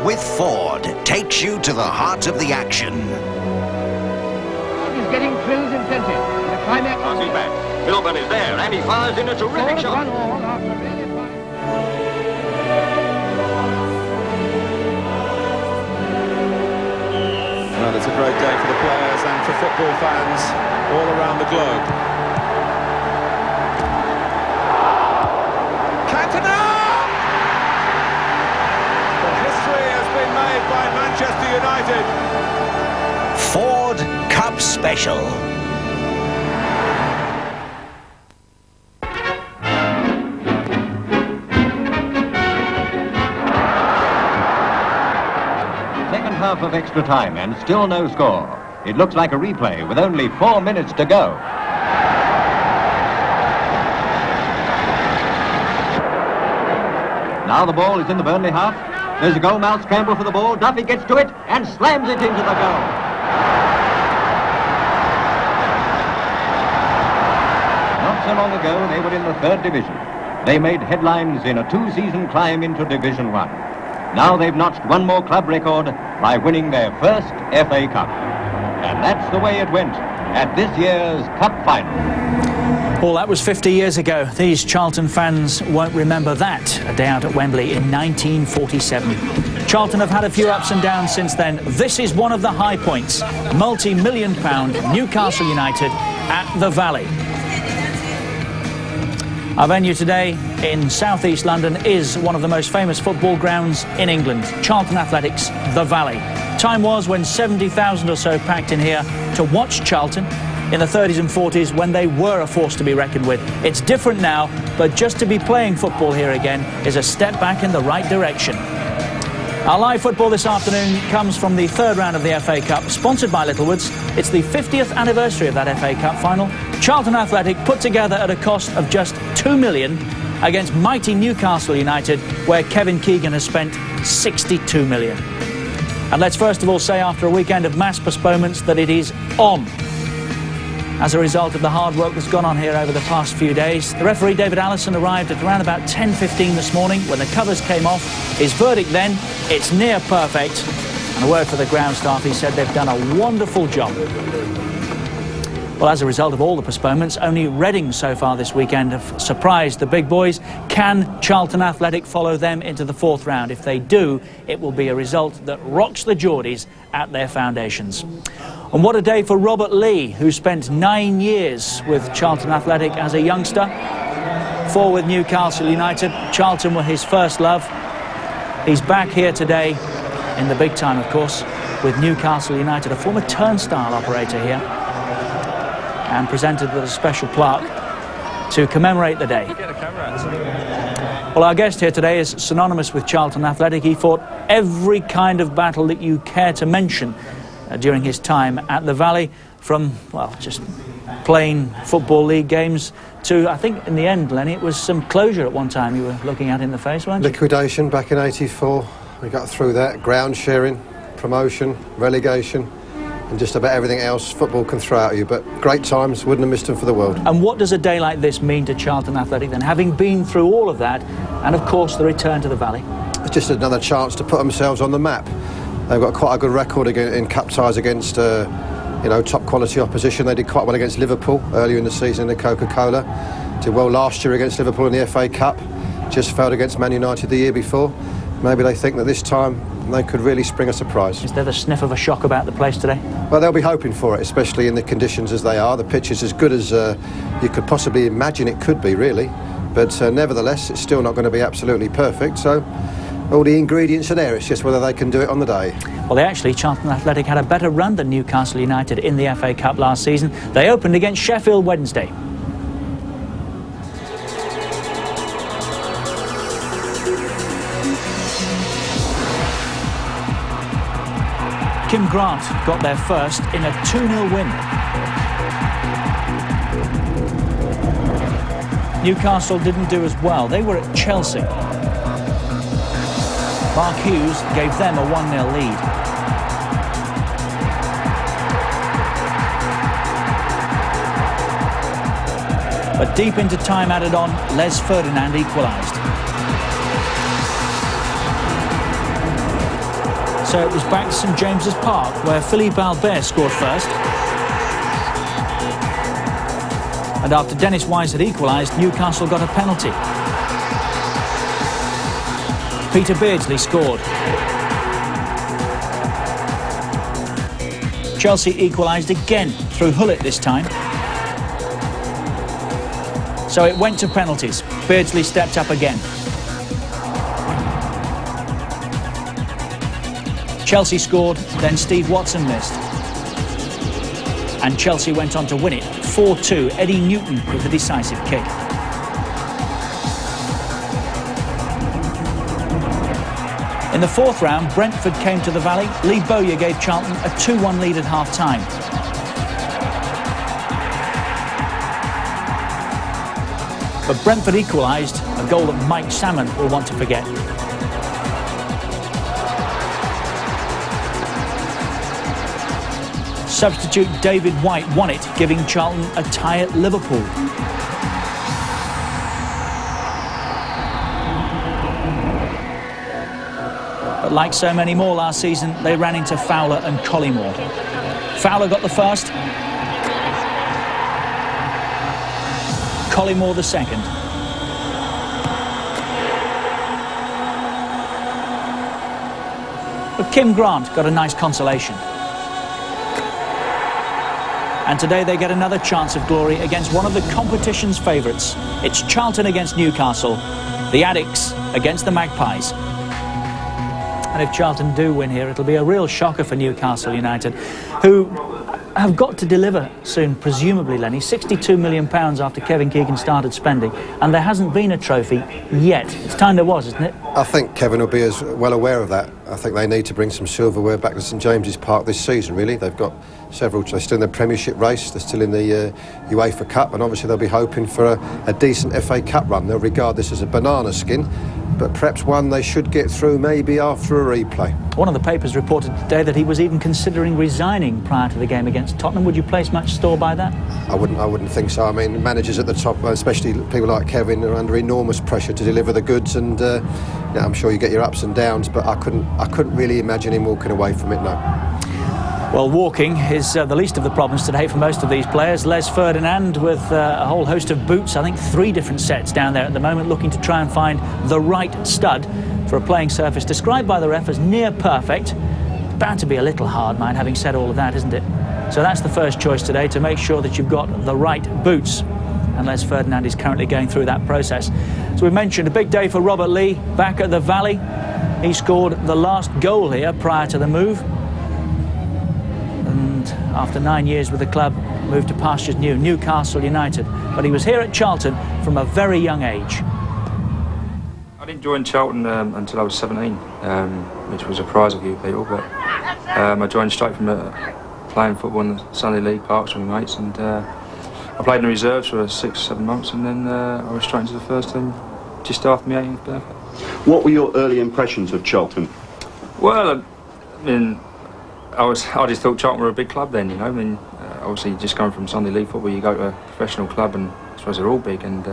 with Ford takes you to the heart of the action. He's getting thrills in plenty. The climax. He's back. Leaburn is there, and he fires in a terrific shot. Well, it's a great day for the players and for football fans all around the globe. Cantona! But history has been made by Manchester United. Ford Cup Special. Half of extra time and still no score. It looks like a replay with only 4 minutes to go. Now the ball is in the Burnley half. There's a goal mouth scramble for the ball. Duffy gets to it and slams it into the goal. Not so long ago they were in the 3rd division. They made headlines in a 2-season climb into Division 1. Now they've notched one more club record by winning their first FA Cup. And that's the way it went at this year's Cup final. Well, that was 50 years ago. These Charlton fans won't remember that, a day out at Wembley in 1947. Charlton have had a few ups and downs since then. This is one of the high points. Multi-million-pound Newcastle United at the Valley. Our venue today in southeast London is one of the most famous football grounds in England, Charlton Athletics, the Valley. Time was when 70,000 or so packed in here to watch Charlton in the 30s and 40s when they were a force to be reckoned with. It's different now, but just to be playing football here again is a step back in the right direction. Our live football this afternoon comes from the 3rd round of the FA Cup, sponsored by Littlewoods. It's the 50th anniversary of that FA Cup final. Charlton Athletic put together at a cost of just £2 million against mighty Newcastle United, where Kevin Keegan has spent £62 million. And let's first of all say, after a weekend of mass postponements, that it is on. As a result of the hard work that's gone on here over the past few days, the referee David Allison arrived at around about 10:15 this morning when the covers came off. His verdict then, it's near perfect. And a word for the ground staff, he said they've done a wonderful job. Well, as a result of all the postponements, only Reading so far this weekend have surprised the big boys. Can Charlton Athletic follow them into the 4th round? If they do, it will be a result that rocks the Geordies at their foundations. And what a day for Robert Lee, who spent 9 years with Charlton Athletic as a youngster. 4 with Newcastle United. Charlton were his first love. He's back here today, in the big time, of course, with Newcastle United, a former turnstile operator here, and presented with a special plaque to commemorate the day. Well, our guest here today is synonymous with Charlton Athletic. He fought every kind of battle that you care to mention during his time at the Valley, from, well, just plain Football League games to, I think in the end, Lennie, it was some closure at one time you were looking at in the face, weren't you? Liquidation back in '84. We got through that. Ground sharing, promotion, relegation, and just about everything else football can throw at you. But great times, wouldn't have missed them for the world. And what does a day like this mean to Charlton Athletic then, having been through all of that, and of course the return to the Valley? It's just another chance to put themselves on the map. They've got quite a good record in cup ties against top quality opposition. They did quite well against Liverpool earlier in the season in the Coca-Cola. Did well last year against Liverpool in the FA Cup. Just failed against Man United the year before. Maybe they think that this time they could really spring a surprise. Is there the sniff of a shock about the place today? Well, they'll be hoping for it, especially in the conditions as they are. The pitch is as good as you could possibly imagine it could be, really. But nevertheless, it's still not going to be absolutely perfect. So all the ingredients are there. It's just whether they can do it on the day. Well, Charlton Athletic had a better run than Newcastle United in the FA Cup last season. They opened against Sheffield Wednesday. Kim Grant got there first in a 2-0 win. Newcastle didn't do as well. They were at Chelsea. Mark Hughes gave them a 1-0 lead. But deep into time added on, Ferdinand equalised. So it was back to St James's Park, where Philippe Albert scored first. And after Dennis Wise had equalised, Newcastle got a penalty. Peter Beardsley scored. Chelsea equalised again through Hullett this time. So it went to penalties. Beardsley stepped up again. Chelsea scored, then Steve Watson missed. And Chelsea went on to win it 4-2. Eddie Newton with the decisive kick. In the fourth round, Brentford came to the Valley. Lee Bowyer gave Charlton a 2-1 lead at half-time. But Brentford equalised, a goal that Mike Salmon will want to forget. Substitute David Whyte won it, giving Charlton a tie at Liverpool. But like so many more last season, they ran into Fowler and Collymore. Fowler got the first. Collymore the second. But Kim Grant got a nice consolation. And today they get another chance of glory against one of the competition's favourites. It's Charlton against Newcastle, the Addicts against the Magpies. And if Charlton do win here, it'll be a real shocker for Newcastle United, who have got to deliver soon, presumably, Lennie. £62 million after Kevin Keegan started spending, and there hasn't been a trophy yet. It's time there was, isn't it? I think Kevin will be as well aware of that. I think they need to bring some silverware back to St James's Park this season, really. They've got several. They're still in the Premiership race, they're still in the UEFA Cup, and obviously they'll be hoping for a decent FA Cup run. They'll regard this as a banana skin, but perhaps one they should get through maybe after a replay. One of the papers reported today that he was even considering resigning prior to the game against Tottenham. Would you place much store by that? I wouldn't think so. I mean, managers at the top, especially people like Kevin, are under enormous pressure to deliver the goods, and I'm sure you get your ups and downs, but I couldn't really imagine him walking away from it, no. Well, walking is the least of the problems today for most of these players. Les Ferdinand with a whole host of boots, I think 3 different sets down there at the moment, looking to try and find the right stud for a playing surface described by the ref as near perfect. Bound to be a little hard, mind, having said all of that, isn't it? So that's the first choice today, to make sure that you've got the right boots. And Les Ferdinand is currently going through that process. So we mentioned a big day for Robert Lee back at the Valley. He scored the last goal here prior to the move. And after 9 years with the club, moved to pastures new, Newcastle United. But he was here at Charlton from a very young age. I didn't join Charlton until I was 17, which was a surprise of you people, but I joined straight from playing football in the Sunday League Parks with my mates, and I played in the reserves for 6-7 months, and then I was straight into the first team just after my 18th birthday. What were your early impressions of Charlton? Well, I mean, I just thought Charlton were a big club then, you know. I mean, obviously just coming from Sunday League football, you go to a professional club, and I suppose they're all big, and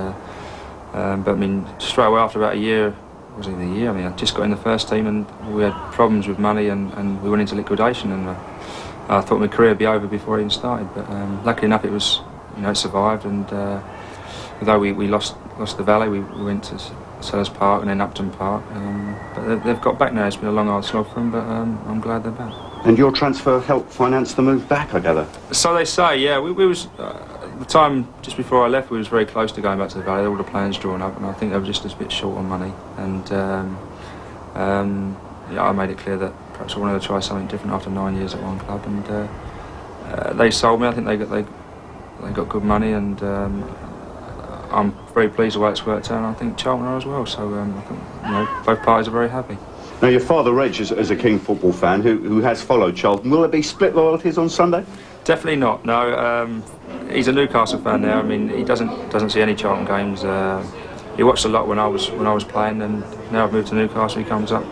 but I mean, straight away after about a year, wasn't even a year, I mean, I just got in the first team, and we had problems with money, and we went into liquidation, and I thought my career would be over before I even started, but luckily enough it was, you know, it survived, and although we lost the Valley, we went to Sellers Park and then Upton Park, but they've got back now. It's been a long hard slog for them, but I'm glad they're back. And your transfer helped finance the move back, I gather? So they say, yeah. We was at the time just before I left, we was very close to going back to the Valley. All the plans drawn up, and I think they were just a bit short on money. And yeah, I made it clear that perhaps I wanted to try something different after 9 years at one club, and they sold me. I think they got good money, and I'm very pleased with the way it's worked out, and I think Charlton are as well. So I think, you know, both parties are very happy. Now, your father, Reg, is a keen football fan who has followed Charlton. Will there be split loyalties on Sunday? Definitely not. No, he's a Newcastle fan now. I mean, he doesn't see any Charlton games. He watched a lot when I was playing, and now I've moved to Newcastle. He comes up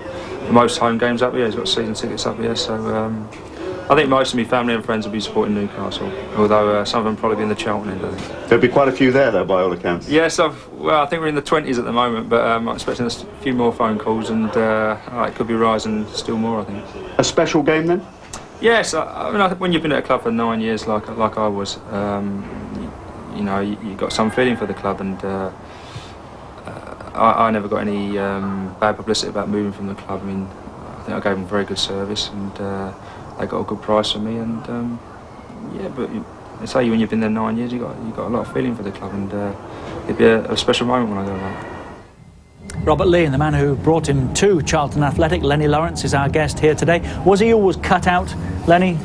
most home games up here. He's got season tickets up here, so I think most of my family and friends will be supporting Newcastle, although some of them probably be in the Charlton end, I think. There'll be quite a few there, though, by all accounts. Yes, I think we're in the 20s at the moment, but I'm expecting a few more phone calls, and it could be rising still more, I think. A special game, then? Yes, I think when you've been at a club for 9 years, like I was, you got some feeling for the club, and I never got any bad publicity about moving from the club. I mean, I think I gave them very good service, and they got a good price for me, and but I say when you've been there 9 years, you got a lot of feeling for the club, and it'd be a special moment when I go back. Robert Lee, and the man who brought him to Charlton Athletic, Lennie Lawrence, is our guest here today. Was he always cut out, Lennie,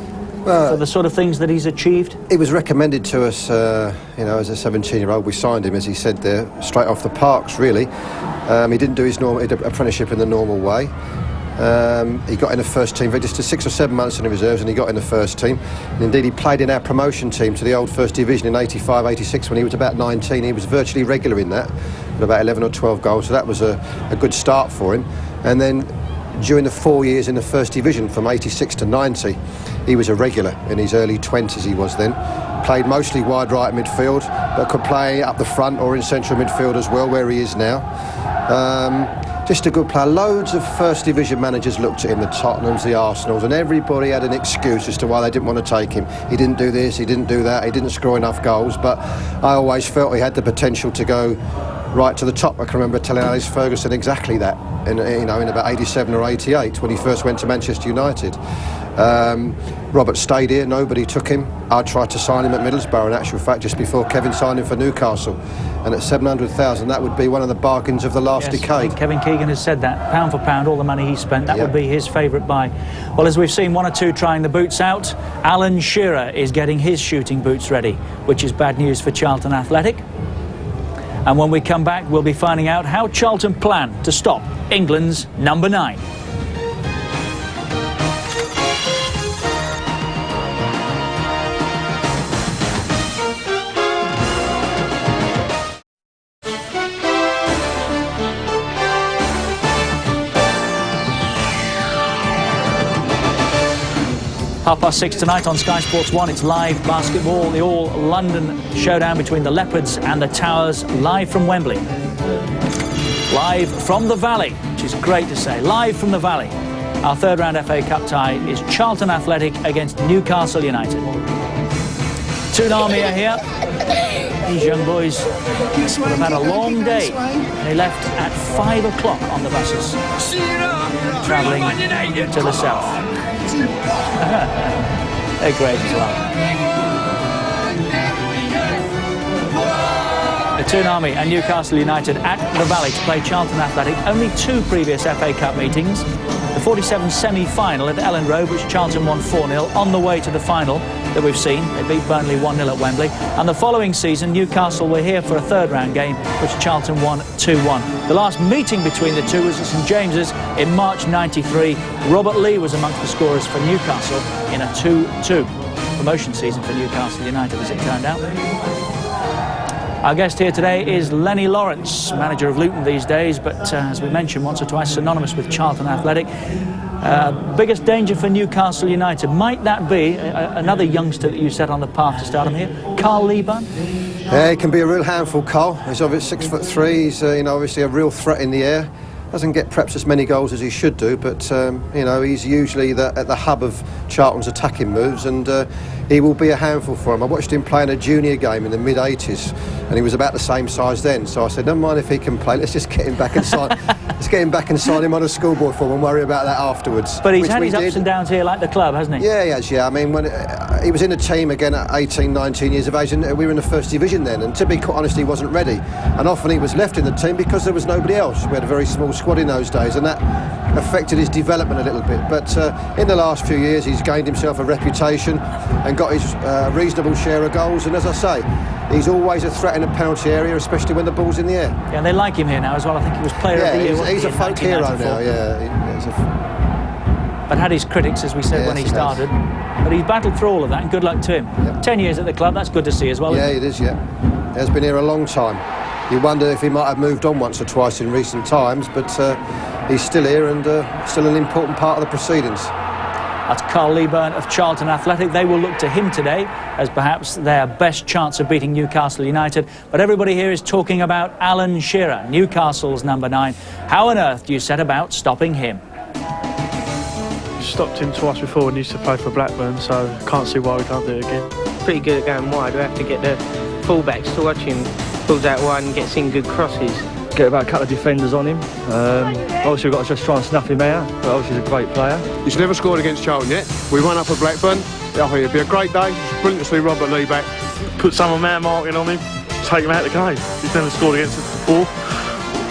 for the sort of things that he's achieved? He was recommended to us, as a 17-year-old. We signed him, as he said there, straight off the parks, really. He didn't do his apprenticeship in the normal way. He got in the first team, registered 6 or 7 months in the reserves, and he got in the first team. And indeed, he played in our promotion team to the old First Division in 85, 86 when he was about 19. He was virtually regular in that, with about 11 or 12 goals, so that was a good start for him. And then during the 4 years in the First Division, from 86 to 90, he was a regular in his early 20s, he was then. Played mostly wide right midfield, but could play up the front or in central midfield as well, where he is now. Just a good player. Loads of First Division managers looked at him, the Tottenhams, the Arsenals, and everybody had an excuse as to why they didn't want to take him. He didn't do this, he didn't do that, he didn't score enough goals, but I always felt he had the potential to go right to the top. I can remember telling Alex Ferguson exactly that in about 87 or 88 when he first went to Manchester United. Robert stayed here, nobody took him. I tried to sign him at Middlesbrough, in actual fact, just before Kevin signed him for Newcastle. And at 700,000, that would be one of the bargains of the last decade. I think Kevin Keegan has said that, pound for pound, all the money he spent, that would be his favourite buy. Well, as we've seen one or two trying the boots out, Alan Shearer is getting his shooting boots ready, which is bad news for Charlton Athletic. And when we come back, we'll be finding out how Charlton plan to stop England's number 9. (6:30) tonight on Sky Sports 1. It's live basketball, the all-London showdown between the Leopards and the Towers, live from Wembley. Live from the Valley, which is great to say. Live from the Valley. Our third round FA Cup tie is Charlton Athletic against Newcastle United. Tsunami are here. These young boys will have had a long day. They left at 5 o'clock on the buses, travelling to the south. They're great as well. The Tsunami and Newcastle United at the Valley to play Charlton Athletic. Only 2 previous FA Cup meetings. The 47 semi-final at Ellen Road, which Charlton won 4-0, on the way to the final that we've seen. They beat Burnley 1-0 at Wembley. And the following season, Newcastle were here for a third round game, which Charlton won 2-1. The last meeting between the two was at St James's in March '93. Robert Lee was amongst the scorers for Newcastle in a 2-2 promotion season for Newcastle United, as it turned out. Our guest here today is Lennie Lawrence, manager of Luton these days, but as we mentioned once or twice, synonymous with Charlton Athletic. Biggest danger for Newcastle United, might that be another youngster that you set on the path to start him here, Carl Leaburn? Yeah, he can be a real handful, Carl. He's obviously 6'3". He's obviously a real threat in the air. Doesn't get perhaps as many goals as he should do, but he's usually at the hub of Charlton's attacking moves, and he will be a handful for him. I watched him play in a junior game in the mid-80s, and he was about the same size then. So I said, "Don't mind if he can play. Let's just get him back and sign. Let's get him back and sign him on a schoolboy form and worry about that afterwards." But he's had his ups and downs here, like the club, hasn't he? Yeah, he has. Yeah, I mean, when he was in the team again at 18, 19 years of age, and we were in the First Division then. And to be quite honest, he wasn't ready. And often he was left in the team because there was nobody else. We had a very small squad in those days, and that affected his development a little bit. But in the last few years, he's gained himself a reputation and got his reasonable share of goals. And as I say, he's always a threat in the penalty area, especially when the ball's in the air. Yeah, and they like him here now as well. I think he was player of the year. He's a folk hero now. But had his critics, as we said, when he started. But he's battled through all of that, and good luck to him. Yep. 10 years at the club, that's good to see as well. Yeah, it is. Yeah, he has been here a long time. You wonder if he might have moved on once or twice in recent times, but he's still here and still an important part of the proceedings. That's Carl Leaburn of Charlton Athletic. They will look to him today as perhaps their best chance of beating Newcastle United. But everybody here is talking about Alan Shearer, Newcastle's number 9. How on earth do you set about stopping him? Stopped him twice before when he used to play for Blackburn, so can't see why we can't do it again. Pretty good at going wide. We have to get the fullbacks to watch him, pulls out wide and gets in good crosses. Get about a couple of defenders on him. Obviously we've got to just try and snuff him out, but obviously he's a great player. He's never scored against Charlton yet. We won up at Blackburn. I think it'd be a great day. It's brilliant to see Robert Lee back. Put some man marking on him, take him out of the game. He's never scored against us before.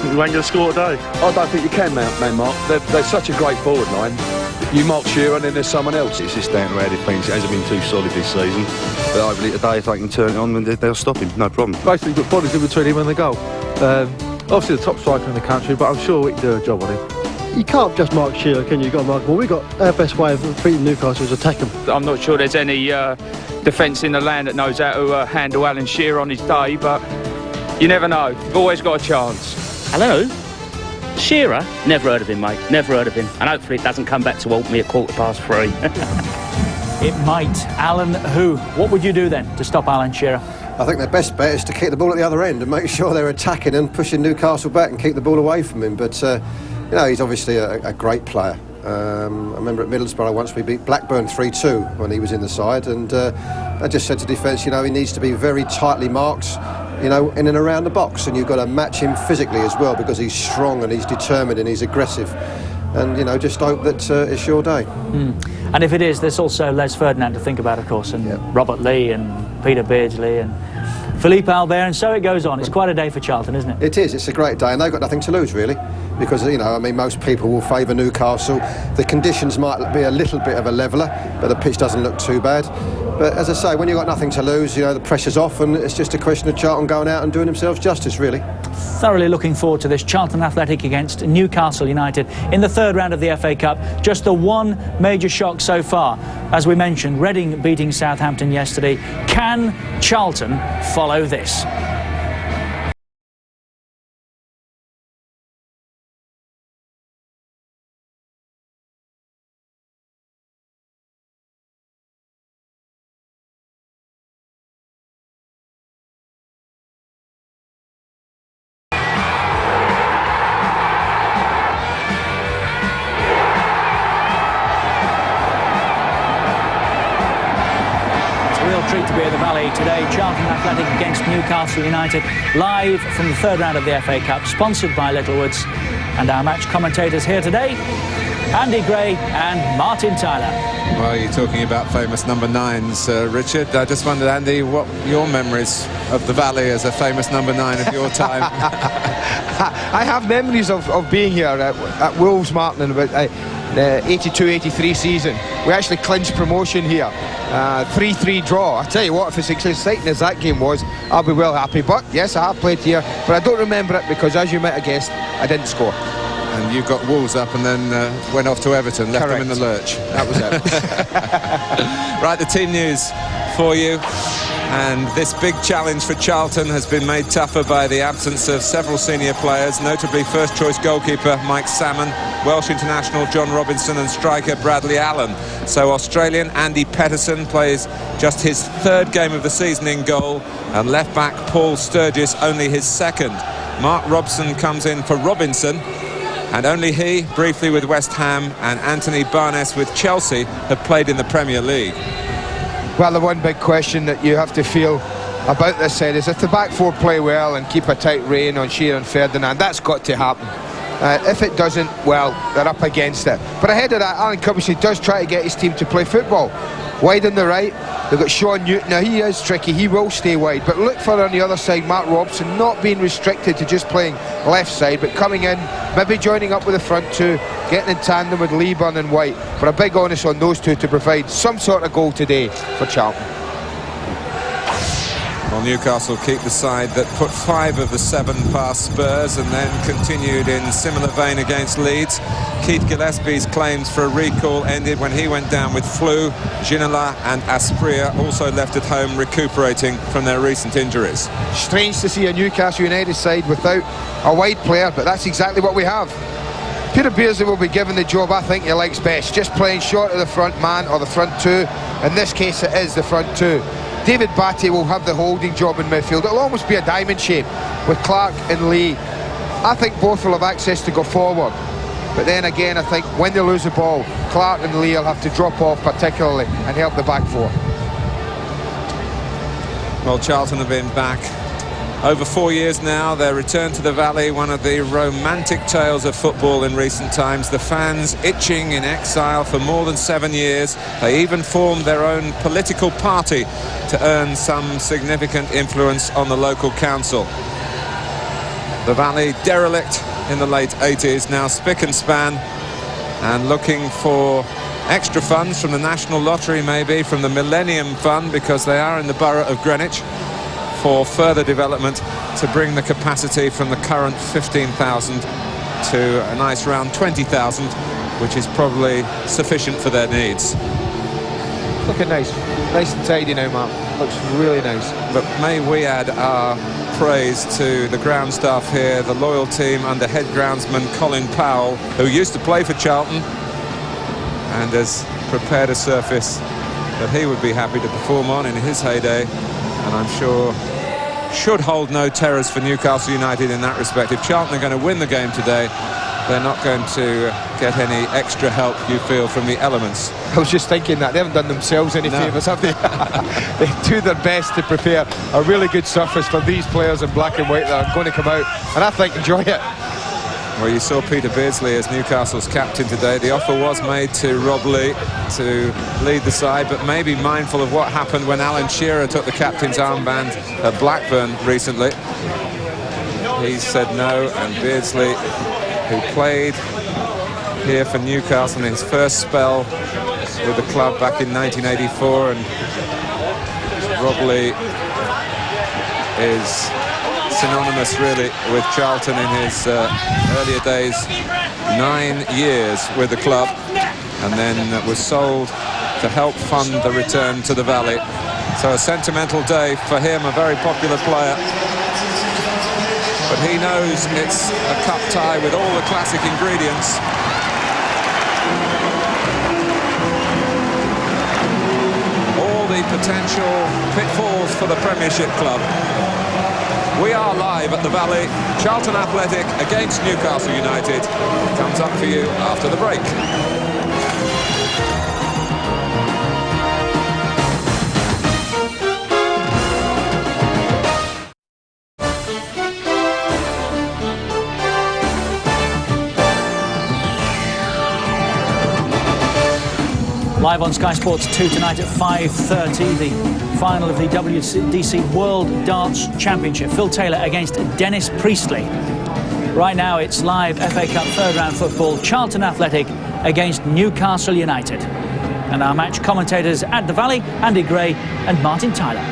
He ain't going to score today. I don't think you can man mark. They're such a great forward line. You mark Shearer and then there's someone else. It's just down to our defence. It hasn't been too solid this season. But hopefully today, if they can turn it on, they'll stop him, no problem. Basically, put bodies in between him and the goal. Obviously the top striker in the country, but I'm sure we can do a job on him. You can't just mark Shearer, can you? You've got to mark him. We've got our best way of beating Newcastle is attack him. I'm not sure there's any defence in the land that knows how to handle Alan Shearer on his day, but you never know. You've always got a chance. Hello? Shearer? Never heard of him, mate. Never heard of him. And hopefully it doesn't come back to haunt me at 3:15. It might. Alan who? What would you do then to stop Alan Shearer? I think their best bet is to kick the ball at the other end and make sure they're attacking and pushing Newcastle back and keep the ball away from him. But, you know, he's obviously a great player. I remember at Middlesbrough once we beat Blackburn 3-2 when he was in the side, and I just said to defence, you know, he needs to be very tightly marked, you know, in and around the box, and you've got to match him physically as well because he's strong and he's determined and he's aggressive. And, you know, just hope that it's your day. And if it is, there's also Les Ferdinand to think about, of course, and Robert Lee and Peter Beardsley and Philippe Albert, and so it goes on. It's quite a day for Charlton, isn't it? It is. It's a great day, and they've got nothing to lose, really, because, you know, I mean, most people will favour Newcastle. The conditions might be a little bit of a leveller, but the pitch doesn't look too bad. But as I say, when you've got nothing to lose, you know, the pressure's off, and it's just a question of Charlton going out and doing themselves justice, really. Thoroughly looking forward to this. Charlton Athletic against Newcastle United in the third round of the FA Cup. Just the one major shock so far. As we mentioned, Reading beating Southampton yesterday. Can Charlton follow this? Treat to be at the Valley today. Charlton Athletic against Newcastle United, live from the third round of the FA Cup, sponsored by Littlewoods. And our match commentators here today, Andy Gray and Martin Tyler. Well, you're talking about famous number 9s, Richard. I just wondered, Andy, what your memories of the Valley as a famous number 9 of your time? I have memories of being here at Wolves, Martin, in about the 82-83 season. We actually clinched promotion here. 3-3 draw. I tell you what, if it's as exciting as that game was, I'll be well happy. But yes, I have played here, but I don't remember it because, as you might have guessed, I didn't score. And you got Wolves up and then went off to Everton, left them in the lurch. That was it. Right, the team news for you. And this big challenge for Charlton has been made tougher by the absence of several senior players, notably first-choice goalkeeper Mike Salmon, Welsh international John Robinson and striker Bradley Allen. So Australian Andy Petterson plays just his third game of the season in goal, and left-back Paul Sturgess only his second. Mark Robson comes in for Robinson, and only he, briefly with West Ham, and Anthony Barness with Chelsea, have played in the Premier League. Well, the one big question that you have to feel about this side is if the back four play well and keep a tight rein on Shearer and Ferdinand, that's got to happen. If it doesn't, well, they're up against it. But ahead of that, Alan Cubbersley does try to get his team to play football. Wide on the right, they've got Sean Newton. Now, he is tricky, he will stay wide. But look for on the other side, Mark Robson, not being restricted to just playing left side, but coming in, maybe joining up with the front two, getting in tandem with Leaburn and Whyte. But a big onus on those two to provide some sort of goal today for Charlton. Well, Newcastle keep the side that put 5 of the 7 past Spurs and then continued in similar vein against Leeds. Keith Gillespie's claims for a recall ended when he went down with flu. Ginola and Asprilla also left at home recuperating from their recent injuries. Strange to see a Newcastle United side without a wide player, but that's exactly what we have. Peter Beardsley will be given the job I think he likes best, just playing short of the front man or the front two. In this case it is the front two. David Batty will have the holding job in midfield. It'll almost be a diamond shape with Clark and Lee. I think both will have access to go forward, but then again I think when they lose the ball, Clark and Lee will have to drop off particularly and help the back four. Well, Charlton have been back over 4 years now. Their return to the Valley, one of the romantic tales of football in recent times. The fans itching in exile for more than 7 years. They even formed their own political party to earn some significant influence on the local council. The Valley, derelict in the late 80s, now spick and span and looking for extra funds from the National Lottery, maybe from the Millennium Fund, because they are in the borough of Greenwich, for further development to bring the capacity from the current 15,000 to a nice round 20,000, which is probably sufficient for their needs. Looking nice and tidy now, Mark. Looks really nice. But may we add our praise to the ground staff here, the loyal team under head groundsman Colin Powell, who used to play for Charlton and has prepared a surface that he would be happy to perform on in his heyday, and I'm sure should hold no terrors for Newcastle United in that respect. If Charlton are going to win the game today, they're not going to get any extra help, you feel, from the elements. I was just thinking that. They haven't done themselves any favours, have they? They do their best to prepare a really good surface for these players in black and white that are going to come out, and I think enjoy it. Well, you saw Peter Beardsley as Newcastle's captain today. The offer was made to Rob Lee to lead the side, but maybe mindful of what happened when Alan Shearer took the captain's armband at Blackburn recently. He said no, and Beardsley, who played here for Newcastle in his first spell with the club back in 1984, and Rob Lee is synonymous really with Charlton in his earlier days. 9 years with the club, and then was sold to help fund the return to the Valley. So a sentimental day for him, a very popular player, but he knows it's a cup tie with all the classic ingredients. All the potential pitfalls for the Premiership club. We are live at the Valley. Charlton Athletic against Newcastle United comes up for you after the break. Live on Sky Sports 2 tonight at 5:30, the final of the WDC World Darts Championship. Phil Taylor against Dennis Priestley. Right now it's live FA Cup third round football, Charlton Athletic against Newcastle United. And our match commentators at the Valley, Andy Gray and Martin Tyler.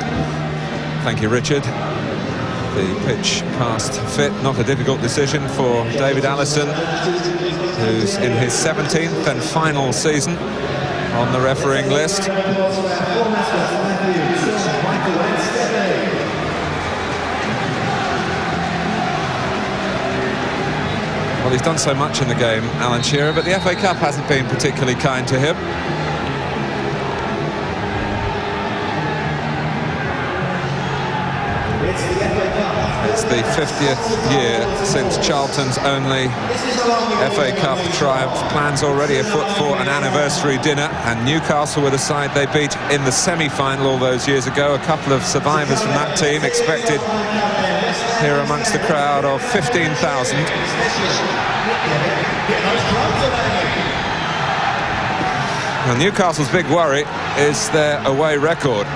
Thank you, Richard. The pitch passed fit, not a difficult decision for David Allison, who's in his 17th and final season on the refereeing list. Well, he's done so much in the game, Alan Shearer, but the FA Cup hasn't been particularly kind to him. It's the 50th year since Charlton's only FA Cup triumph. Plans already afoot for an anniversary dinner, and Newcastle were the side they beat in the semi-final all those years ago. A couple of survivors from that team expected here amongst the crowd of 15,000. Now, Newcastle's big worry is their away record.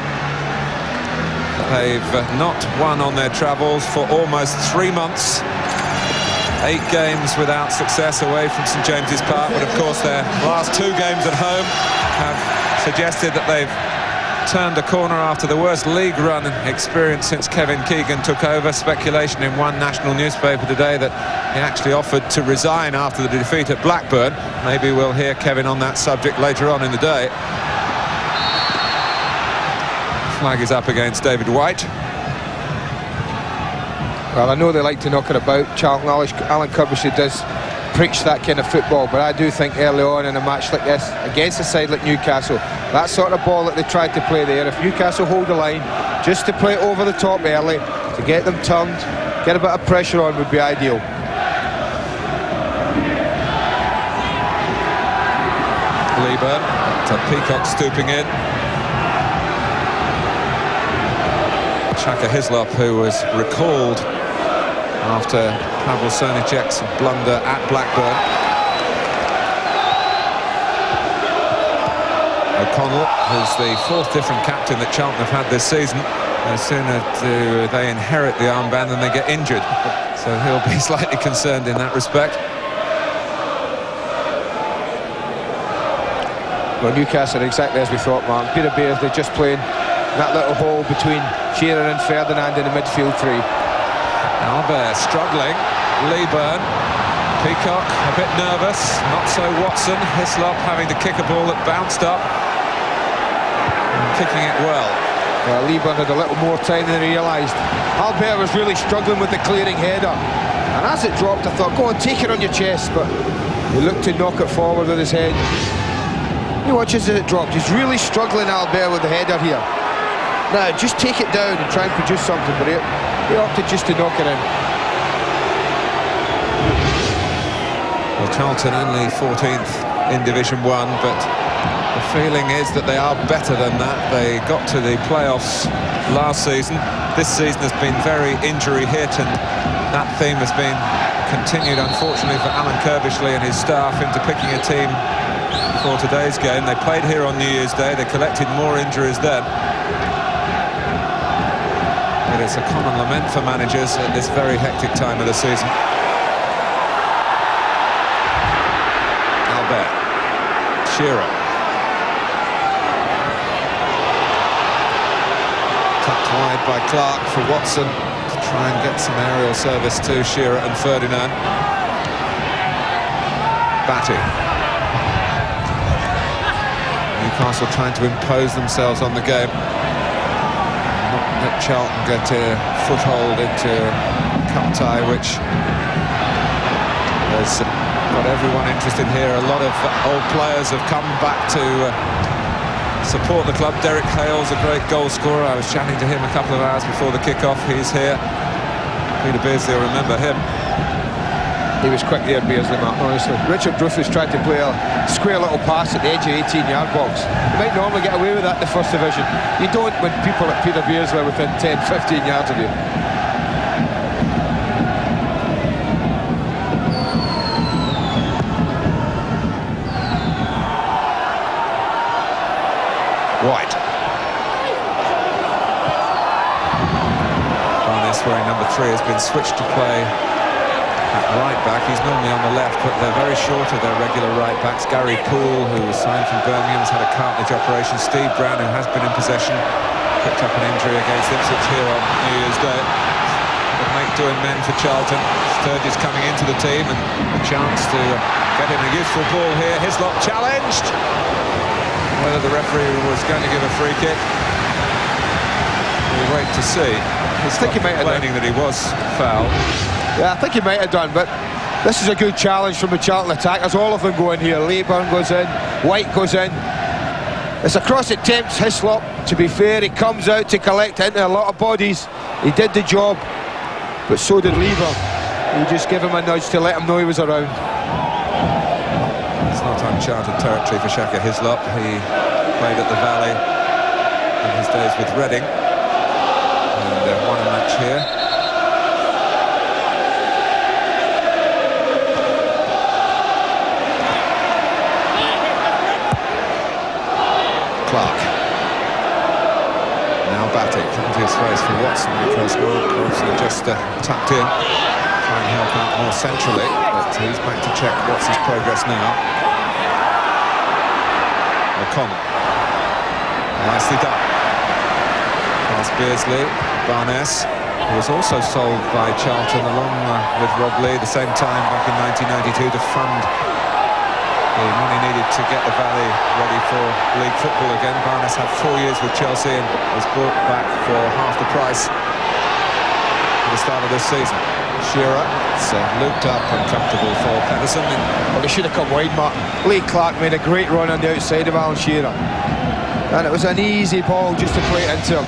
They've not won on their travels for almost 3 months. 8 games without success away from St James's Park, but of course their last 2 games at home have suggested that they've turned a corner after the worst league run experienced since Kevin Keegan took over. Speculation in one national newspaper today that he actually offered to resign after the defeat at Blackburn. Maybe we'll hear Kevin on that subject later on in the day. Flag is up against David Whyte. Well, I know they like to knock it about. Charlton, Alan Curbishley does preach that kind of football, but I do think early on in a match like this, against a side like Newcastle, that sort of ball that they tried to play there, if Newcastle hold the line, just to play it over the top early, to get them turned, get a bit of pressure on would be ideal. Leaburn to Peacock stooping in. Hislop, who was recalled after Pavel Cernicek's blunder at Blackburn. O'Connell, who's the 4th different captain that Charlton have had this season. No sooner do they inherit the armband than they get injured. So he'll be slightly concerned in that respect. Well, Newcastle are exactly as we thought, Mark. Peter Beardsley just playing that little hole between Shearer and Ferdinand in the midfield three. Albert struggling. Leaburn. Peacock a bit nervous. Not so Watson. Hislop having to kick a ball that bounced up. And kicking it well. Well, Leaburn had a little more time than he realised. Albert was really struggling with the clearing header. And as it dropped, I thought, go on, take it on your chest. But he looked to knock it forward with his head. You watch as it dropped. He's really struggling, Albert, with the header here. Now, just take it down and try and produce something, but he opted just to knock it in. Well, Charlton only 14th in Division 1, but the feeling is that they are better than that. They got to the playoffs last season. This season has been very injury hit, and that theme has been continued, unfortunately, for Alan Kirbishley and his staff into picking a team for today's game. They played here on New Year's Day. They collected more injuries then. But it's a common lament for managers at this very hectic time of the season. Albert. Shearer. Tucked wide by Clark for Watson to try and get some aerial service to Shearer and Ferdinand. Batty. Newcastle trying to impose themselves on the game. Let Charlton get a foothold into a cup tie, which has got everyone interested here. A lot of old players have come back to support the club. Derek Hale's a great goal scorer. I was chatting to him a couple of hours before the kick-off. He's here. Peter Beardsley will remember him. He was quick there, Beardsley, Mark, honestly. Richard Rufus tried to play a square little pass at the edge of the 18-yard box. You might normally get away with that in the first division. You don't when people like Peter Beardsley are within 10, 15 yards of you. Whyte. Barness, wearing number 3, has been switched to play at right back. He's normally on the left, but they're very short of their regular right backs. Gary Poole, who was signed from Birmingham, has had a cartilage operation. Steve Brown, who has been in possession, picked up an injury against Ipswich here on New Year's Day. But make do in men for Charlton. Sturgess coming into the team and a chance to get in a useful ball here. Hislop challenged. Whether the referee was going to give a free kick, we'll wait to see. I think he might have complaining that he was fouled. Yeah, I think he might have done, but this is a good challenge from the Charlton attackers. All of them go in here. Leaburn goes in, Whyte goes in. It's a cross that tempts Hislop. To be fair, he comes out to collect into a lot of bodies. He did the job, but so did Leaburn. You just give him a nudge to let him know he was around. It's not uncharted territory for Shaka Hislop. He played at the Valley in his days with Reading and won a match here. Clark. Now Batty coming to his face for Watson because Robson just tucked in, trying to help out more centrally, but he's back to check Watson's progress now. O'Connell. Nicely done. Past Beardsley. Barness, who was also sold by Charlton along with Rob Lee at the same time back in 1992 to fund the money needed to get the Valley ready for league football again. Barness had 4 years with Chelsea and was brought back for half the price at the start of this season. Shearer It's looped up and comfortable for Petterson. Well, they should have come wide, Martin. Lee Clark made a great run on the outside of Alan Shearer, and it was an easy ball just to play it into him.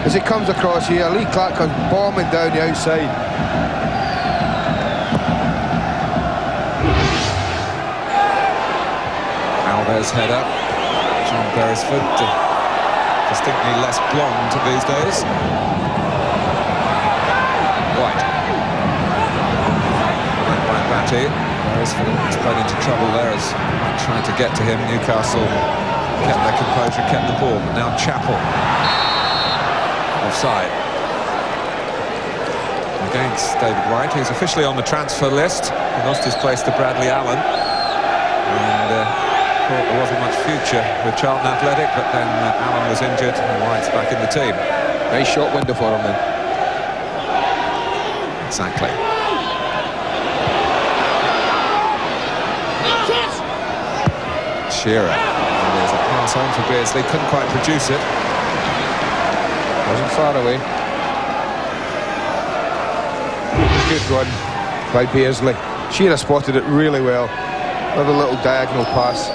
As it comes across here, Lee Clark comes bombing down the outside. Albert's head up. John Beresford, distinctly less blonde these days. Whyte. By Batty. Beresford has played into trouble there as trying to get to him. Newcastle kept their composure, kept the ball. But now Chapple. Offside. Against David Whyte, who's officially on the transfer list. He lost his place to Bradley Allen. And thought there wasn't much future with Charlton Athletic, but then Allen was injured and Whyte's back in the team. Nice shot window for him then. Exactly. Shearer. And there's a pass on for Beardsley, couldn't quite produce it. Wasn't far away. Good run by Beardsley. Shearer spotted it really well. Another little diagonal pass.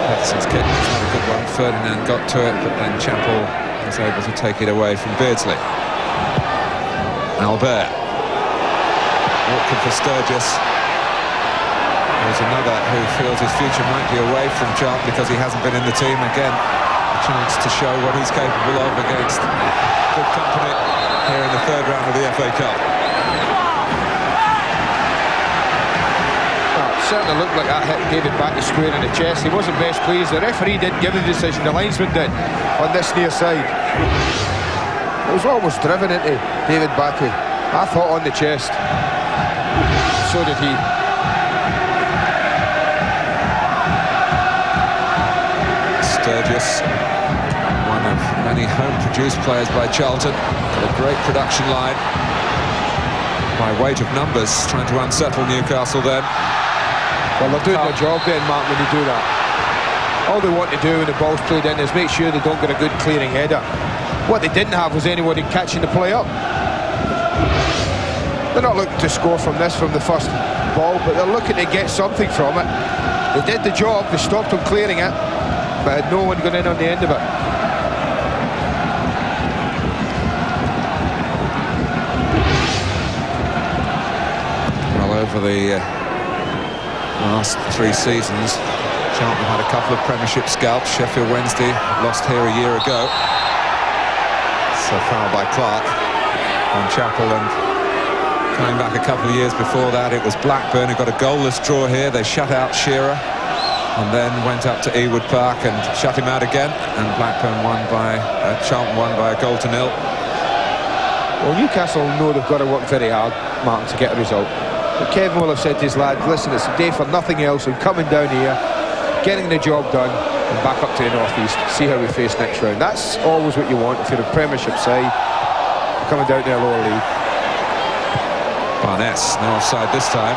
Petterson's kick was not a good one. Ferdinand got to it, but then Chapple was able to take it away from Beardsley. Albert. Awkward for Sturgess. There's another who feels his future might be away from Charlton because he hasn't been in the team. Again, a chance to show what he's capable of against good company here in the third round of the FA Cup. Certainly looked like that hit David Batty square in the chest. He wasn't best pleased. The referee didn't give the decision, the linesman did on this near side. It was almost driven into David Batty. I thought on the chest. So did he. Sturgess, one of many home-produced players by Charlton. Got a great production line by weight of numbers, trying to unsettle Newcastle then. Well, they're doing their job then, Mark, when they do that. All they want to do when the ball's played in is make sure they don't get a good clearing header. What they didn't have was anybody catching the play up. They're not looking to score from this, from the first ball, but they're looking to get something from it. They did the job, they stopped them clearing it, but had no one gone in on the end of it. Well, over the last 3 seasons, Charlton had a couple of Premiership scalps. Sheffield Wednesday lost here a year ago. So foul by Clark on Chapple, and coming back a couple of years before that, it was Blackburn who got a goalless draw here. They shut out Shearer and then went up to Ewood Park and shut him out again, and Blackburn won by Charlton won by a 0-0. Well, Newcastle know they've got to work very hard, Martin, to get a result. But Kevin will have said to his lads, listen, it's a day for nothing else. I'm coming down here, getting the job done, and back up to the North East, see how we face next round. That's always what you want if you're a Premiership side coming down to a lower league. Barness, no offside this time.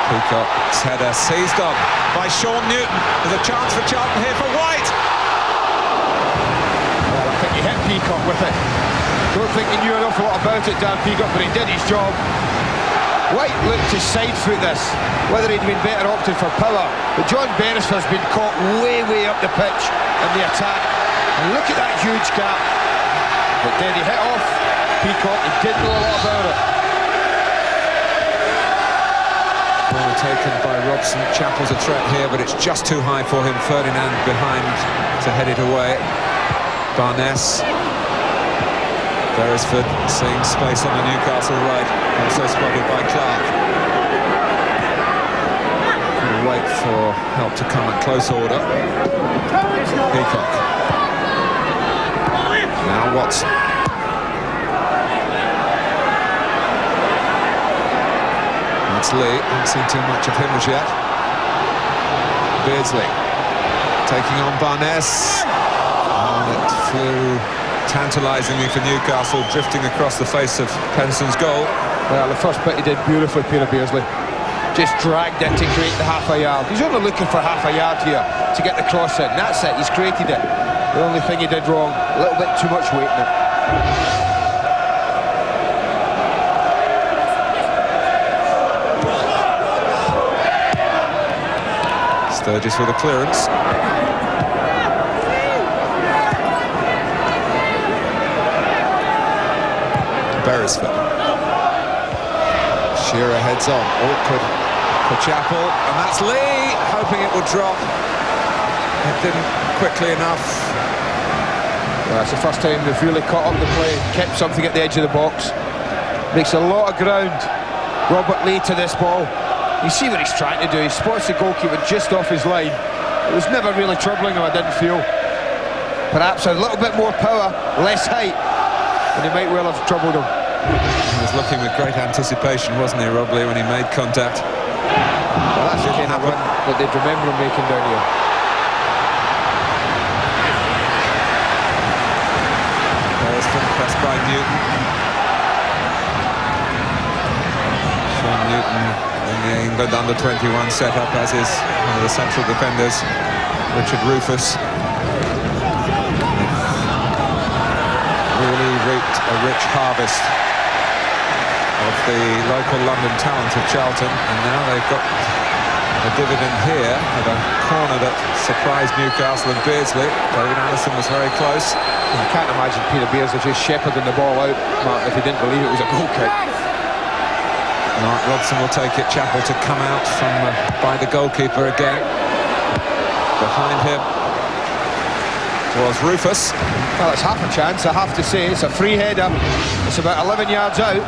Peacock's header seized on by Sean Newton. There's a chance for Charlton here for Whyte. Well, I think he hit Peacock with it. Don't think he knew an awful lot about it, Dan Peacock, but he did his job. Whyte looked to side foot this, whether he'd been better opted for power. But John Beresford's been caught way up the pitch in the attack. And look at that huge gap. But then he hit off Peacock, he didn't know a lot about it. Corner taken by Robson. Chapple's a threat here, but it's just too high for him. Ferdinand behind to head it away. Barness. Beresford seeing space on the Newcastle right, also spotted by Clark. Gonna wait for help to come at close order. Peacock. Now Watson. That's Lee. Haven't seen too much of him as yet. Beardsley taking on Barness. And it flew tantalisingly for Newcastle, drifting across the face of Petterson's goal. Well, the first bit he did beautifully, Peter Beardsley. Just dragged it to create the half a yard. He's only looking for half a yard here to get the cross in. That's it, he's created it. The only thing he did wrong, a little bit too much weight in it. Sturgess with a clearance. Beresford. Shearer heads on. Awkward for Chapple, and that's Lee, hoping it would drop. It didn't quickly enough. Well, it's the first time they've really caught up the play, kept something at the edge of the box. Makes a lot of ground. Robert Lee to this ball. You see what he's trying to do. He spots the goalkeeper just off his line. It was never really troubling him, I didn't feel. Perhaps a little bit more power, less height, and he might well have troubled him. He was looking with great anticipation, wasn't he, Rob Lee, when he made contact? Well, that's the kind of run that they'd remember him making down here. Beresford pressed by Newton. Sean Newton in the England under-21 set-up, as is one of the central defenders, Richard Rufus. Really reaped a rich harvest of the local London talent of Charlton, and now they've got a dividend here of a corner that surprised Newcastle and Beardsley. David Allison was very close. You can't imagine Peter Beardsley just shepherding the ball out, Mark, if he didn't believe it was a goal kick. Mark Robson will take it. Chapple to come out from by the goalkeeper again. Behind him was Rufus. Well, it's half a chance, I have to say. It's a free header. It's about 11 yards out.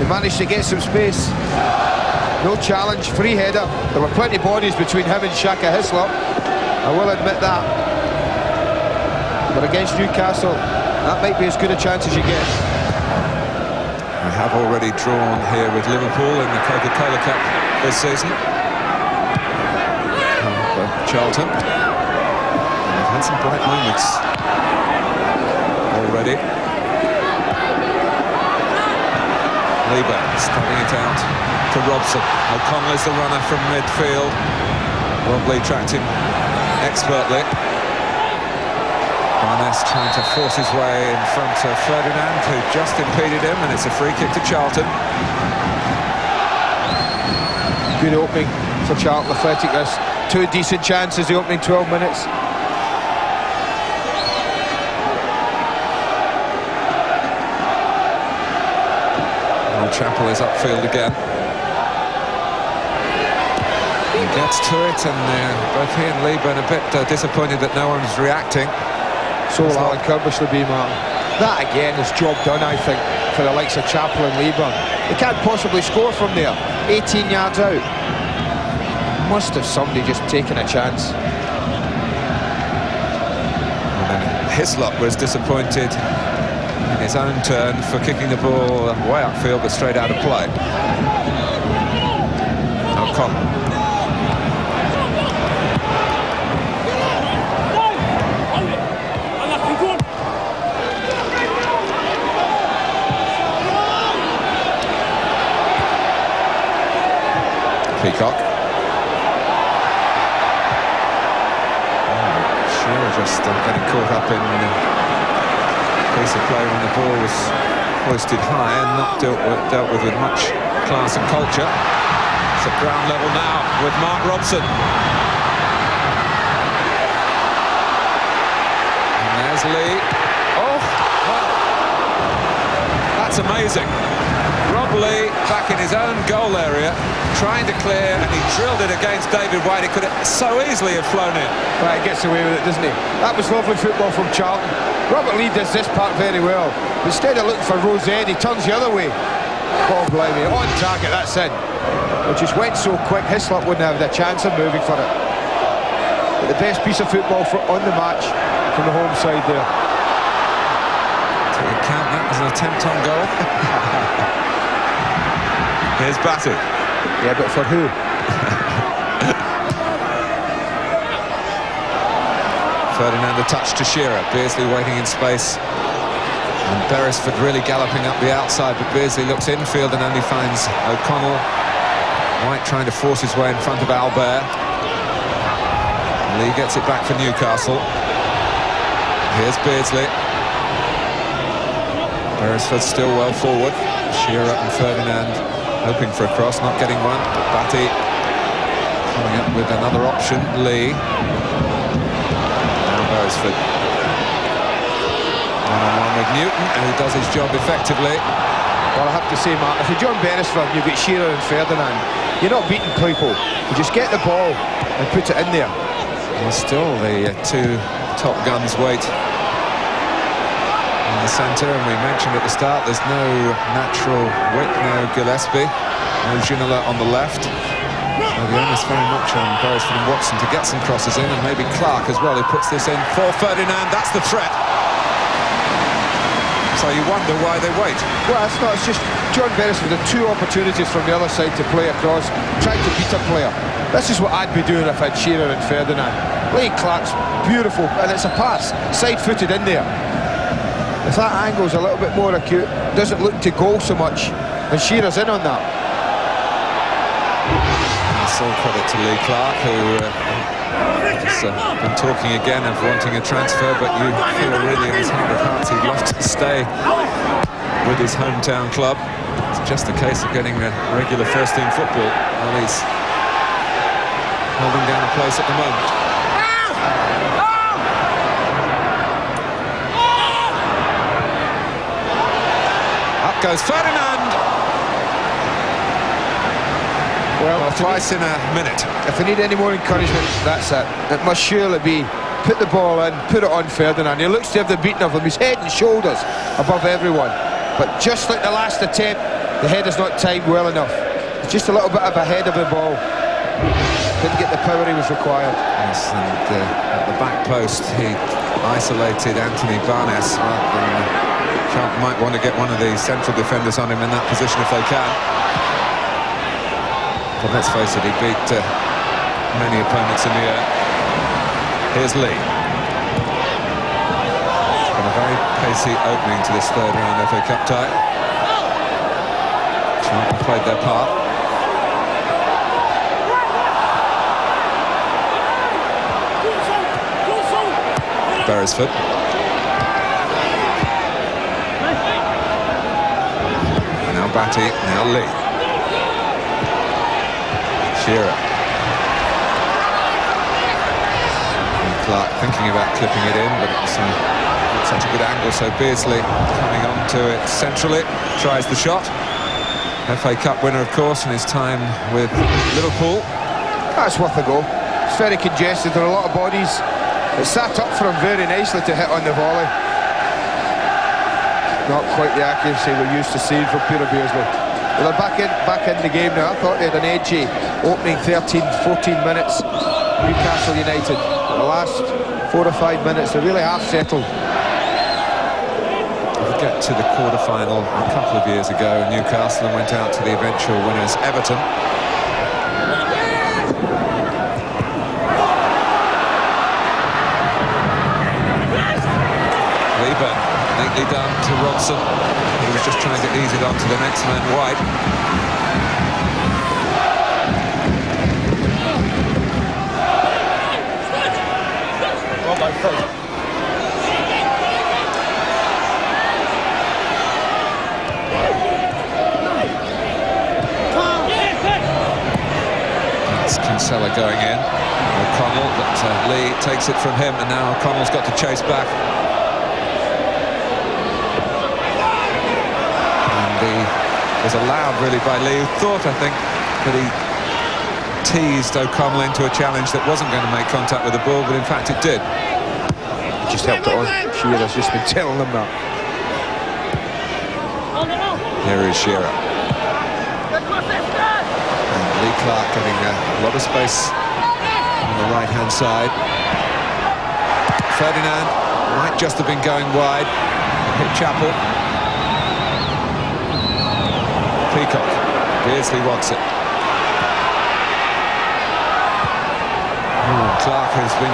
They managed to get some space. No challenge, free header. There were plenty of bodies between him and Shaka Hislop, I will admit that. But against Newcastle, that might be as good a chance as you get. I have already drawn here with Liverpool in the Coca-Cola Cup this season. Charlton. They've had some bright moments already. Leaburn stubbing it out to Robson. O'Connell is the runner from midfield. Rob Lee tracked him expertly. Barness trying to force his way in front of Ferdinand, who just impeded him, and it's a free kick to Charlton. Good opening for Charlton Athletic. There's two decent chances the opening 12 minutes. Chapple is upfield again. He gets to it, and both he and Leaburn a bit disappointed that no one's reacting. So will Alan Curbishley be, Martin. That again is job done, I think, for the likes of Chapple and Leaburn. They can't possibly score from there. 18 yards out. Must have somebody just taken a chance. And then Hislop was disappointed in his own turn for kicking the ball way upfield but straight out of play. O'Connell. Peacock. Shearer just getting caught up in piece of play when the ball was hoisted high and not dealt with much class and culture. It's at ground level now with Mark Robson. And there's Lee. Oh, wow. That's amazing. Rob Lee back in his own goal area, trying to clear, and he drilled it against David Whyte. It could have so easily have flown in. Right, he gets away with it, doesn't he? That was lovely football from Charlton. Robert Lee does this part very well. Instead of looking for Rose Ed, he turns the other way. Oh, blimey, on target, that's in. It just went so quick, Hislop wouldn't have the chance of moving for it. But the best piece of football on the match from the home side there. Do you count that as an attempt on goal? Here's Batty. Yeah, but for who? Ferdinand a touch to Shearer. Beardsley waiting in space. And Beresford really galloping up the outside, but Beardsley looks infield and only finds O'Connell. Whyte trying to force his way in front of Albert. Lee gets it back for Newcastle. Here's Beardsley. Beresford still well forward. Shearer and Ferdinand hoping for a cross, not getting one. Batty Coming up with another option, Lee. Now Beresford. One-on-one with Newton, and he does his job effectively. Well, I have to say, Mark, if you're John Beresford, you've got Shearer and Ferdinand. You're not beating people. You just get the ball and put it in there. Well, still the two top guns wait in the centre, and we mentioned at the start there's no natural width, no Gillespie, no Ginola on the left. So the onus very much on Beresford and Watson to get some crosses in, and maybe Clark as well, who puts this in for Ferdinand. That's the threat. So you wonder why they wait. Well, it's not. It's just John Beresford had two opportunities from the other side to play across, trying to beat a player. This is what I'd be doing if I had Shearer and Ferdinand. Lee Clark's beautiful, and it's a pass, side-footed in there. If that angle's a little bit more acute, doesn't look to goal so much, and Shearer's in on that. That's all credit to Lee Clark, who has been talking again of wanting a transfer, but you feel really in his heart of hearts he'd love to stay with his hometown club. It's just a case of getting a regular first-team football, and he's holding down a place at the moment. Up goes Ferdinand! Well, twice in a minute. If we need any more encouragement, that's it. It must surely be put the ball in, put it on Ferdinand. He looks to have the beating of him. He's head and shoulders above everyone. But just like the last attempt, the head is not timed well enough. It's just a little bit of a head of the ball. Didn't get the power he was required. Yes, and at the back post, he isolated Anthony Barness. Charlton might want to get one of the central defenders on him in that position if they can. But let's face it, he beat many opponents in the air. Here's Lee. It's been a very pacey opening to this third round FA Cup tie. Charlton played their part. Beresford. Now Batty, now Lee. Shearer. And Clark thinking about clipping it in, but it was not such a good angle, so Beardsley coming on to it centrally, tries the shot. FA Cup winner, of course, in his time with Liverpool. That's worth a go. It's very congested, there are a lot of bodies. It sat up for him very nicely to hit on the volley. Not quite the accuracy we're used to seeing from Peter Beardsley. Well, they're back in the game now. I thought they had an edgy opening 13-14 minutes. Newcastle United. But the last 4 or 5 minutes, they're really half settled. We get to the quarter-final a couple of years ago. Newcastle went out to the eventual winners, Everton. Leaburn, neatly done to Robson. He was just trying to ease it on to the next man, Whyte. That's Kinsella going in. O'Connell, but Lee takes it from him, and now O'Connell's got to chase back. Was allowed really by Lee, who thought, I think, that he teased O'Connell into a challenge that wasn't going to make contact with the ball, but in fact it did. He just helped it on. Shearer's just been telling them that. Here is Shearer. And Lee Clark getting a lot of space on the right-hand side. Ferdinand might just have been going wide. Hit Chapple. Peacock. Beardsley wants it. Clark has been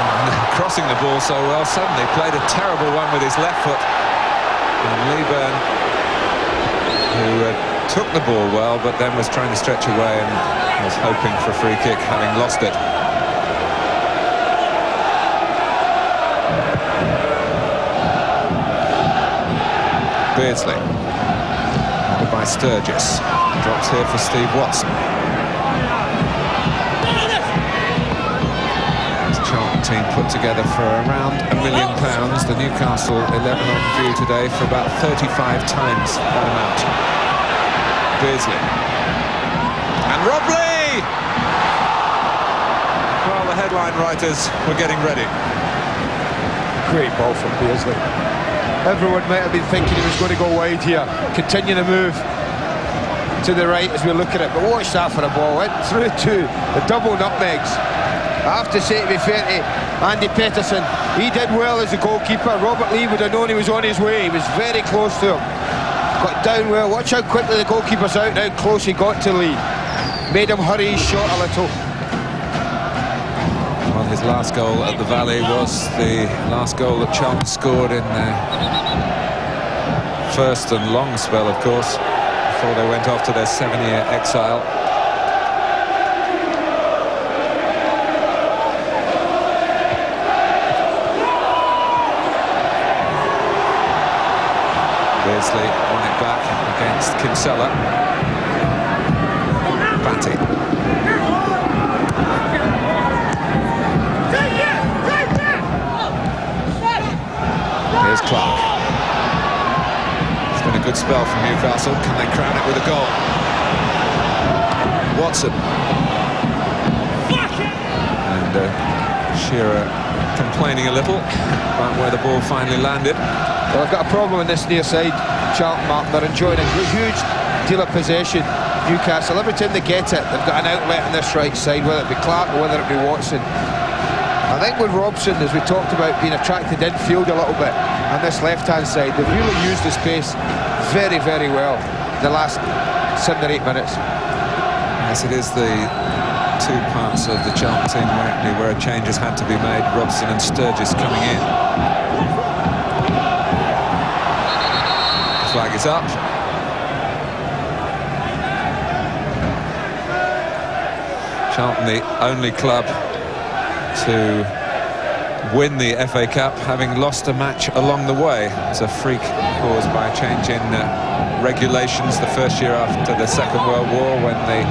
crossing the ball so well, suddenly played a terrible one with his left foot. And Leaburn, who took the ball well, but then was trying to stretch away and was hoping for a free kick, having lost it. Beardsley. By Sturgess. Drops here for Steve Watson. team put together for around £1 million. The Newcastle 11 on view today for about 35 times that amount. Beardsley. And Robley! Well, the headline writers were getting ready. Great ball from Beardsley. Everyone might have been thinking he was going to go wide here. Continue to move to the right as we look at it. But watch that for a ball. Went through to the double nutmegs. I have to say, to be fair to Andy Petterson, he did well as a goalkeeper. Robert Lee would have known he was on his way. He was very close to him. Got down well. Watch how quickly the goalkeeper's out, how close he got to Lee. Made him hurry his shot a little. Well, his last goal at the Valley was the last goal that Charlton scored in their first and long spell, of course, before they went off to their 7-year exile. Beardsley won it back against Kinsella. Batty. Here's Clark. It's been a good spell from Newcastle. Can they crown it with a goal? Watson. And Shearer complaining a little about where the ball finally landed. Well, I've got a problem in this near side, Charlton, Martin. They're enjoying a huge deal of possession. Newcastle, every time they get it, they've got an outlet on this right side, whether it be Clark or whether it be Watson. I think with Robson, as we talked about, being attracted infield a little bit on this left-hand side, they've really used the space very, very well in the last 7 or 8 minutes. Yes, it is the two parts of the Charlton team where a change has had to be made. Robson and Sturgess coming in. Flag is up. Charlton, the only club to win the FA Cup, having lost a match along the way. It's a freak caused by a change in regulations the first year after the Second World War, when the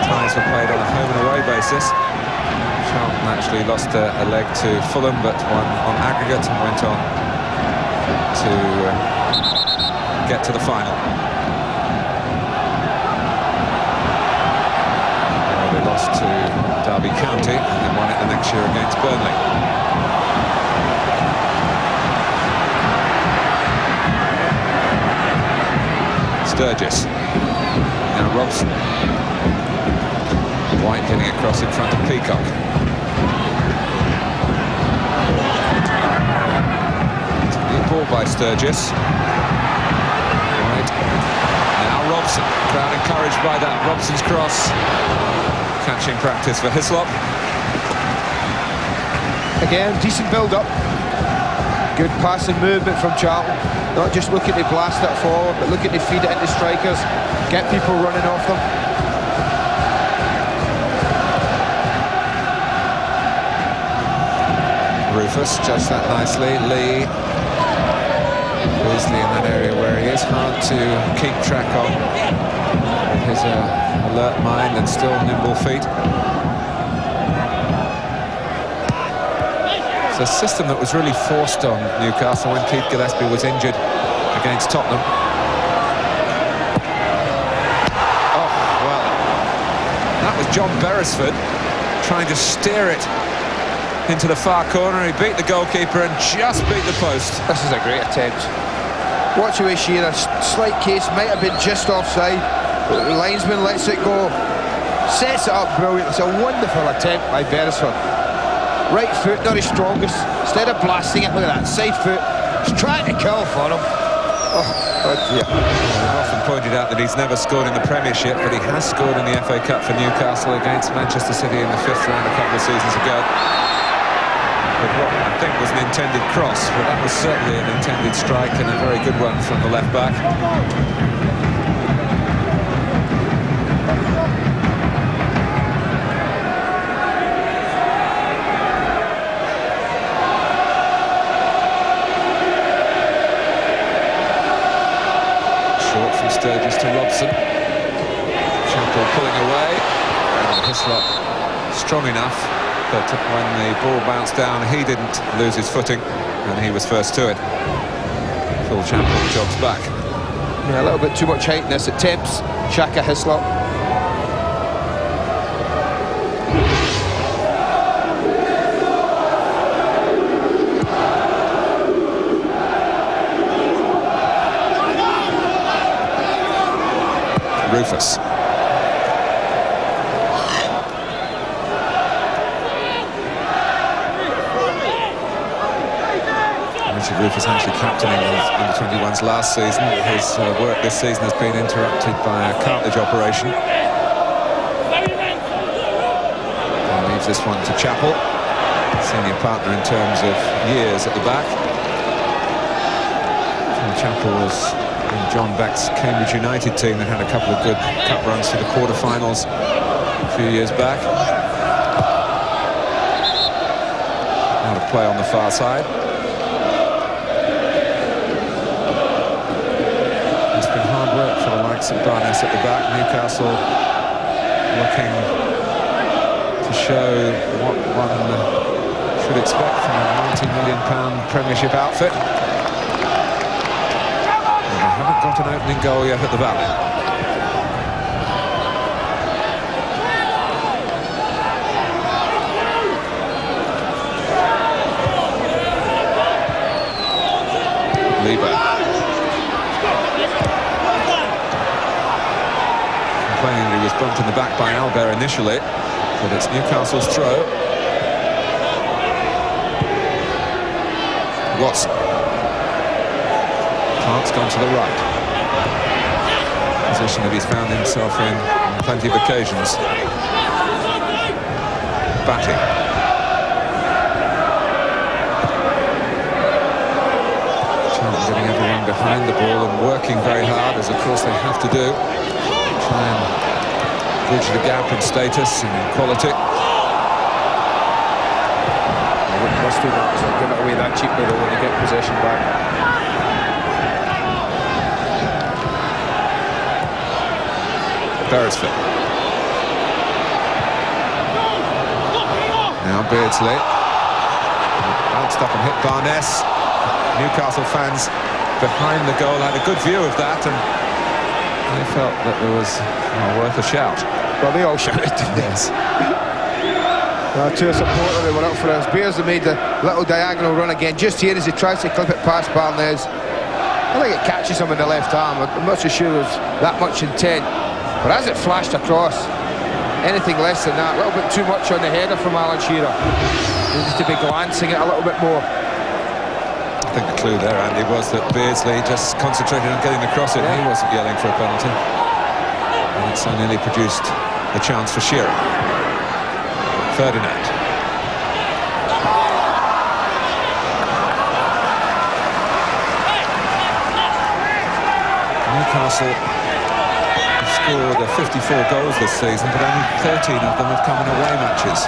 ties were played on a home and away basis. Charlton actually lost a leg to Fulham, but won on aggregate and went on to get to the final. They lost to Derby County and won it the next year against Burnley. Sturgess. Now Robson. Whyte getting across in front of Peacock. Good ball by Sturgess. Now Robson, crowd encouraged by that. Robson's cross. Catching practice for Hislop. Again, decent build-up. Good passing movement from Charlton. Not just looking to blast it forward, but looking to feed it into strikers. Get people running off them. Rufus judged that nicely. Lee. Beardsley in that area where he is. Hard to keep track of with his alert mind and still nimble feet. It's a system that was really forced on Newcastle when Keith Gillespie was injured against Tottenham. Oh, well, that was John Beresford trying to steer it into the far corner. He beat the goalkeeper and just beat the post. This is a great attempt. Watch away Shearer, slight case, might have been just offside. The linesman lets it go, sets it up brilliant. It's a wonderful attempt by Beresford. Right foot, not his strongest. Instead of blasting it, look at that, side foot. He's trying to kill for him. Oh dear. We've often pointed out that he's never scored in the Premiership, but he has scored in the FA Cup for Newcastle against Manchester City in the 5th round a couple of seasons ago. What I think was an intended cross, but that was certainly an intended strike, and a very good one from the left back. Short from Sturgess to Robson. Chapple pulling away, and Hislop strong enough that when the ball bounced down, he didn't lose his footing, and he was first to it. Phil Chapple jogs back. Yeah, a little bit too much height in this attempts. Shaka Hislop. Rufus. Richard Rufus actually captaining the under-21s last season. His work this season has been interrupted by a cartilage operation. And leaves this one to Chapple, senior partner in terms of years at the back. And Chapple was in John Beck's Cambridge United team that had a couple of good cup runs to the quarter-finals a few years back. Now to play on the far side. It's been hard work for the likes of Barness at the back. Newcastle looking to show what one should expect from a multi-million pound Premiership outfit. Haven't got an opening goal yet at the Valley. Leaburn. Complaining that he was bumped in the back by Albert initially, but it's Newcastle's throw. Watson. Clark's gone to the right. Position that he's found himself in on plenty of occasions. Batty. Charlton getting everyone behind the ball and working very hard, as of course they have to do. Try and bridge the gap in status and in quality. Must do that, so give it away that cheaply though when they get possession back. Beresford. Now Beardsley. Bounced up and hit Barness. Newcastle fans behind the goal had a good view of that, and they felt that there was worth a shout. Well, they all shouted. Yes. To a supporter, they were up for us. Beardsley made the little diagonal run again, just here as he tries to clip it past Barness. I think it catches him in the left arm. I'm not so sure there was that much intent. But as it flashed across, anything less than that, a little bit too much on the header from Alan Shearer. Needs to be glancing it a little bit more. I think the clue there, Andy, was that Beardsley just concentrated on getting across it. Yeah. He wasn't yelling for a penalty. And it so nearly produced a chance for Shearer. Ferdinand. Newcastle scored 54 goals this season, but only 13 of them have come in away matches.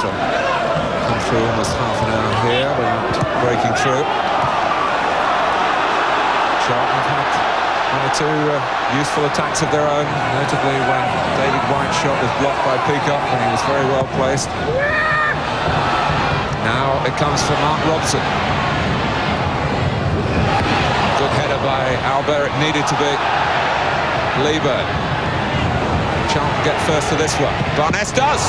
Come through almost half an hour here without breaking through. Charlton have had one or two useful attacks of their own, notably when David Whyte's shot was blocked by Peacock when he was very well placed. Now it comes from Mark Robson. Good header by Albert, it needed to be. Leaburn. Charlton get first for this one. Barness does!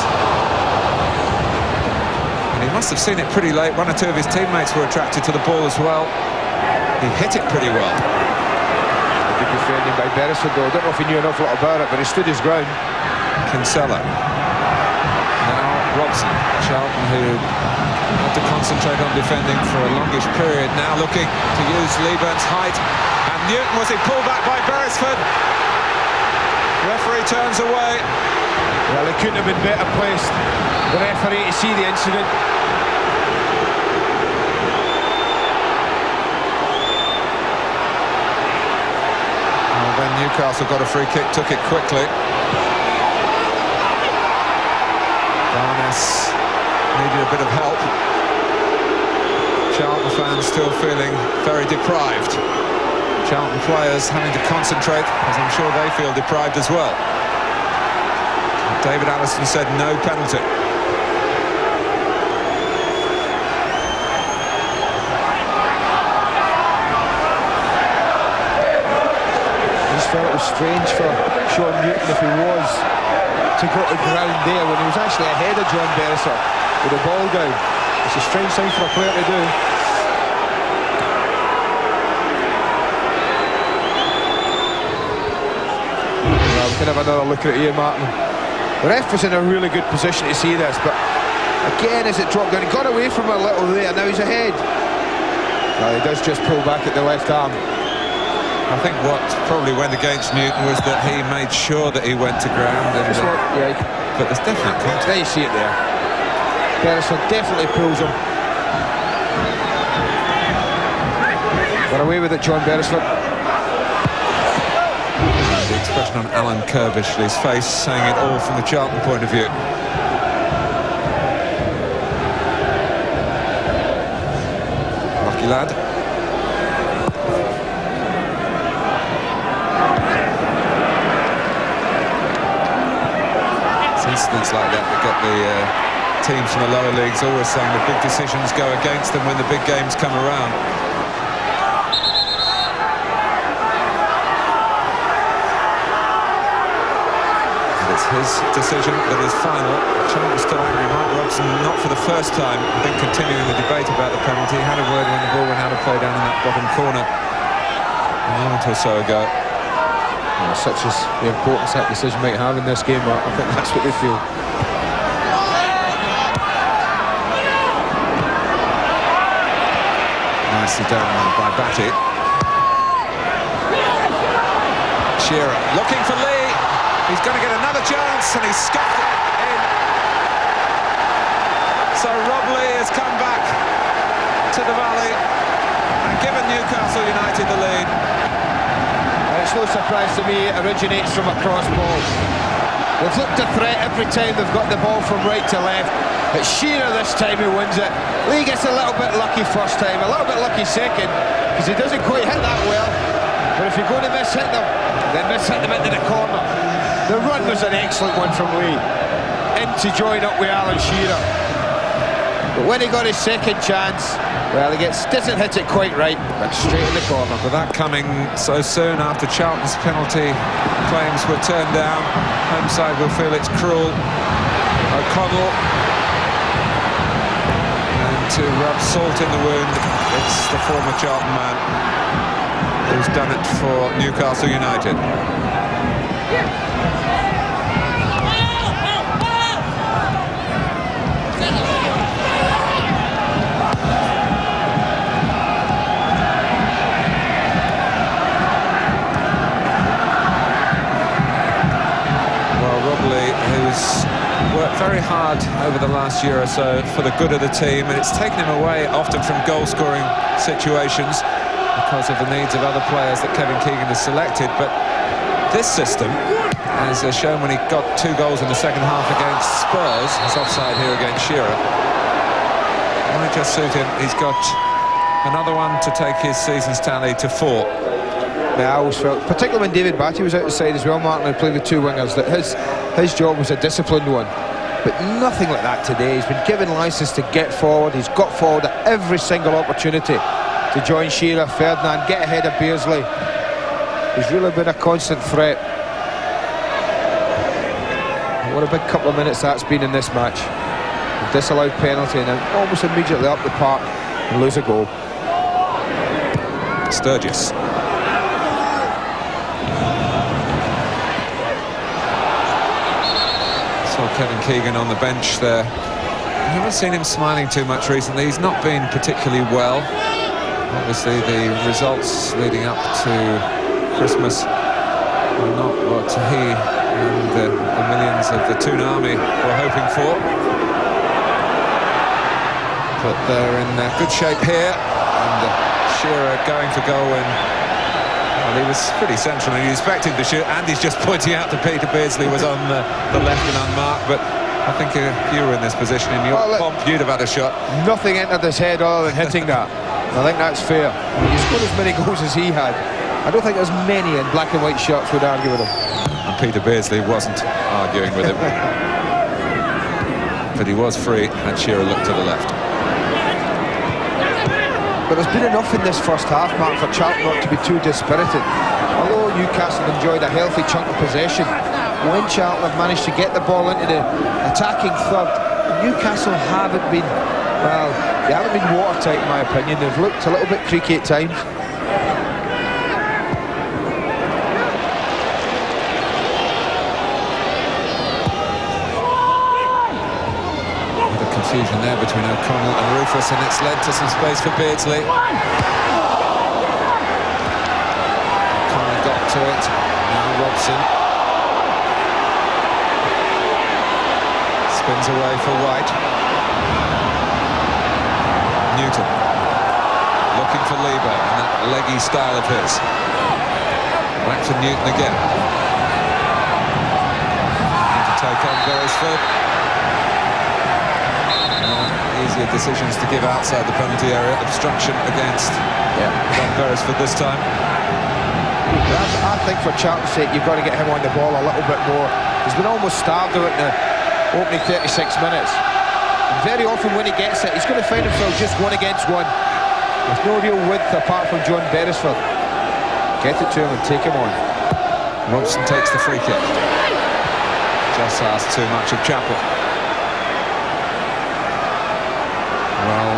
And he must have seen it pretty late. One or two of his teammates were attracted to the ball as well. He hit it pretty well. Good defending by Beresford though. I don't know if he knew an awful lot about it, but he stood his ground. Kinsella. Now Robson. Charlton, who had to concentrate on defending for a longish period, now looking to use Leaburn's height, and Newton was pulled back by Beresford. Referee turns away. Well, he couldn't have been better placed, the referee, to see the incident. Well, then Newcastle got a free kick, took it quickly. Barness needed a bit of help. Charlton fans still feeling very deprived. Charlton players having to concentrate, as I'm sure they feel deprived as well. David Allison said no penalty. I just felt it was strange for Sean Newton, if he was, to go to ground there when he was actually ahead of John Beresford with the ball down. It's a strange thing for a player to do. Well, we can have another look at it here, Martin. The ref was in a really good position to see this, but again, as it dropped down, he got away from it a little there. Now he's ahead. Well, he does just pull back at the left arm. I think what probably went against Newton was that he made sure that he went to ground. And, but there's definitely contact. There you see it there. Petterson definitely pulls him. Got away with it, John Beresford. The expression on Alan Kirbishley's face saying it all from the Charlton point of view. Lucky lad. It's incidents like that that get the teams from the lower leagues always saying the big decisions go against them when the big games come around. It's his decision that is final. Chandler still angry. Mike Robson, not for the first time, I think, continuing the debate about the penalty. Had a word when the ball went out of play down in that bottom corner a moment or so ago. Well, such as the importance that decision might have in this game, Mark. I think that's what they feel. Nicely done by Batty. Shearer looking for Lee. He's going to get another chance, and he's scuffed it in. So Rob Lee has come back to the Valley and given Newcastle United the lead. It's no surprise to me it originates from a cross ball. They've looked a threat every time they've got the ball from right to left. It's Shearer this time who wins it. Lee gets a little bit lucky first time, a little bit lucky second, because he doesn't quite hit that well. But if you're going to miss-hit them, then miss-hit them into the corner. The run was an excellent one from Lee, in to join up with Alan Shearer. But when he got his second chance, well, he doesn't hit it quite right, but straight in the corner. With that coming so soon after Charlton's penalty claims were turned down, home side will feel it's cruel. O'Connell, and to rub salt in the wound, it's the former Charlton man who's done it for Newcastle United. Who's worked very hard over the last year or so for the good of the team, and it's taken him away often from goal-scoring situations because of the needs of other players that Kevin Keegan has selected. But this system, as shown when he got 2 goals in the second half against Spurs, he's offside here against Shearer, might just suit him. He's got another one to take his season's tally to 4. Yeah, I always felt, particularly when David Batty was outside as well, Martin, and played with 2 wingers, that his job was a disciplined one. But nothing like that today. He's been given licence to get forward. He's got forward at every single opportunity to join Shearer, Ferdinand, get ahead of Beardsley. He's really been a constant threat. What a big couple of minutes that's been in this match. A disallowed penalty and then almost immediately up the park and lose a goal. Sturgess. Saw Kevin Keegan on the bench there. I haven't seen him smiling too much recently. He's not been particularly well. Obviously the results leading up to Christmas are not what he and the millions of the Toon Army were hoping for. But they're in good shape here, and Shearer going for goal when he was pretty central and he expected to shoot. Andy's just pointing out to Peter Beardsley was on the left and unmarked, but I think if you were in this position in your pomp, you'd have had a shot. Nothing entered his head other than hitting that. I think that's fair. He scored as many goals as he had. I don't think there's many in black and white shirts would argue with him. And Peter Beardsley wasn't arguing with him. But he was free, and Shearer looked to the left. But there's been enough in this first half, Mark, for Charlton not to be too dispirited. Although Newcastle enjoyed a healthy chunk of possession, when Charlton have managed to get the ball into the attacking third, Newcastle haven't been, well, they haven't been watertight in my opinion. They've looked a little bit creaky at times. Confusion there between O'Connell and Rufus, and it's led to some space for Beardsley. O'Connell got to it, now Robson. Spins away for Whyte. Newton. Looking for Leaburn, and that leggy style of his. Back to Newton again. To take on Beresford. Easier decisions to give outside the penalty area. Obstruction against Beresford this time. I think for Charlton's sake, you've got to get him on the ball a little bit more. He's been almost starved out in the opening 36 minutes. And very often when he gets it, he's going to find himself just 1 against 1. With no real width apart from John Beresford. Get it to him and take him on. Robson takes the free kick. Just asked too much of Chapple. Well,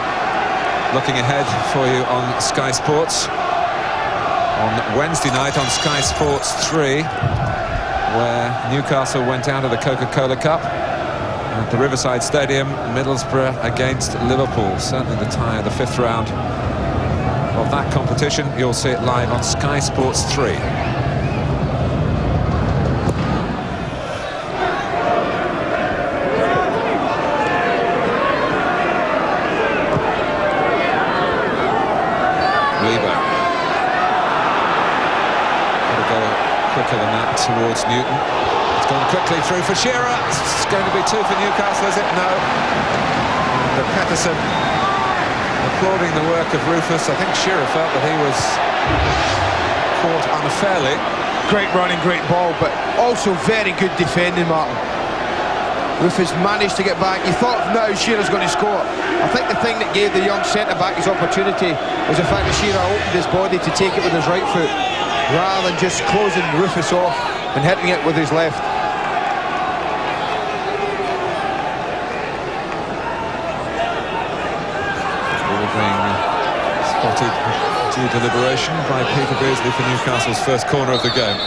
looking ahead for you on Sky Sports on Wednesday night on Sky Sports 3, where Newcastle went out of the Coca-Cola Cup at the Riverside Stadium, Middlesbrough against Liverpool. Certainly the tie of the 5th round of that competition. You'll see it live on Sky Sports 3. Than that towards Newton. It's gone quickly through for Shearer. It's going to be 2 for Newcastle, is it? No. And Petterson applauding the work of Rufus. I think Shearer felt that he was caught unfairly. Great running, great ball, but also very good defending, Martin. Rufus managed to get back. You thought, no, Shearer's going to score. I think the thing that gave the young centre-back his opportunity was the fact that Shearer opened his body to take it with his right foot, rather than just closing Rufus off and hitting it with his left. Ball being spotted due deliberation by Peter Beardsley for Newcastle's first corner of the game.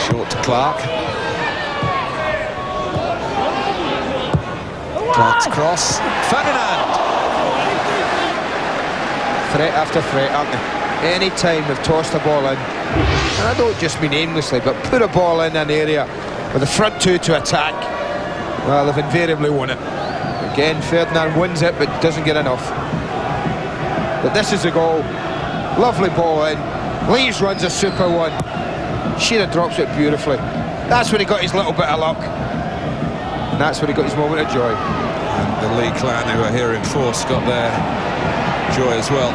Short to Clark. Clark's cross. Ferdinand! Threat after threat, aren't they? Any time they've tossed the ball in, and I don't just mean aimlessly, but put a ball in an area with the front two to attack, well, they've invariably won it. Again, Ferdinand wins it, but doesn't get enough. But this is the goal. Lovely ball in. Lees runs a super one. Shearer drops it beautifully. That's when he got his little bit of luck. And that's when he got his moment of joy. And the Lee clan, who are here in force, got their joy as well.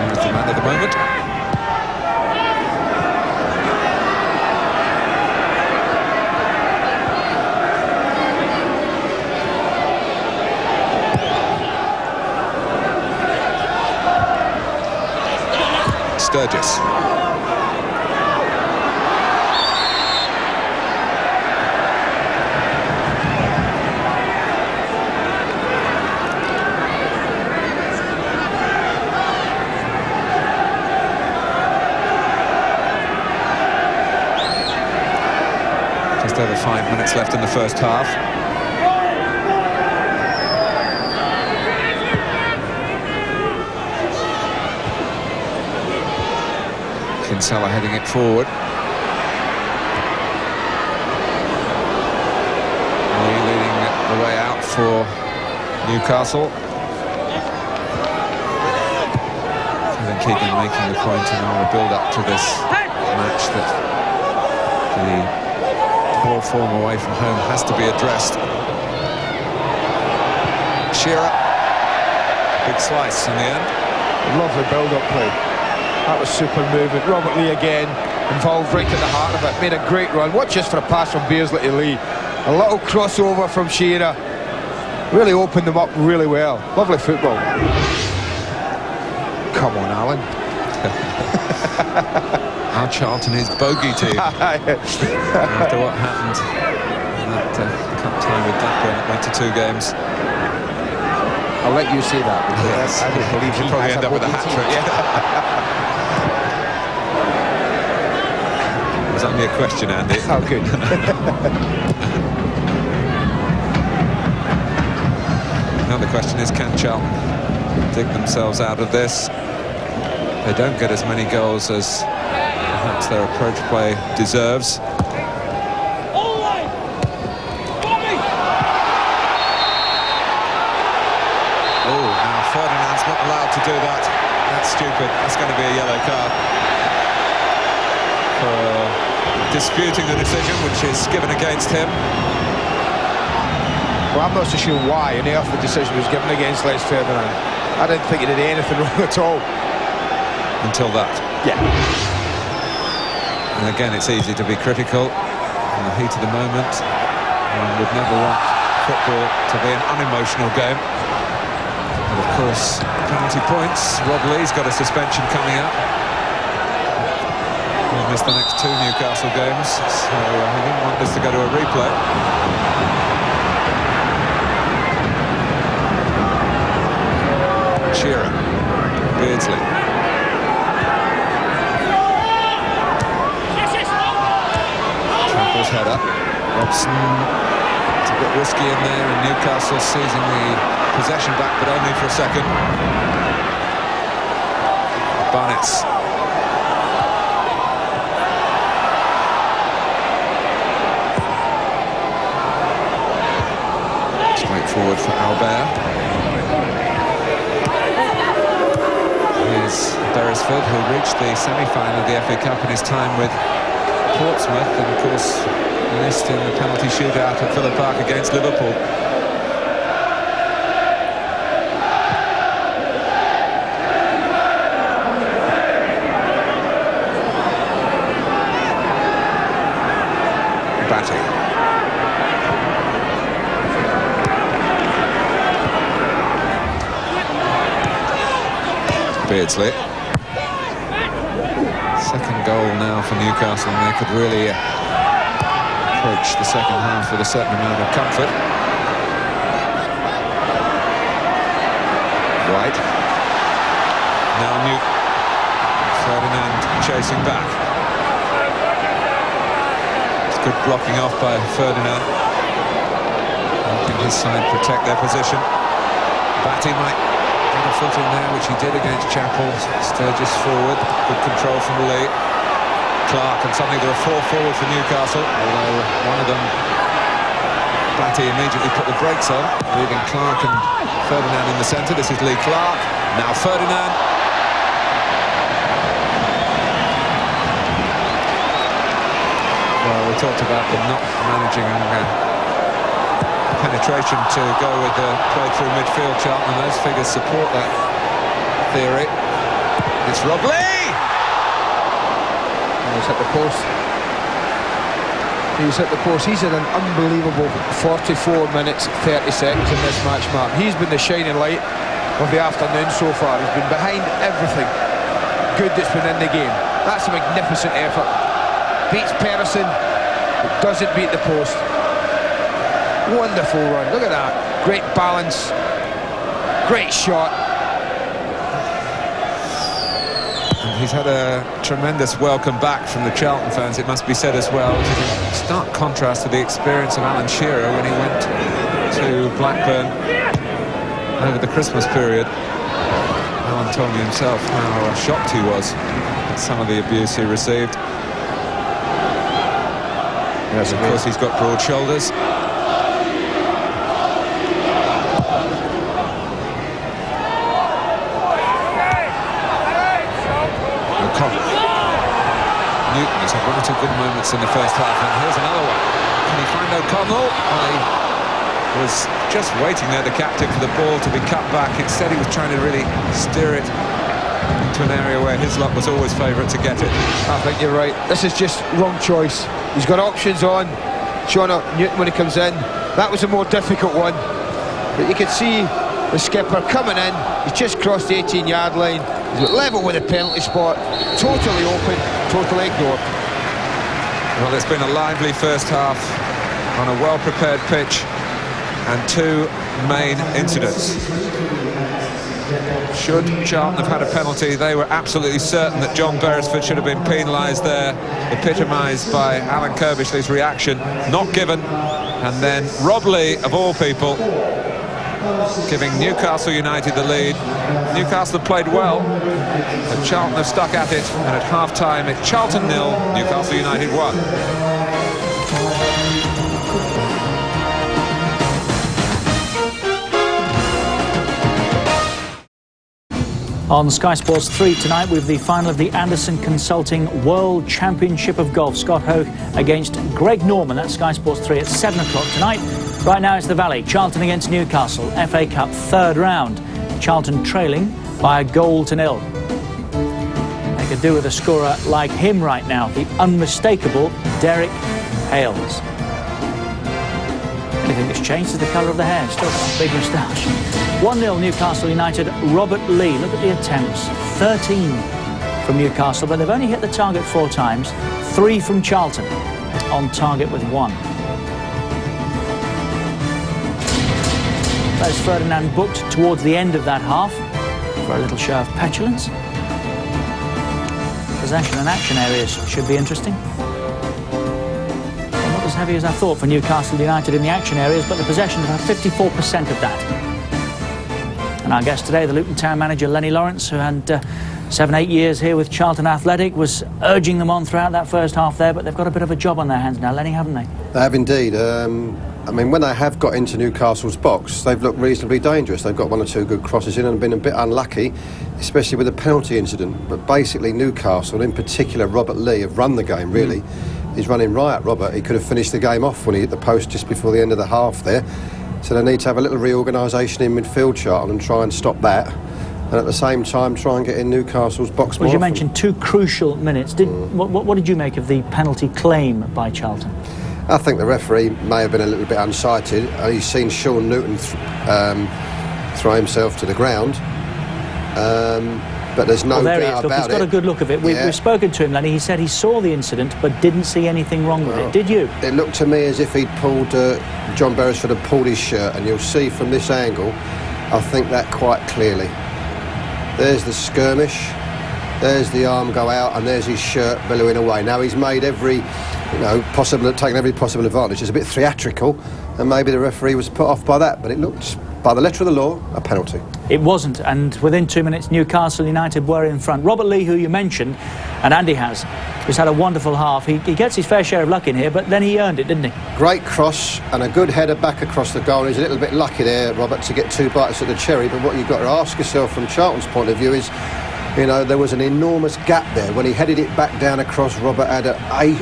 There's the man of the moment. Sturgess. Just over 5 minutes left in the first half. Kinsella heading it forward. Lee leading the way out for Newcastle. I think Keegan making the point in our build-up to this match that the Poor form away from home has to be addressed. Shearer. Big slice in the end. Lovely build-up play. That was super movement. Robert Lee again involved right at the heart of it. Made a great run. Watch this for a pass from Beardsley to Lee. A little crossover from Shearer. Really opened them up really well. Lovely football. Come on, Alan. Our Charlton is bogey team. After what happened in that cup tie with Blackburn, it went to 2 games. I'll let you say that. Yes, I would believe you'll probably end up with a hat-trick. It was only a question, Andy. Oh, good. Now the question is, can Charlton dig themselves out of this? They don't get as many goals as perhaps their approach play deserves. Ferdinand's not allowed to do that. That's stupid. That's going to be a yellow card for disputing the decision which is given against him. Well, I'm not so sure why on earth the decision was given against Les Ferdinand. I didn't think he did anything wrong at all. Until that. Yeah. And again, it's easy to be critical in the heat of the moment. One would never want football to be an unemotional game. Of course, penalty points. Rob Lee's got a suspension coming up. He'll miss the next 2 Newcastle games, so he didn't want this to go to a replay. Shearer, Beardsley. Chapple's head up. Robson. It's a bit risky in there, and Newcastle seizing the possession back, but only for a second. Barness. Straight forward for Albert. Here's Beresford, who reached the semi-final of the FA Cup in his time with Portsmouth, and of course missed in the penalty shootout at Villa Park against Liverpool. Batty. Beardsley. Second goal now for Newcastle, and they could really approach the second half with a certain amount of comfort. Whyte. Now Ferdinand chasing back. Good blocking off by Ferdinand, helping his side protect their position. Batty might get a foot in there, which he did against Chapple. Sturgess forward, good control from Lee. Clark, and suddenly there are 4 forward for Newcastle, although one of them, Batty, immediately put the brakes on, leaving Clark and Ferdinand in the centre. This is Lee Clark, now Ferdinand. Well, we talked about them not managing penetration to go with the play through midfield, Charlton, and those figures support that theory. It's Rob Lee! He's hit the post. He's hit the post. He's had an unbelievable 44 minutes, 30 seconds in this match, Mark. He's been the shining light of the afternoon so far. He's been behind everything good that's been in the game. That's a magnificent effort. Beats Petterson, but doesn't beat the post. Wonderful run. Look at that. Great balance. Great shot. He's had a tremendous welcome back from the Charlton fans, it must be said as well, which is a stark contrast to the experience of Alan Shearer when he went to Blackburn over the Christmas period. Alan told me himself how shocked he was at some of the abuse he received. Yes, of course, he's got broad shoulders. Newton has had 1 or 2 good moments in the first half, and here's another one. Can he find O'Connell? He was just waiting there, the captain, for the ball to be cut back. Instead, he was trying to really steer it into an area where Hislop was always favourite to get it. I think you're right. This is just wrong choice. He's got options on. Sean Newton when he comes in. That was a more difficult one. But you can see the skipper coming in. He's just crossed the 18-yard line. He's level with the penalty spot. Totally open, totally ignored. Well, it's been a lively first half on a well-prepared pitch and two main incidents. Should Charlton have had a penalty, they were absolutely certain that John Beresford should have been penalised there, epitomised by Alan Kirbishley's reaction, not given. And then Rob Lee, of all people, giving Newcastle United the lead. Newcastle have played well, but Charlton have stuck at it, and at half-time it's Charlton 0, Newcastle United 1. On Sky Sports 3 tonight, with the final of the Anderson Consulting World Championship of Golf. Scott Hoke against Greg Norman. That's Sky Sports 3 at 7 o'clock tonight. Right now it's the Valley. Charlton against Newcastle. FA Cup third round. Charlton trailing by 1-0. They could do with a scorer like him right now, the unmistakable Derek Hales. Anything that's changed is the colour of the hair. Still got a big moustache. 1-0 Newcastle United. Robert Lee. Look at the attempts. 13 from Newcastle, but they've only hit the target 4 times. 3 from Charlton. On target with 1. There's Ferdinand booked towards the end of that half for a little show of petulance. Possession and action areas should be interesting. Not as heavy as I thought for Newcastle United in the action areas, but the possession about 54% of that. And our guest today, the Luton Town manager Lennie Lawrence, who had 7-8 years here with Charlton Athletic, was urging them on throughout that first half there, but they've got a bit of a job on their hands now, Lennie, haven't they? They have indeed. I mean, when they have got into Newcastle's box, they've looked reasonably dangerous. They've got 1 or 2 good crosses in and been a bit unlucky, especially with the penalty incident. But basically Newcastle, in particular Robert Lee, have run the game, really. He's running riot, Robert. He could have finished the game off when he hit the post just before the end of the half there. So they need to have a little reorganisation in midfield, Charlton, and try and stop that. And at the same time, try and get in Newcastle's box more Well, you often. mentioned 2 crucial minutes. What did you make of the penalty claim by Charlton? I think the referee may have been a little bit unsighted. He's seen Sean Newton throw himself to the ground. But there's no there doubt he is. Look, about he's got it. a good look of it. We've spoken to him, Lennie. He said he saw the incident but didn't see anything wrong with it. Did you? It looked to me as if he'd pulled, John Beresford had pulled his shirt, and you'll see from this angle, I think that quite clearly. There's the skirmish, there's the arm go out, and there's his shirt billowing away. Now he's made taken every possible advantage. It's a bit theatrical, and maybe the referee was put off by that, but it looked, by the letter of the law, a penalty. It wasn't, and within 2 minutes Newcastle United were in front. Robert Lee, who you mentioned, and Andy has, who's had a wonderful half. He gets his fair share of luck in here, but then he earned it, didn't he? Great cross and a good header back across the goal. He's a little bit lucky there, Robert, to get 2 bites at the cherry, but what you've got to ask yourself from Charlton's point of view is, you know, there was an enormous gap there. When he headed it back down across, Robert had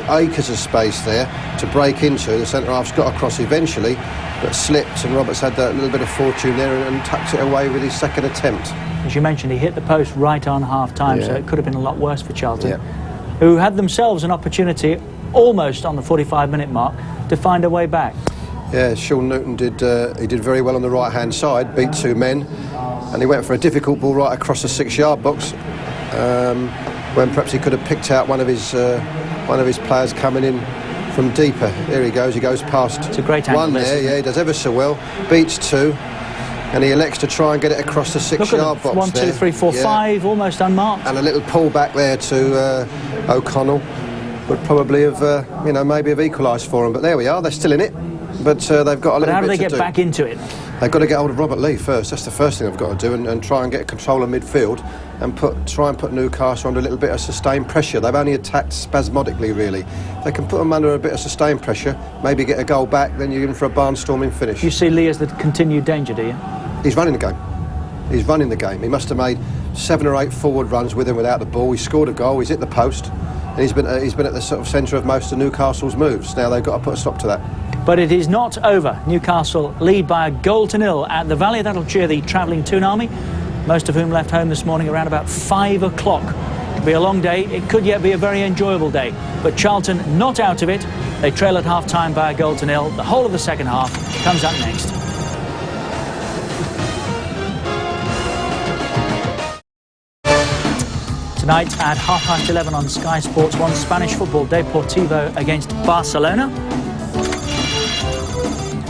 acres of space there to break into. The centre-half's got across eventually, but slipped, and Robert's had that little bit of fortune there and tucked it away with his second attempt. As you mentioned, he hit the post right on half-time, so it could have been a lot worse for Charlton, Yeah. who had themselves an opportunity almost on the 45-minute mark to find a way back. Yeah, Sean Newton did very well on the right-hand side, beat 2 men, and he went for a difficult ball right across the 6-yard box, when perhaps he could have picked out one of his players coming in from deeper. There he goes past. It's a great angle, 1 there, yeah, he does ever so well, beats 2, and he elects to try and get it across the 6-yard box. 1, 2, 3, 4, 5, almost unmarked. And a little pull back there to O'Connell would probably have, maybe have equalised for him. But there we are, they're still in it. But they've got a little bit to do. But how do they get back into it? They've got to get hold of Robert Lee first. That's the first thing they've got to do, and try and get control of midfield and try and put Newcastle under a little bit of sustained pressure. They've only attacked spasmodically, really. If they can put them under a bit of sustained pressure, maybe get a goal back, then you're in for a barnstorming finish. You see Lee as the continued danger, do you? He's running the game. He's running the game. He must have made 7 or 8 forward runs with him without the ball. He scored a goal. He's hit the post. And he's been at the sort of centre of most of Newcastle's moves. Now they've got to put a stop to that. But it is not over. Newcastle lead by 1-0 at the Valley. That'll cheer the travelling Toon Army, most of whom left home this morning around about 5 o'clock. It'll be a long day. It could yet be a very enjoyable day. But Charlton not out of it. They trail at half-time by 1-0. The whole of the second half comes up next. Tonight at 11:30 on Sky Sports 1, Spanish football, Deportivo against Barcelona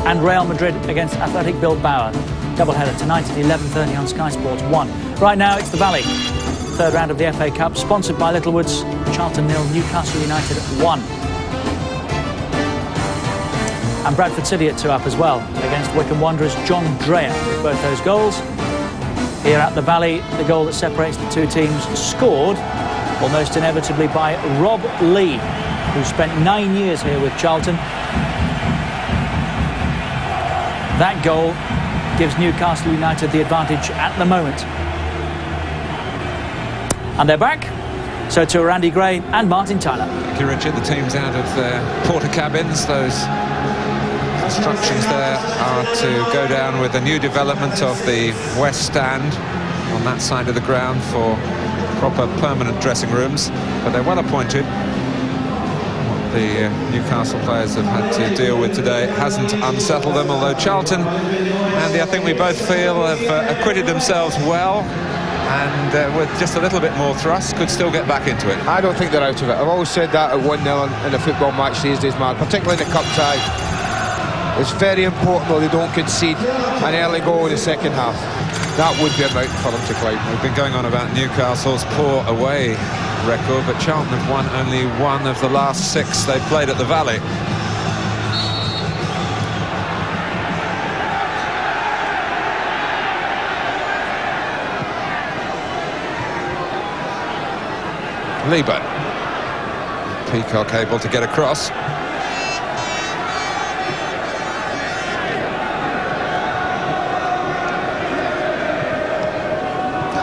and Real Madrid against Athletic Bilbao. Doubleheader tonight at 11:30 on Sky Sports 1. Right now it's the Valley, third round of the FA Cup, sponsored by Littlewoods. Charlton 0, Newcastle United 1. And Bradford City at 2 up as well against Wycombe Wanderers. John Dreyer with both those goals. Here at the Valley, the goal that separates the two teams scored almost inevitably by Rob Lee, who spent 9 years here with Charlton. That goal gives Newcastle United the advantage at the moment. And they're back. So to Randy Gray and Martin Tyler. Thank you, Richard. The team's out of their porter cabins. Those instructions there are to go down with the new development of the West Stand on that side of the ground for proper permanent dressing rooms, but they're well appointed. What the Newcastle players have had to deal with today hasn't unsettled them, although Charlton, Andy, I think we both feel have acquitted themselves well, and with just a little bit more thrust could still get back into it. I don't think they're out of it. I've always said that at 1-0 in a football match these days, man, particularly in the cup tie. It's very important, though, they don't concede an early goal in the second half. That would be a mountain for them to climb. We've been going on about Newcastle's poor away record, but Charlton have won only 1 of the last 6 they played at the Valley. Leaburn. Peacock able to get across.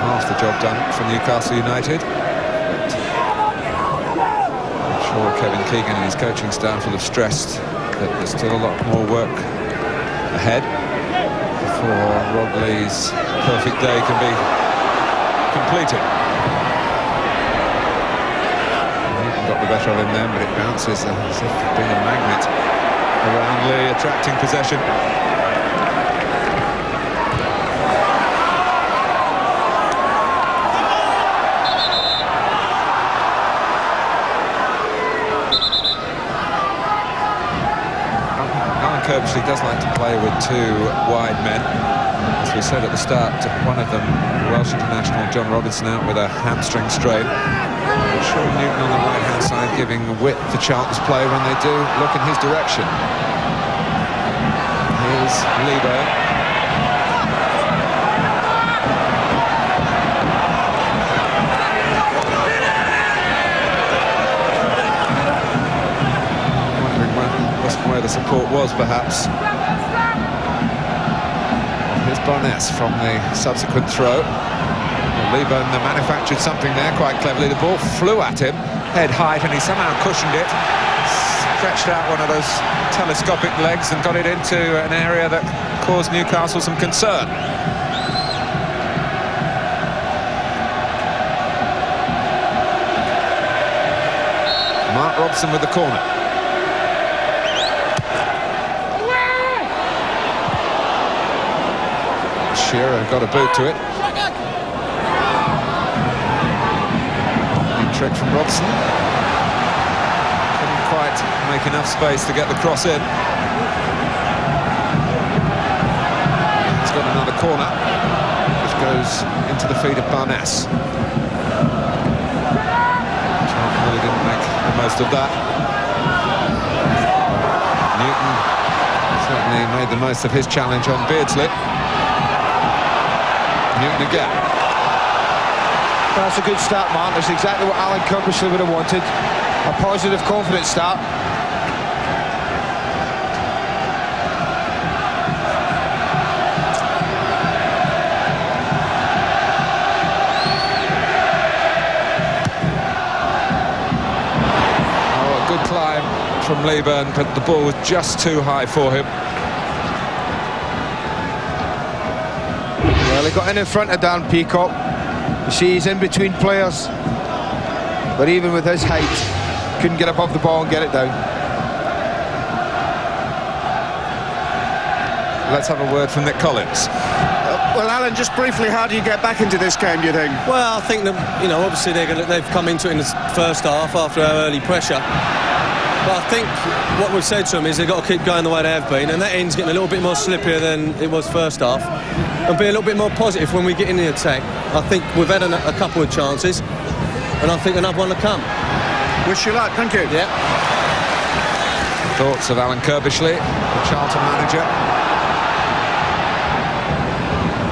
Half the job done for Newcastle United. But I'm sure Kevin Keegan and his coaching staff will have stressed that there's still a lot more work ahead before Rob Lee's perfect day can be completed. Got the better of him then, but it bounces as if being a magnet around Lee, attracting possession. Alan Kirbysley does like to play with 2 wide men. As we said at the start, one of them, Welsh international John Robson, out with a hamstring strain. Sean Newton on the right-hand side giving width to Charlton's play when they do look in his direction. Here's Leaburn. Wondering where the support was, perhaps. Here's Barness from the subsequent throw. Leaburn manufactured something there quite cleverly. The ball flew at him, head height, and he somehow cushioned it, stretched out one of those telescopic legs and got it into an area that caused Newcastle some concern. Mark Robson with the corner. Shearer got a boot to it. Trick from Robson. Couldn't quite make enough space to get the cross in. He's got another corner, which goes into the feet of Barness. Charlton really didn't make the most of that. Newton certainly made the most of his challenge on Beardsley. Newton again. That's a good start, Mark. That's exactly what Alan Kirbysley would have wanted. A positive, confident start. Leaburn, but the ball was just too high for him. Well, he got in front of Dan Peacock. You see, he's in between players, but even with his height, couldn't get above the ball and get it down. Let's have a word from Nick Collins. Well, Alan, just briefly, how do you get back into this game, do you think? Well, I think that, you know, obviously they've come into it in the first half after our early pressure. But I think what we've said to them is they've got to keep going the way they have been, and that end's getting a little bit more slippier than it was first half, and be a little bit more positive when we get in the attack. I think we've had a couple of chances, and I think another one to come. Wish you luck, thank you. Yeah. Thoughts of Alan Kirbishley, the Charlton manager,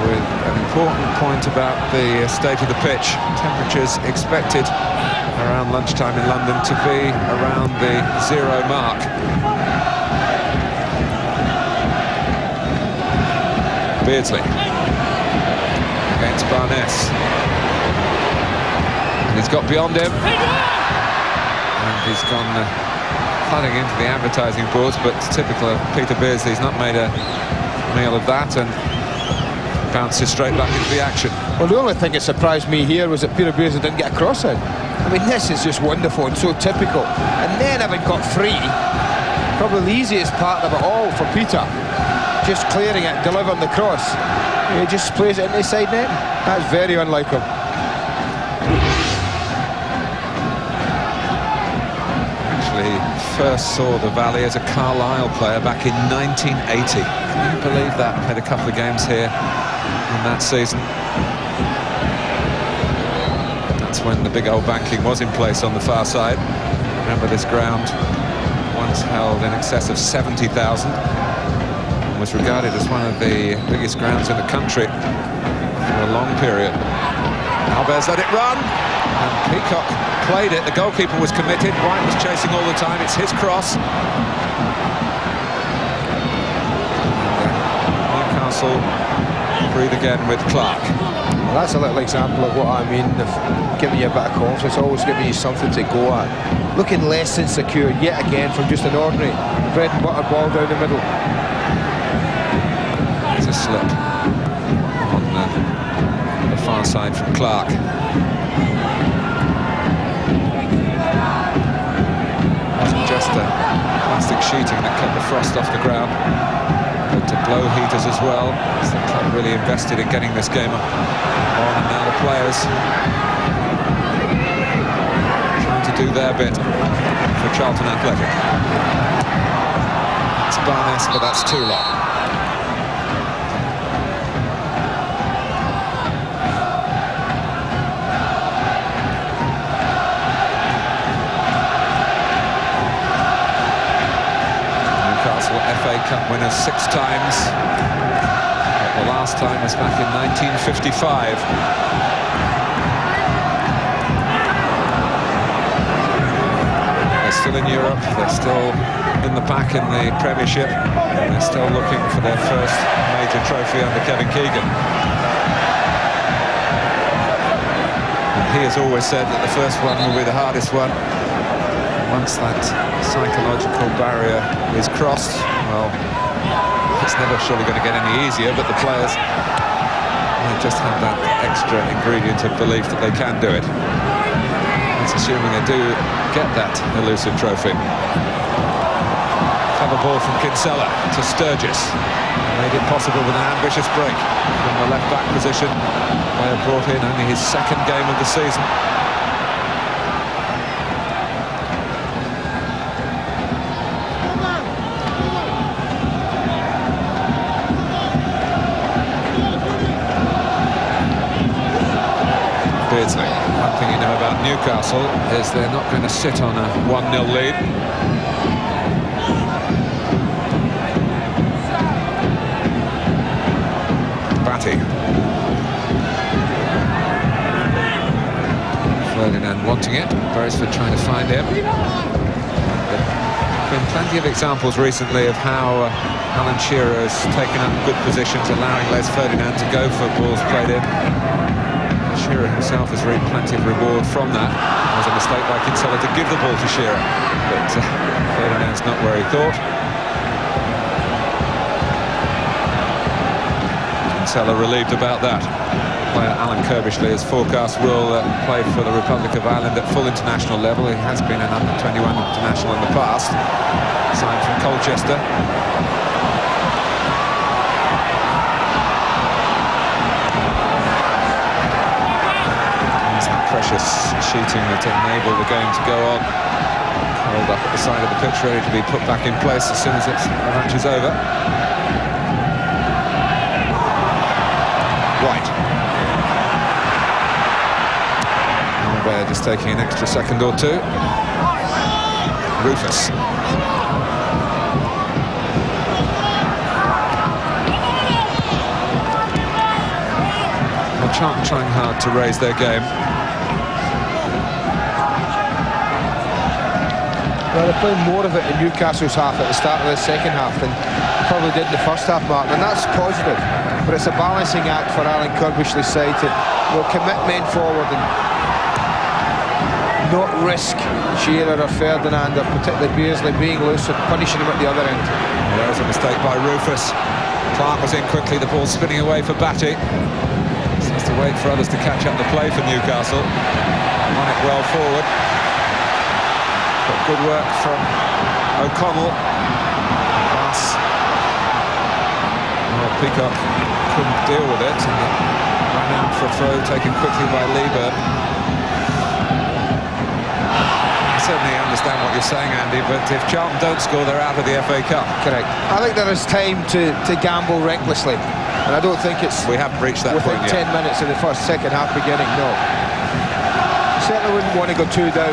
with an important point about the state of the pitch. Temperatures expected around lunchtime in London to be around the 0 mark. Beardsley against Barness, and he's got beyond him, and he's gone flooding into the advertising boards, but typical of Peter Beardsley, he's not made a meal of that and bounces straight back into the action. Well, the only thing that surprised me here was that Peter Beardsley didn't get a cross in. I mean, this is just wonderful and so typical. And then having got free, probably the easiest part of it all for Peter, just clearing it, delivering the cross. He just plays it into the side net. That's very unlike him. Actually, first saw the Valley as a Carlisle player back in 1980. Can you believe that? Played a couple of games here in that season. That's when the big old banking was in place on the far side. Remember, this ground once held in excess of 70,000 and was regarded as one of the biggest grounds in the country for a long period. Albers let it run, and Peacock played it. The goalkeeper was committed. Whyte was chasing all the time. It's his cross. Newcastle breathe again with Clark. Well, that's a little example of what I mean, of giving you a bit of confidence, always giving you something to go at. Looking less than secure yet again from just an ordinary bread and butter ball down the middle. It's a slip on the far side from Clark. Wasn't just the plastic sheeting that kept the frost off the ground, but to blow heaters as well. So the club really invested in getting this game on, and now the players trying to do their bit for Charlton Athletic. It's Barness, but that's too long. FA Cup winners 6 times. The last time was back in 1955. They're still in Europe, they're still in the pack in the Premiership, and they're still looking for their first major trophy under Kevin Keegan. And he has always said that the first one will be the hardest one. Once that psychological barrier is crossed, well, it's never surely going to get any easier, but the players might just have that extra ingredient of belief that they can do it. That's assuming they do get that elusive trophy. Clever ball from Kinsella to Sturgess. Made it possible with an ambitious break from the left-back position. They have brought in only his second game of the season. Beardsley. One thing you know about Newcastle is they're not going to sit on a 1-0 lead. Batty. Ferdinand wanting it. Beresford trying to find him. There have been plenty of examples recently of how Alan Shearer has taken up good positions, allowing Les Ferdinand to go for balls played in. Shearer himself has reaped plenty of reward from that. It was a mistake by Kinsella to give the ball to Shearer, but Ferdinand's not where he thought. Kinsella relieved about that. Player Alan Kirbishley, as forecast, will play for the Republic of Ireland at full international level. He has been an under-21 international in the past. Signed from Colchester. There's that precious sheeting that enabled the game to go on. Held up at the side of the pitch, ready to be put back in place as soon as the match is over. Whyte. Albert just taking an extra second or two. Rufus. Well, Charlton trying hard to raise their game. Well, they're playing more of it in Newcastle's half at the start of the second half than probably did in the first half, Martin, and that's positive. But it's a balancing act for Alan Kirbishley's side to commit men forward and not risk Shearer or Ferdinand or particularly Beardsley being loose and punishing him at the other end. Well, there was a mistake by Rufus. Clark was in quickly, the ball spinning away for Batty. Seems to wait for others to catch up the play for Newcastle. On it well forward. But good work from O'Connell. Pass. Well, Peacock couldn't deal with it and ran out for a throw taken quickly by Leaburn. I certainly understand what you're saying, Andy, but if Charlton don't score, they're out of the FA Cup. Correct. I think there is time to gamble recklessly, and I don't think it's... We haven't reached that point yet. Within 10 minutes of the second half beginning, no. Certainly wouldn't want to go 2 down,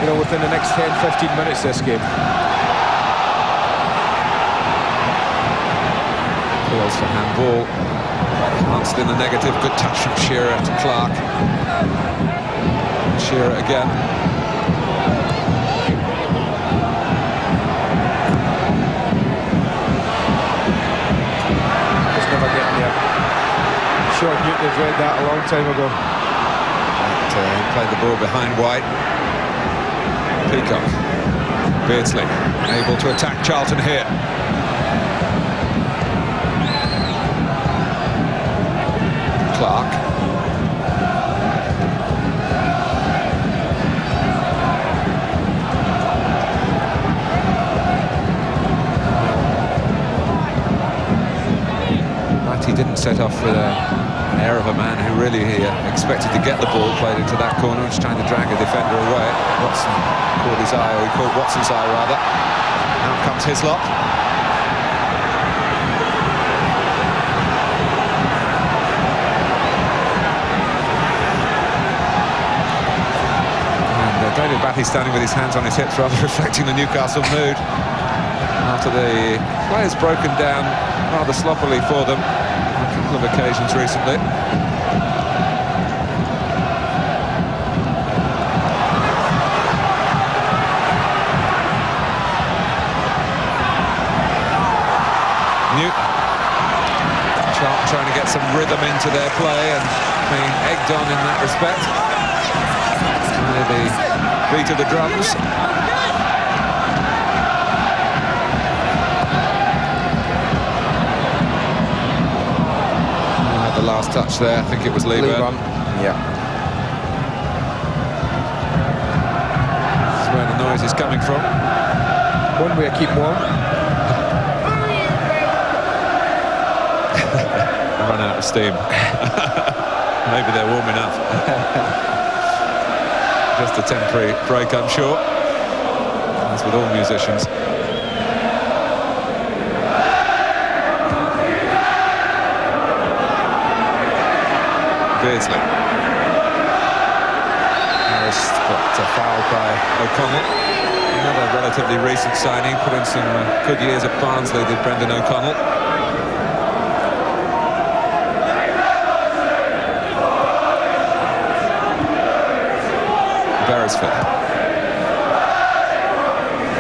you know, within the next 10-15 minutes this game. Calls for handball. Answered in the negative. Good touch from Shearer to Clark. Shearer again. Just never getting there. Sure, Newton has read that a long time ago. He played the ball behind Whyte. Peacock. Beardsley able to attack Charlton here. Clark. Batty didn't set off with an air of a man who really expected to get the ball played into that corner and was trying to drag a defender away. Robson caught his eye, or he caught Watson's eye rather. Out comes Hislop. David Batty standing with his hands on his hips, rather reflecting the Newcastle mood after the players broken down rather sloppily for them on a couple of occasions recently. Charlton trying to get some rhythm into their play and being egged on in that respect. The beat of the drums. The last touch there, I think it was Leaburn. Yeah. That's where the noise is coming from. One way to keep warm. Run out of steam. Maybe they're warm enough. Just a temporary break, I'm sure, as with all musicians. Beardsley. Harris got fouled by O'Connell. Another relatively recent signing, put in some good years at Barnsley, did Brendan O'Connell. Beresford.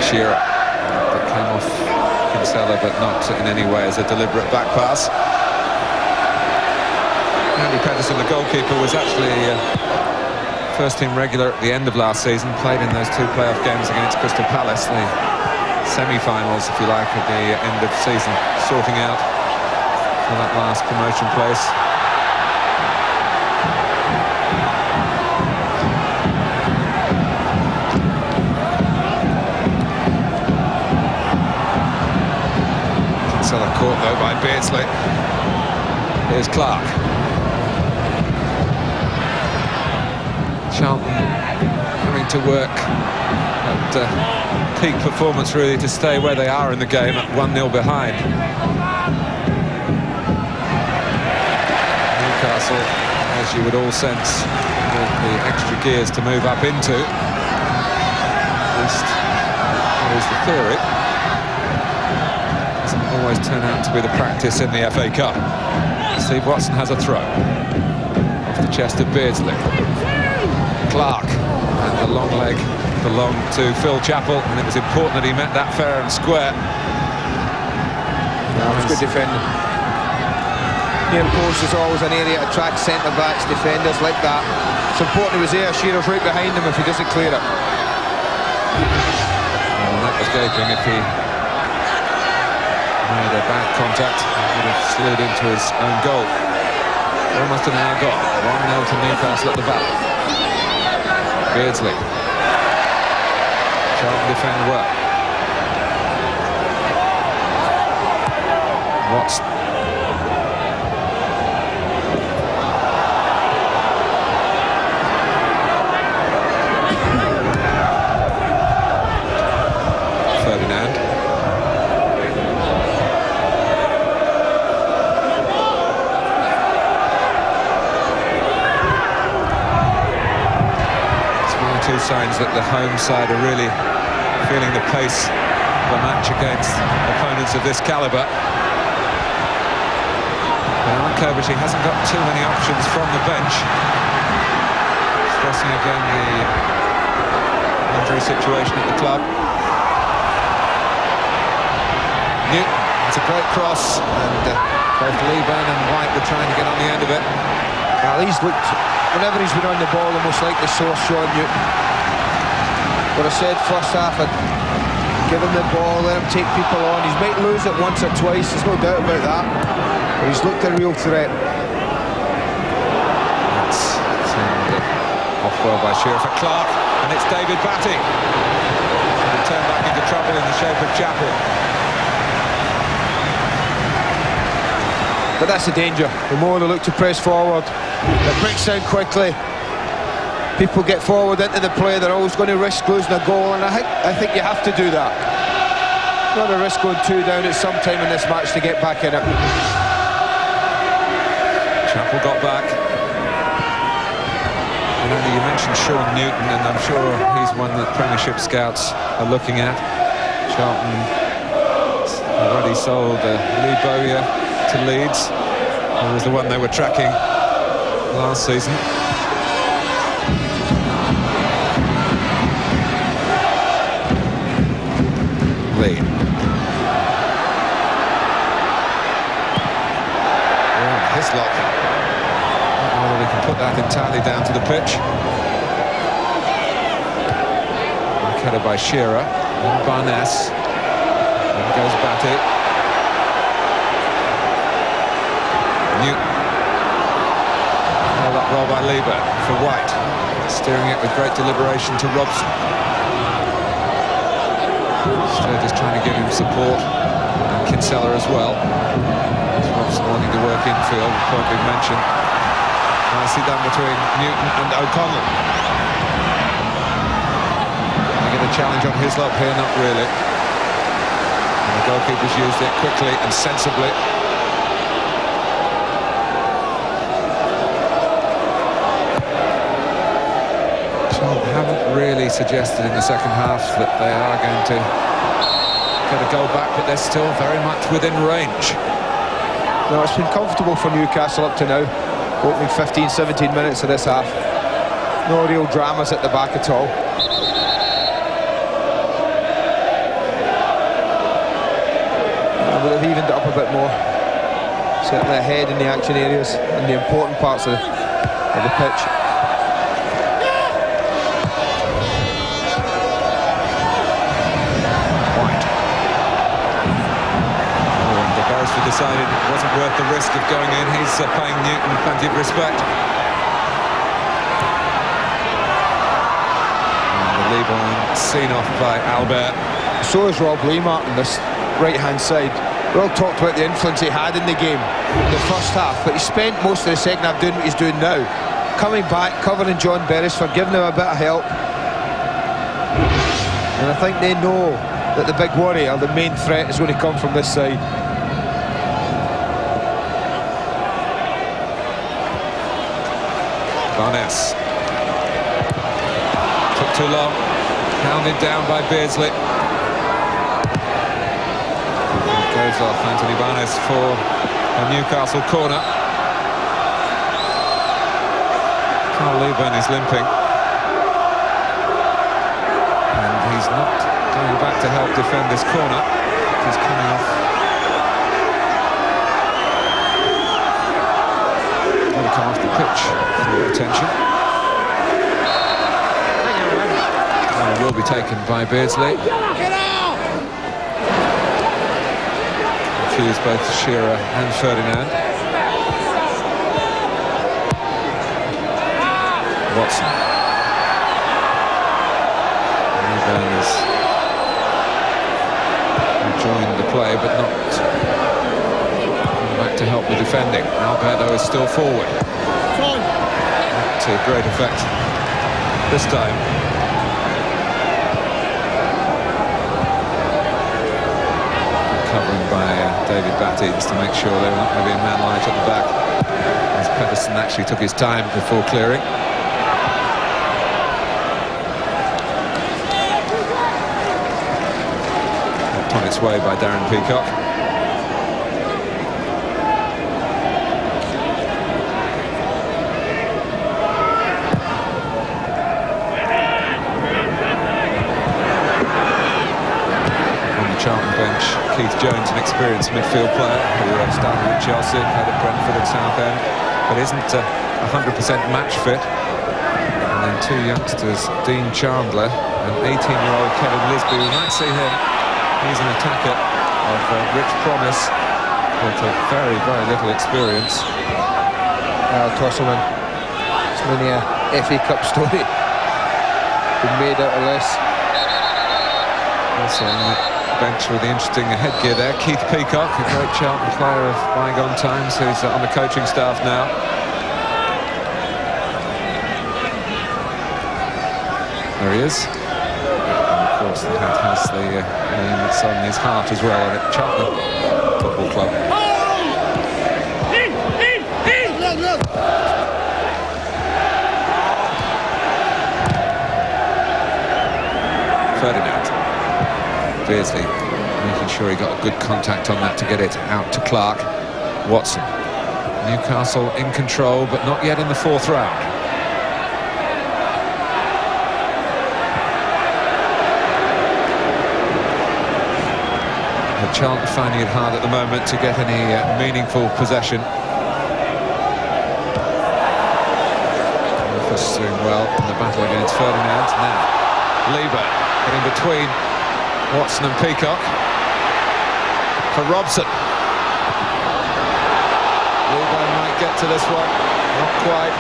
Shearer. That came off Kinsella, but not in any way as a deliberate back pass. Andy Petterson, the goalkeeper, was actually first-team regular at the end of last season, played in those 2 playoff games against Crystal Palace, the semi-finals, if you like, at the end of season, sorting out for that last promotion place. Kinsella caught though by Beardsley. Here's Clark. Charlton having to work at peak performance really to stay where they are in the game at 1-0 behind. Newcastle, as you would all sense, with the extra gears to move up into. At least that is the theory. Doesn't always turn out to be the practice in the FA Cup. Steve Watson has a throw off the chest of Beardsley. Clark, and the long leg belonged to Phil Chapple, and it was important that he met that fair and square. That was good defending. Near post is always an area to attract centre-backs, defenders like that. It's important he was there. Shearer's right behind him if he doesn't clear it. Well, that was gaping. If he made a bad contact, he would have slid into his own goal. Almost an hour gone. 1-0 to Newcastle at the Valley. Beardsley. Charlton defend well. Watson. Ferdinand. Two signs that the home side are really feeling the pace of a match against opponents of this calibre. But Kovacic hasn't got too many options from the bench. Stressing again the injury situation at the club. Newton, it's a great cross, and both Leaburn and Whyte were trying to get on the end of it. Well, he's looked, whenever he's been on the ball, almost like the source Sean Newton. What I said first half, I'd give him the ball, let him take people on. He might lose it once or twice, there's no doubt about that. But he's looked a real threat. That's turned off well by Shearer for Clark, and it's David Batty. He'll turn back into trouble in the shape of Chapple. But that's the danger. The more they look to press forward, it breaks down quickly. People get forward into the play, they're always going to risk losing a goal, and I think you have to do that. You've got to risk going 2 down at some time in this match to get back in it. Chapple got back. And Andy, you mentioned Sean Newton, and I'm sure he's one that Premiership scouts are looking at. Charlton already sold Lee Bowyer to Leeds, who was the one they were tracking last season. Lee. Hislop. I don't know whether we can put that entirely down to the pitch. Headed by Shearer and Barness. There goes Batty. Newton. Held up well by Leaburn for Whyte. Steering it with great deliberation to Robson. Sturgess trying to give him support, and Kinsella as well. Robson wanting to work infield, the point we've mentioned. Nicely done between Newton and O'Connell. They get a challenge on Hislop here, not really. And the goalkeeper's used it quickly and sensibly. Charlton haven't really suggested in the second half that they are going to get a goal back, but they're still very much within range. No, it's been comfortable for Newcastle up to now. Opening 15-17 minutes of this half. No real dramas at the back at all. But they've evened it up a bit more. certainly ahead in the action areas and the important parts of the pitch. Whyte. Oh, and Beresford decided it wasn't worth the risk of going in. He's paying Newton plenty of respect. And the Leaburn seen off by Albert. So is Rob Lee, Martin, this right-hand side. We all talked about the influence he had in the game in the first half, but he spent most of the second half doing what he's doing now. Coming back, covering John Beresford, giving him a bit of help. And I think they know that the big worry, or the main threat, is going to come from this side. Barness. Took too long. Hounded down by Beardsley. Goes off Anthony Barness for a Newcastle corner. Carl Leaburn is limping. And he's not going back to help defend this corner. He's coming off. Going to come off the pitch for attention. And it will be taken by Beardsley. Confused both Shearer and Ferdinand. Robson. Leaburn has joined the play, but not back to help the defending. Alberto is still forward. Not to great effect this time. Covering by David Batty just to make sure there were not going to be a man light at the back, as Petterson actually took his time before clearing. Helped on its way by Darren Peacock. Charlton bench, Keith Jones, an experienced midfield player who started at Chelsea, played at Brentford and Southend, but isn't 100% match fit. And then two youngsters, Dean Chandler and 18-year-old Kevin Lisbie. We might see him. He's an attacker of rich promise, but very, very little experience. I'll toss him in. It's only a FA Cup story. Been made out of less. Also on the bench with the interesting headgear there, Keith Peacock, a great Charlton player of bygone times, who's on the coaching staff now. There he is. And of course the hat has the name that's on his heart as well, at Chapple Football Club. Ferdinand. Beardsley making sure he got a good contact on that to get it out to Clark. Watson. Newcastle in control, but not yet in the fourth round. Charlton finding it hard at the moment to get any meaningful possession. Rufus doing well in the battle against Ferdinand. Now, Leaburn getting between Watson and Peacock for Robson. Leaburn might get to this one, not quite.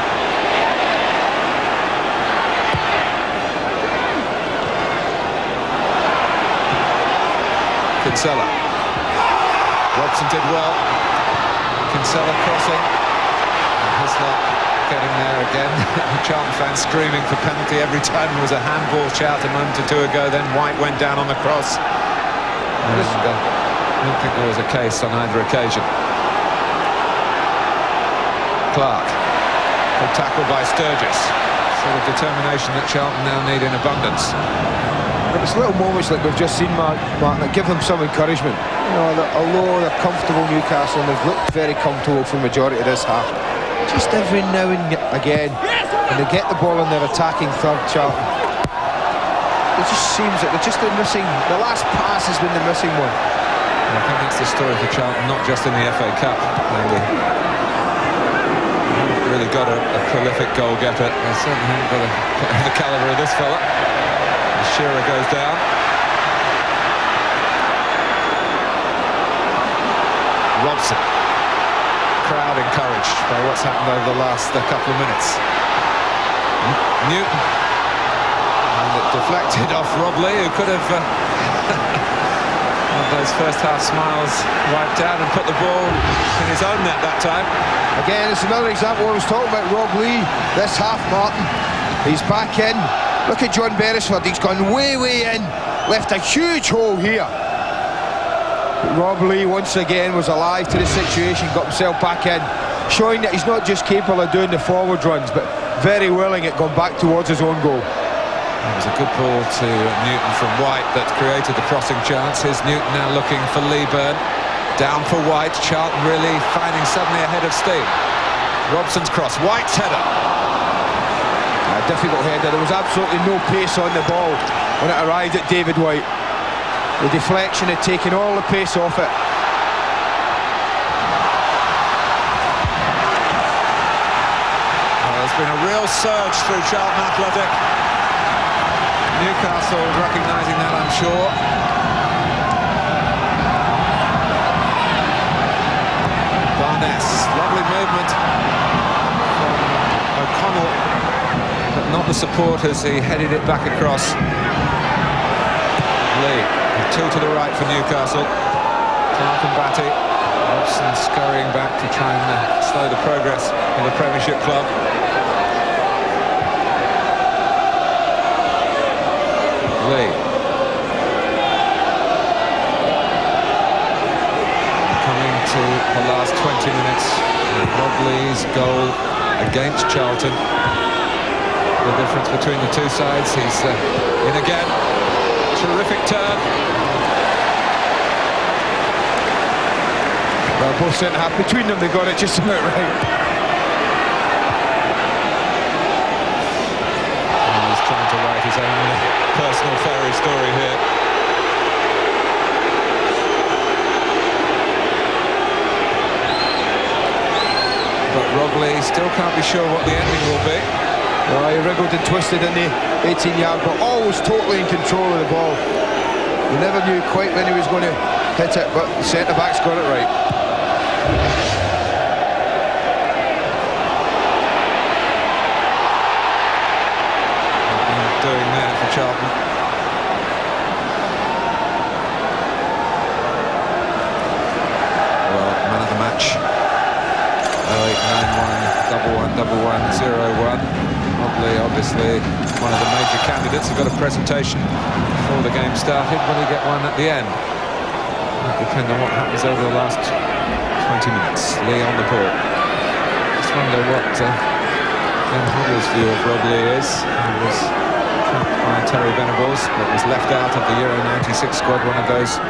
Kinsella. Robson did well. Kinsella crossing. And Hislop getting there again. Charlton fans screaming for penalty every time there was a handball shout a moment or two ago. Then Whyte went down on the cross. And, I don't think there was a case on either occasion. Clark. Good tackle by Sturgess. Sort of determination that Charlton now need in abundance. But it's little moments like we've just seen, Martin, that give them some encouragement. You know, that although they're comfortable, Newcastle, and they've looked very comfortable for the majority of this half, just every now and again, when they get the ball in their attacking third, Charlton, it just seems that they're missing. The last pass has been the missing one. And I think that's the story for Charlton, not just in the FA Cup, Andy. They haven't really got a prolific goal-getter. They certainly haven't got the calibre of this fella. Shearer goes down. Robson. Crowd encouraged by what's happened over the last couple of minutes. Newton. And it deflected off Rob Lee, who could have those first half smiles wiped out and put the ball in his own net that time. Again, it's another example I was talking about Rob Lee this half, Martin. He's back in. Look at John Beresford, he's gone way in, left a huge hole here. But Rob Lee once again was alive to the situation, got himself back in, showing that he's not just capable of doing the forward runs, but very willing at going back towards his own goal. It was a good ball to Newton from Whyte that created the crossing chance. Here's Newton now looking for Leaburn. Down for Whyte. Charlton really finding suddenly a head of steam. Robson's cross. Whyte's header. A difficult header. There was absolutely no pace on the ball when it arrived at David Whyte. The deflection had taken all the pace off it. Well, there's been a real surge through Charlton Athletic. Newcastle recognising that, I'm sure. Barness, lovely movement from O'Connell, but not the support as he headed it back across. Lee, 2 to the right for Newcastle. Clark and Batty. Robson scurrying back to try and slow the progress of the Premiership club. Lee. Coming to the last 20 minutes. Rob Lee's goal against Charlton. The difference between the two sides. He's in again. Terrific turn. Well, both centre-half between them, they got it just about right. He's trying to write his own personal fairy story here. But Rob Lee still can't be sure what the ending will be. Well, he wriggled and twisted in the 18-yard, but always totally in control of the ball. You never knew quite when he was going to hit it, but the centre-back's got it right. Doing there for Charlton. Well, man of the match. 0891 11 11 01. Obviously, one of the major candidates. We've got a presentation before the game started. Will he get one at the end? It'll depend on what happens over the last 20 minutes. Lee on the ball. Just wonder what Ben Hodler's view of Rob Lee is. He was trapped by Terry Venables, but was left out of the Euro 96 squad. One of those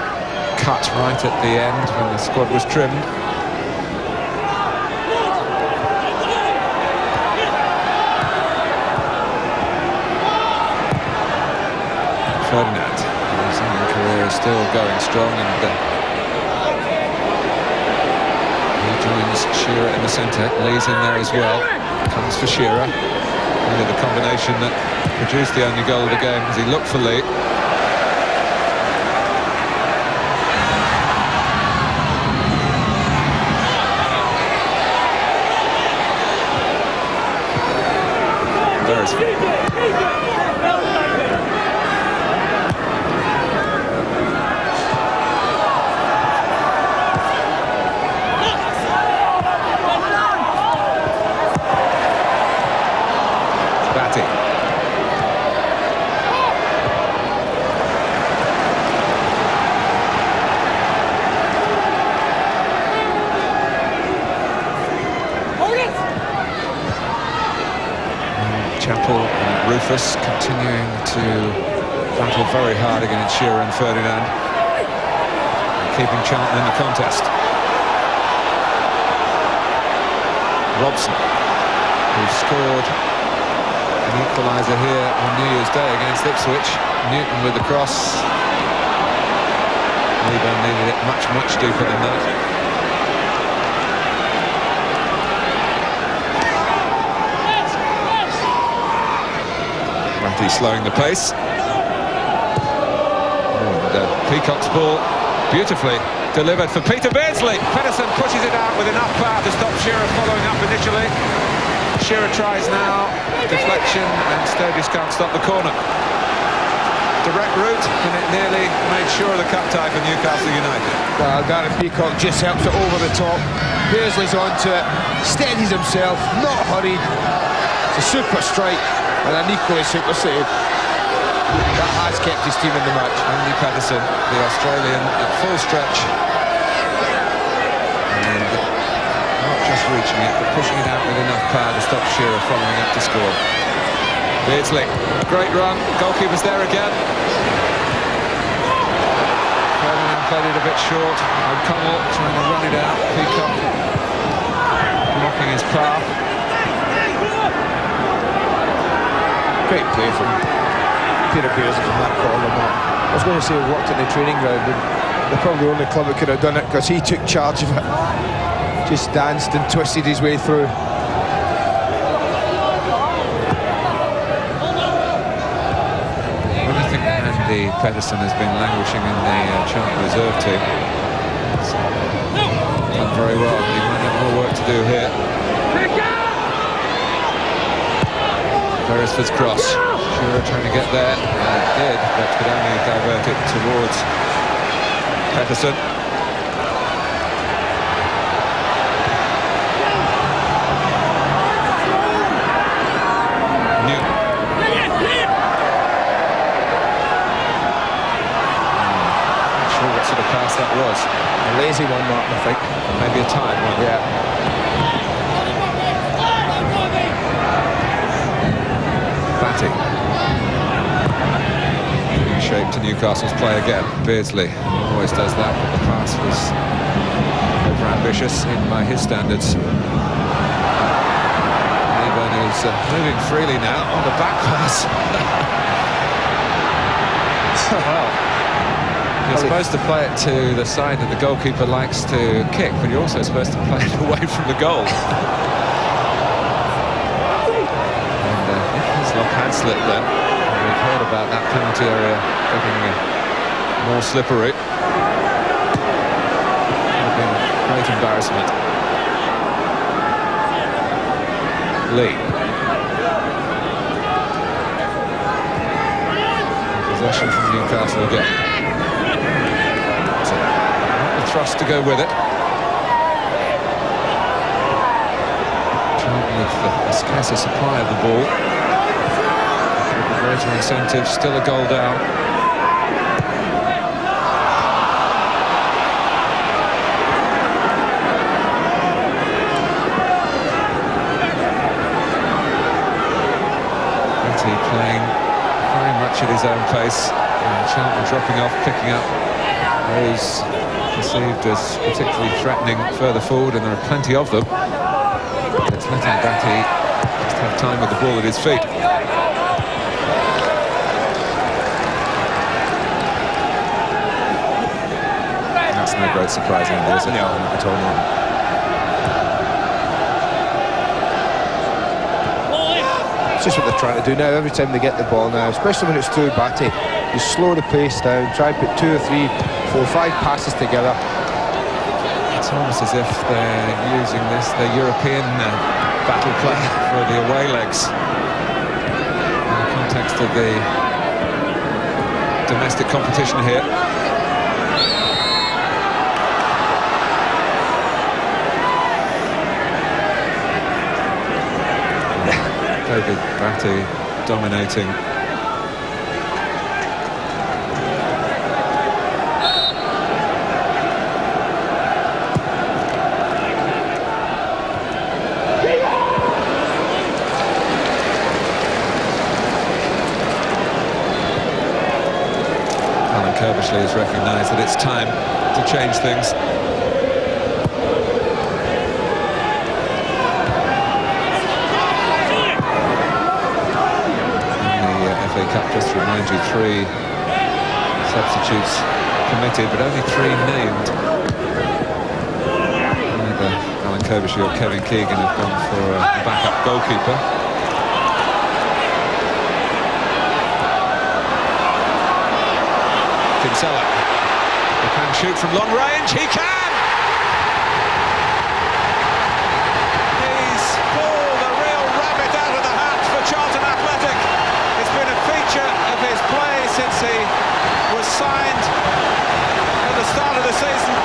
cut right at the end when the squad was trimmed. Ferdinand, his own career is still going strong, and he joins Shearer in the centre. Lee's in there as well. Comes for Shearer. Really the combination that produced the only goal of the game as he looked for Lee. Beresford. Batty. Chapple and Rufus continuing to battle very hard against Shearer and Ferdinand, keeping Charlton in the contest. Robson, who scored an equaliser here on New Year's Day against Ipswich. Newton with the cross. Leaburn needed it much deeper than that. Batty slowing the pace. And Peacock's ball beautifully delivered for Peter Beardsley. Petterson pushes it out with enough power to stop Shearer following up initially. Shearer tries now, deflection, and Sturgess can't stop the corner. Direct route, and it nearly made sure of the cup tie for Newcastle United. Well, Gareth Peacock just helps it over the top. Beardsley's onto it, steadies himself, not hurried. It's a super strike and an equally super save. That has kept his team in the match. Andy Petterson, the Australian, at full stretch. And not just reaching it, but pushing it out with enough power to stop Shearer following up to score. Beardsley, great run, goalkeeper's there again. Ferdinand played it a bit short. O'Connell trying to run it out. Peacock blocking his path. Great play from Peter Beardsley from that corner. I was going to say he worked at the training ground, and they're probably the only club that could have done it, because he took charge of it. Just danced and twisted his way through. Well, I think Andy Petterson has been languishing in the Charlton reserve team. He's done very well. He might have more work to do here. Beresford's cross. Shearer trying to get there, and it did, but could only divert it towards Petterson. Not sure what sort of pass that was. A lazy one, Martin, I think. Maybe a tight one. Yeah. Batty. Shape to Newcastle's play again. Beardsley always does that, but the pass was over-ambitious by his standards. Leaburn is moving freely now on the back pass. Well, you're supposed to play it to the side that the goalkeeper likes to kick, but you're also supposed to play it away from the goal. Hislop had slipped then. We've heard about that penalty area getting more slippery. Been great embarrassment. Lee. Possession from Newcastle again. So, not the thrust to go with it. Charlton with a scarcer supply of the ball. Greater incentive, still a goal down. Batty playing very much at his own pace, and Charlton dropping off, picking up those perceived as particularly threatening further forward, and there are plenty of them. It's letting Batty just have time with the ball at his feet. No great surprise, Andy, is it? No, not at all. It's just what they're trying to do now. Every time they get the ball now, especially when it's through Batty, you slow the pace down, try and put 2 or 3, 4, 5 passes together. It's almost as if they're using this, the European battle plan for the away legs in the context of the domestic competition here. David Batty dominating. Alan Kerbishley has recognised that it's time to change things. FA Cup, just to remind you, 3 substitutes committed, but only 3 named. Either Alan Kinsella or Kevin Keegan have gone for a backup goalkeeper. Kinsella, he can shoot from long range, he can! He's pulled a real rabbit out of the hat for Charlton Athletic. It's been a feature of his play since he was signed at the start of the season.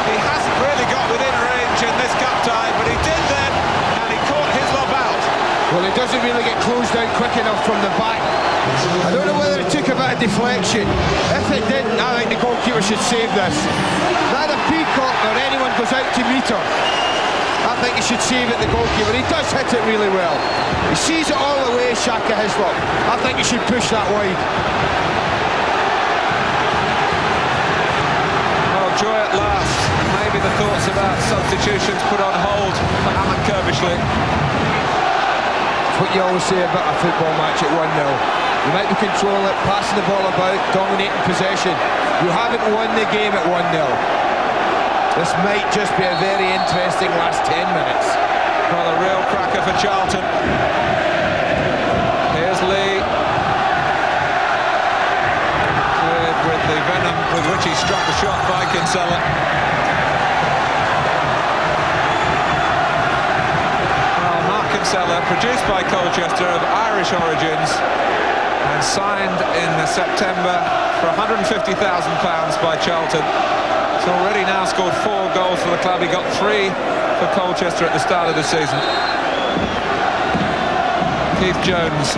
He hasn't really got within range in this cup tie, but he did then, and he caught Hislop out. Well, he doesn't really get closed down quick enough from the back. I don't know whether it took a bit of deflection. If it didn't, I think the goalkeeper should save this. Neither Peacock or anyone goes out to meet him. I think he should save it, the goalkeeper. He does hit it really well. He sees it all the way, Shaka Hislop. I think he should push that wide. Well, joy at last. Maybe the thoughts about substitutions put on hold for Alan Kinsella. What you always say about a football match at 1-0. You might be controlling it, passing the ball about, dominating possession. You haven't won the game at 1-0. This might just be a very interesting last 10 minutes. Well, a real cracker for Charlton. Here's Lee. With the venom with which he struck the shot by Kinsella. Kinsella, produced by Colchester, of Irish origins, and signed in September for £150,000 by Charlton. He's already now scored 4 goals for the club. He got 3 for Colchester at the start of the season. Keith Jones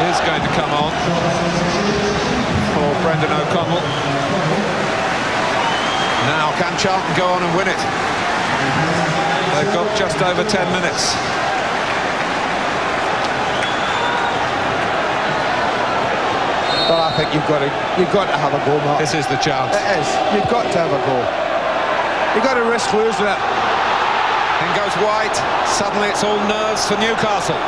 is going to come on for Brendan O'Connell. Now, can Charlton go on and win it? They've got just over 10 minutes. Well, I think you've got to have a go, Mark. This is the chance. It is. You've got to have a go. You've got to risk losing it. In goes Whyte. Suddenly it's all nerves for Newcastle.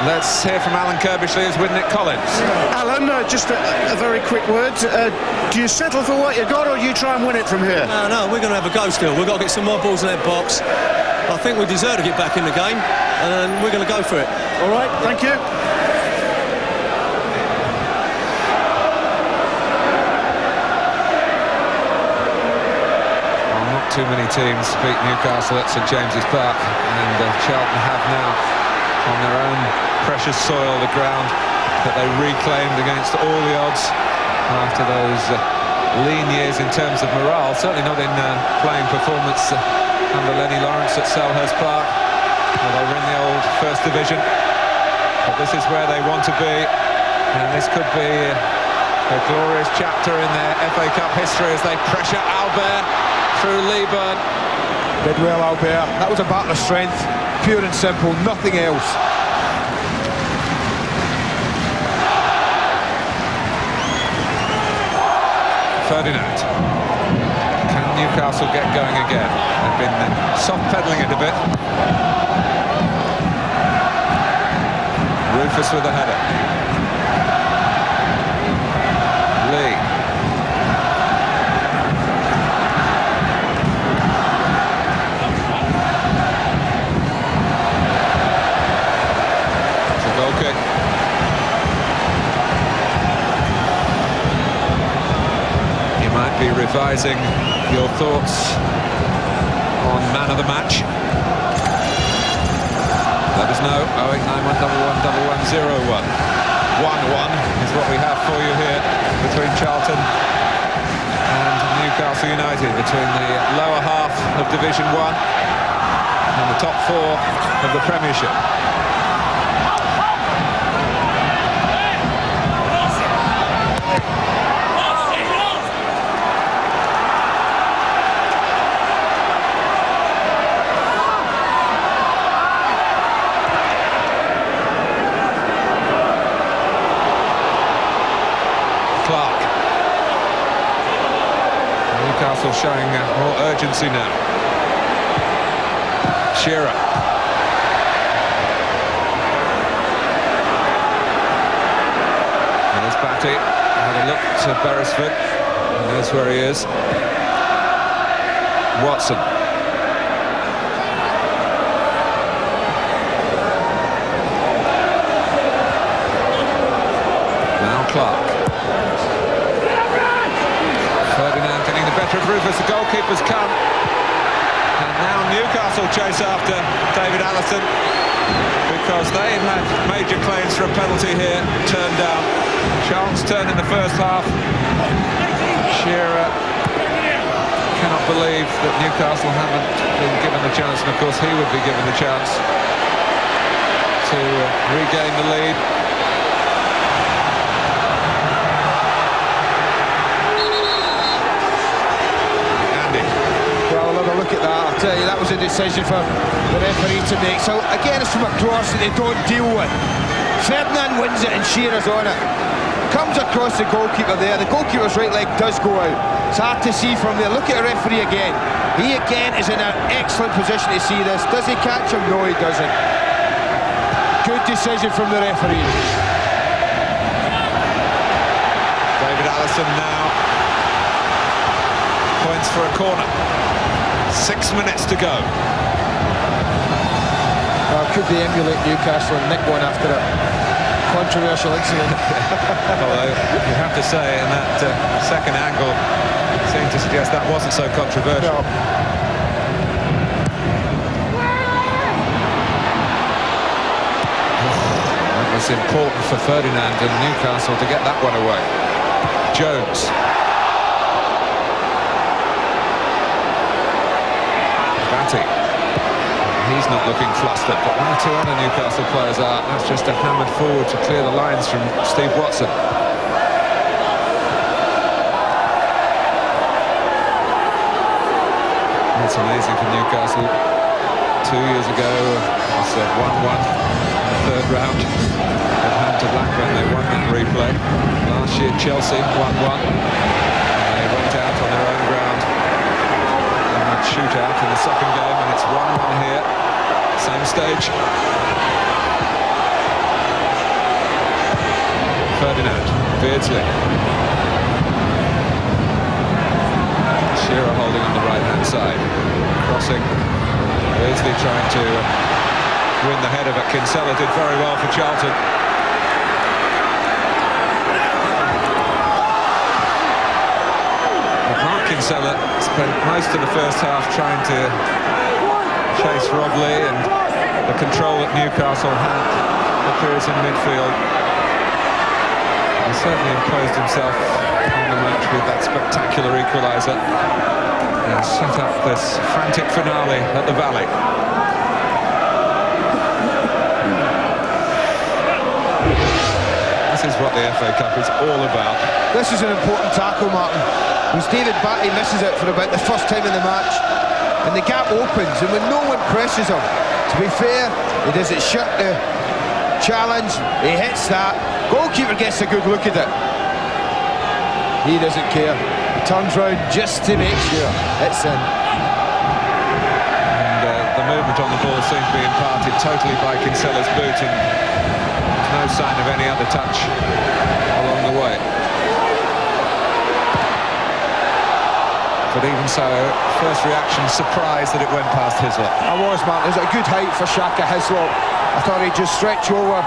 Let's hear from Alan Kinsella, who's with Nick Collins. Alan, just a very quick word. Do you settle for what you got, or do you try and win it from here? No, we're going to have a go still. We've got to get some more balls in that box. I think we deserve to get back in the game, and we're going to go for it. All right, thank you. Well, not too many teams beat Newcastle at St James's Park, and Charlton have now on their own precious soil, the ground that they reclaimed against all the odds after those lean years in terms of morale. Certainly not in playing performance under Lennie Lawrence at Selhurst Park. Well, they were in the old First Division, but this is where they want to be, and this could be a glorious chapter in their FA Cup history as they pressure Albert through Leaburn. Did well, Albert. That was a battle of strength, pure and simple, nothing else. Ferdinand. Can Newcastle get going again? They've been soft-pedalling it a bit. Rufus with a header. Lee. It's a goal kick. Be revising your thoughts on man of the match. Let us know. 089111101. 1-1 is what we have for you here between Charlton and Newcastle United, between the lower half of Division 1 and the top 4 of the Premiership. Newcastle showing more urgency now. Shearer. And it's back Batty had a look to Beresford. He knows where he is. Watson. Now Clark. Ferdinand getting the better of Rufus. The goalkeeper's come. And now Newcastle chase after David Allison, because they've had major claims for a penalty here, turned down. Charlton's turn in the first half. Shearer cannot believe that Newcastle haven't been given the chance, and of course he would be given the chance to regain the lead. Andy. Well, we'll have a look at that. I'll tell you, that was a decision for the referee to make. So again, it's from a cross that they don't deal with. Ferdinand wins it and Shearer's on it. Comes across the goalkeeper there. The goalkeeper's right leg does go out. It's hard to see from there. Look at the referee again. He again is in an excellent position to see this. Does he catch him? No, he doesn't. Good decision from the referee. David Allison now points for a corner. 6 minutes to go. Well, could they emulate Newcastle and nick one after a controversial incident? Although you have to say, in that second angle, seemed to suggest that wasn't so controversial. No. It was important for Ferdinand and Newcastle to get that one away. Jones. Batty. He's not looking flustered, but one or two other Newcastle players are. That's just a hammered forward to clear the lines from Steve Watson. It's amazing for Newcastle. 2 years ago, it was 1-1 in the third round at home to Blackburn. They won that replay. Last year, Chelsea 1-1. They went out on their own ground in that shootout in the second game, and it's 1-1 here. Same stage. Ferdinand, Beardsley. Shearer holding on the right-hand side. Crossing. Beardsley trying to win the header, but Kinsella did very well for Charlton. But Mark Kinsella spent most of the first half trying to chase Rob Lee, and the control that Newcastle had appears in midfield. He certainly imposed himself on the match with that spectacular equaliser and set up this frantic finale at the Valley. This is what the FA Cup is all about. This is an important tackle, Martin. Because David Batty misses it for about the first time in the match, and the gap opens, and when no one presses him, to be fair, he does it shut the challenge, he hits that, goalkeeper gets a good look at it, he doesn't care, he turns round just to make sure it's in. And the movement on the ball seems to be imparted totally by Kinsella's boot, and no sign of any other touch along the way. But even so, first reaction, surprised that it went past Hislop. I was, Martin. It was a good height for Shaka Hislop. I thought he'd just stretch over,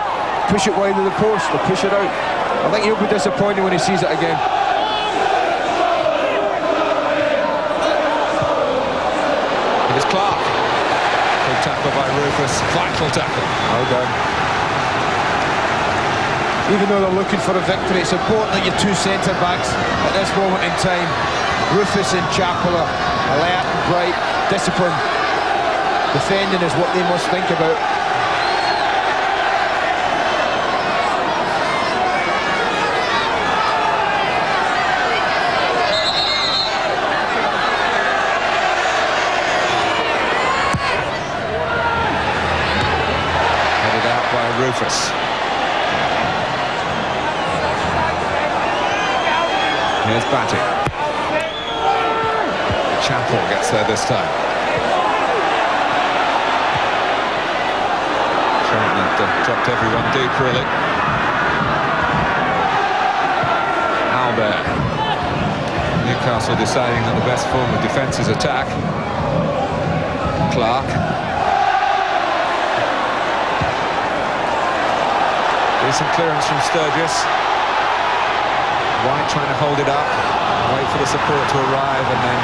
push it wide of the post, or push it out. I think he'll be disappointed when he sees it again. It is Clark. Good tackle by Rufus. Vital tackle. Well done. Even though they're looking for a victory, it's important that your two centre-backs at this moment in time, Rufus and Chapple, are alert and bright, disciplined. Defending is what they must think about. Headed out by Rufus. Here's Batty. Chapple gets there this time. Charlton dropped everyone deep, really. there. Newcastle deciding that the best form of defence is attack. Clark. Decent clearance from Sturgess. Whyte trying to hold it up, wait for the support to arrive, and then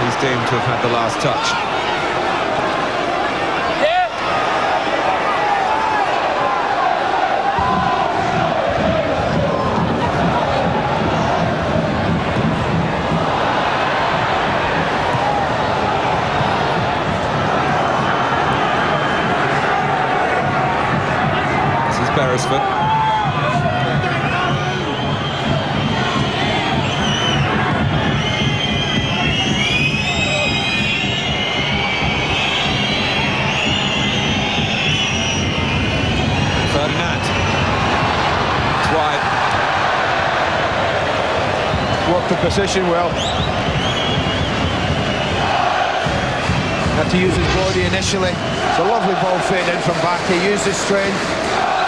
he's deemed to have had the last touch. Beresford. Ferdinand. It's wide. Worked the position well. Had to use his body initially. It's a lovely ball fade in from Batty. Used his strength.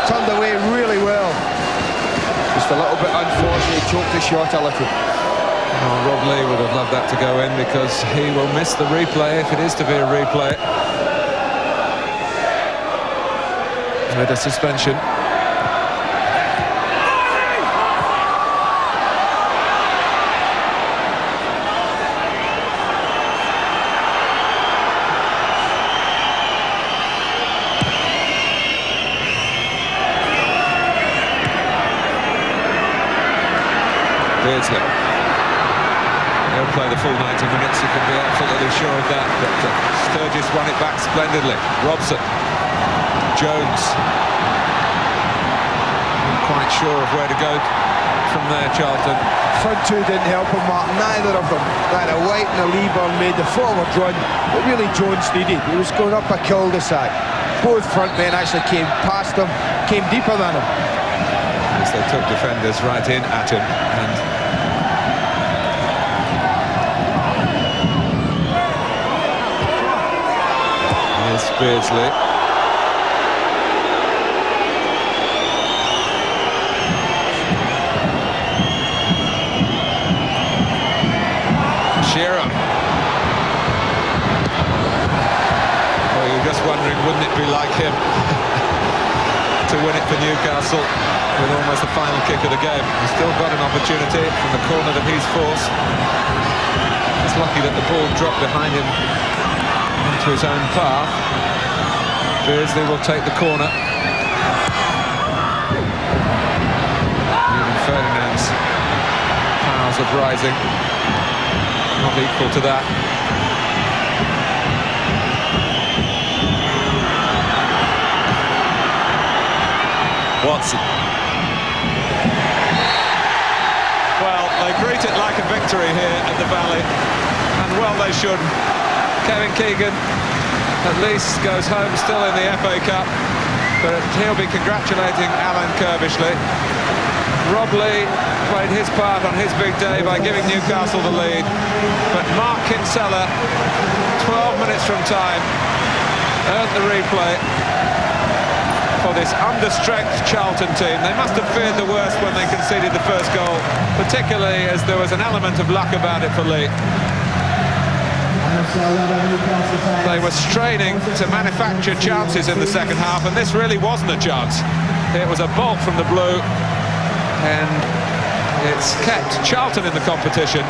Turned away really well. Just a little bit unfortunate, he choked the shot a little. Oh, Rob Lee would have loved that to go in, because he will miss the replay if it is to be a replay. With a suspension. Beardsley. He'll play the full 90 minutes, you can be absolutely sure of that. But Sturgess won it back splendidly. Robson. Jones. Not quite sure of where to go from there, Charlton. Front two didn't help him, Mark. Neither of them. Neither Whyte and Leaburn made the forward run that really Jones needed. He was going up a cul-de-sac. Both front men actually came past him, came deeper than him. As they took defenders right in at him, and here's Beardsley. Shearer. Well, you're just wondering, wouldn't it be like him to win it for Newcastle with almost the final kick of the game? He's still got an opportunity from the corner that he's forced. It's lucky that the ball dropped behind him into his own path. Beardsley will take the corner. Even Ferdinand's powers of rising not equal to that. Watson. Well, they greet it like a victory here at the Valley, and well they should. Kevin Keegan at least goes home still in the FA Cup, but he'll be congratulating Alan Kirbishley. Rob Lee played his part on his big day by giving Newcastle the lead, but Mark Kinsella, 12 minutes from time, earned the replay for this understrength Charlton team. They must have feared the worst when they conceded the first goal, particularly as there was an element of luck about it for Lee. They were straining to manufacture chances in the second half, and this really wasn't a chance. It was a bolt from the blue, and it's kept Charlton in the competition.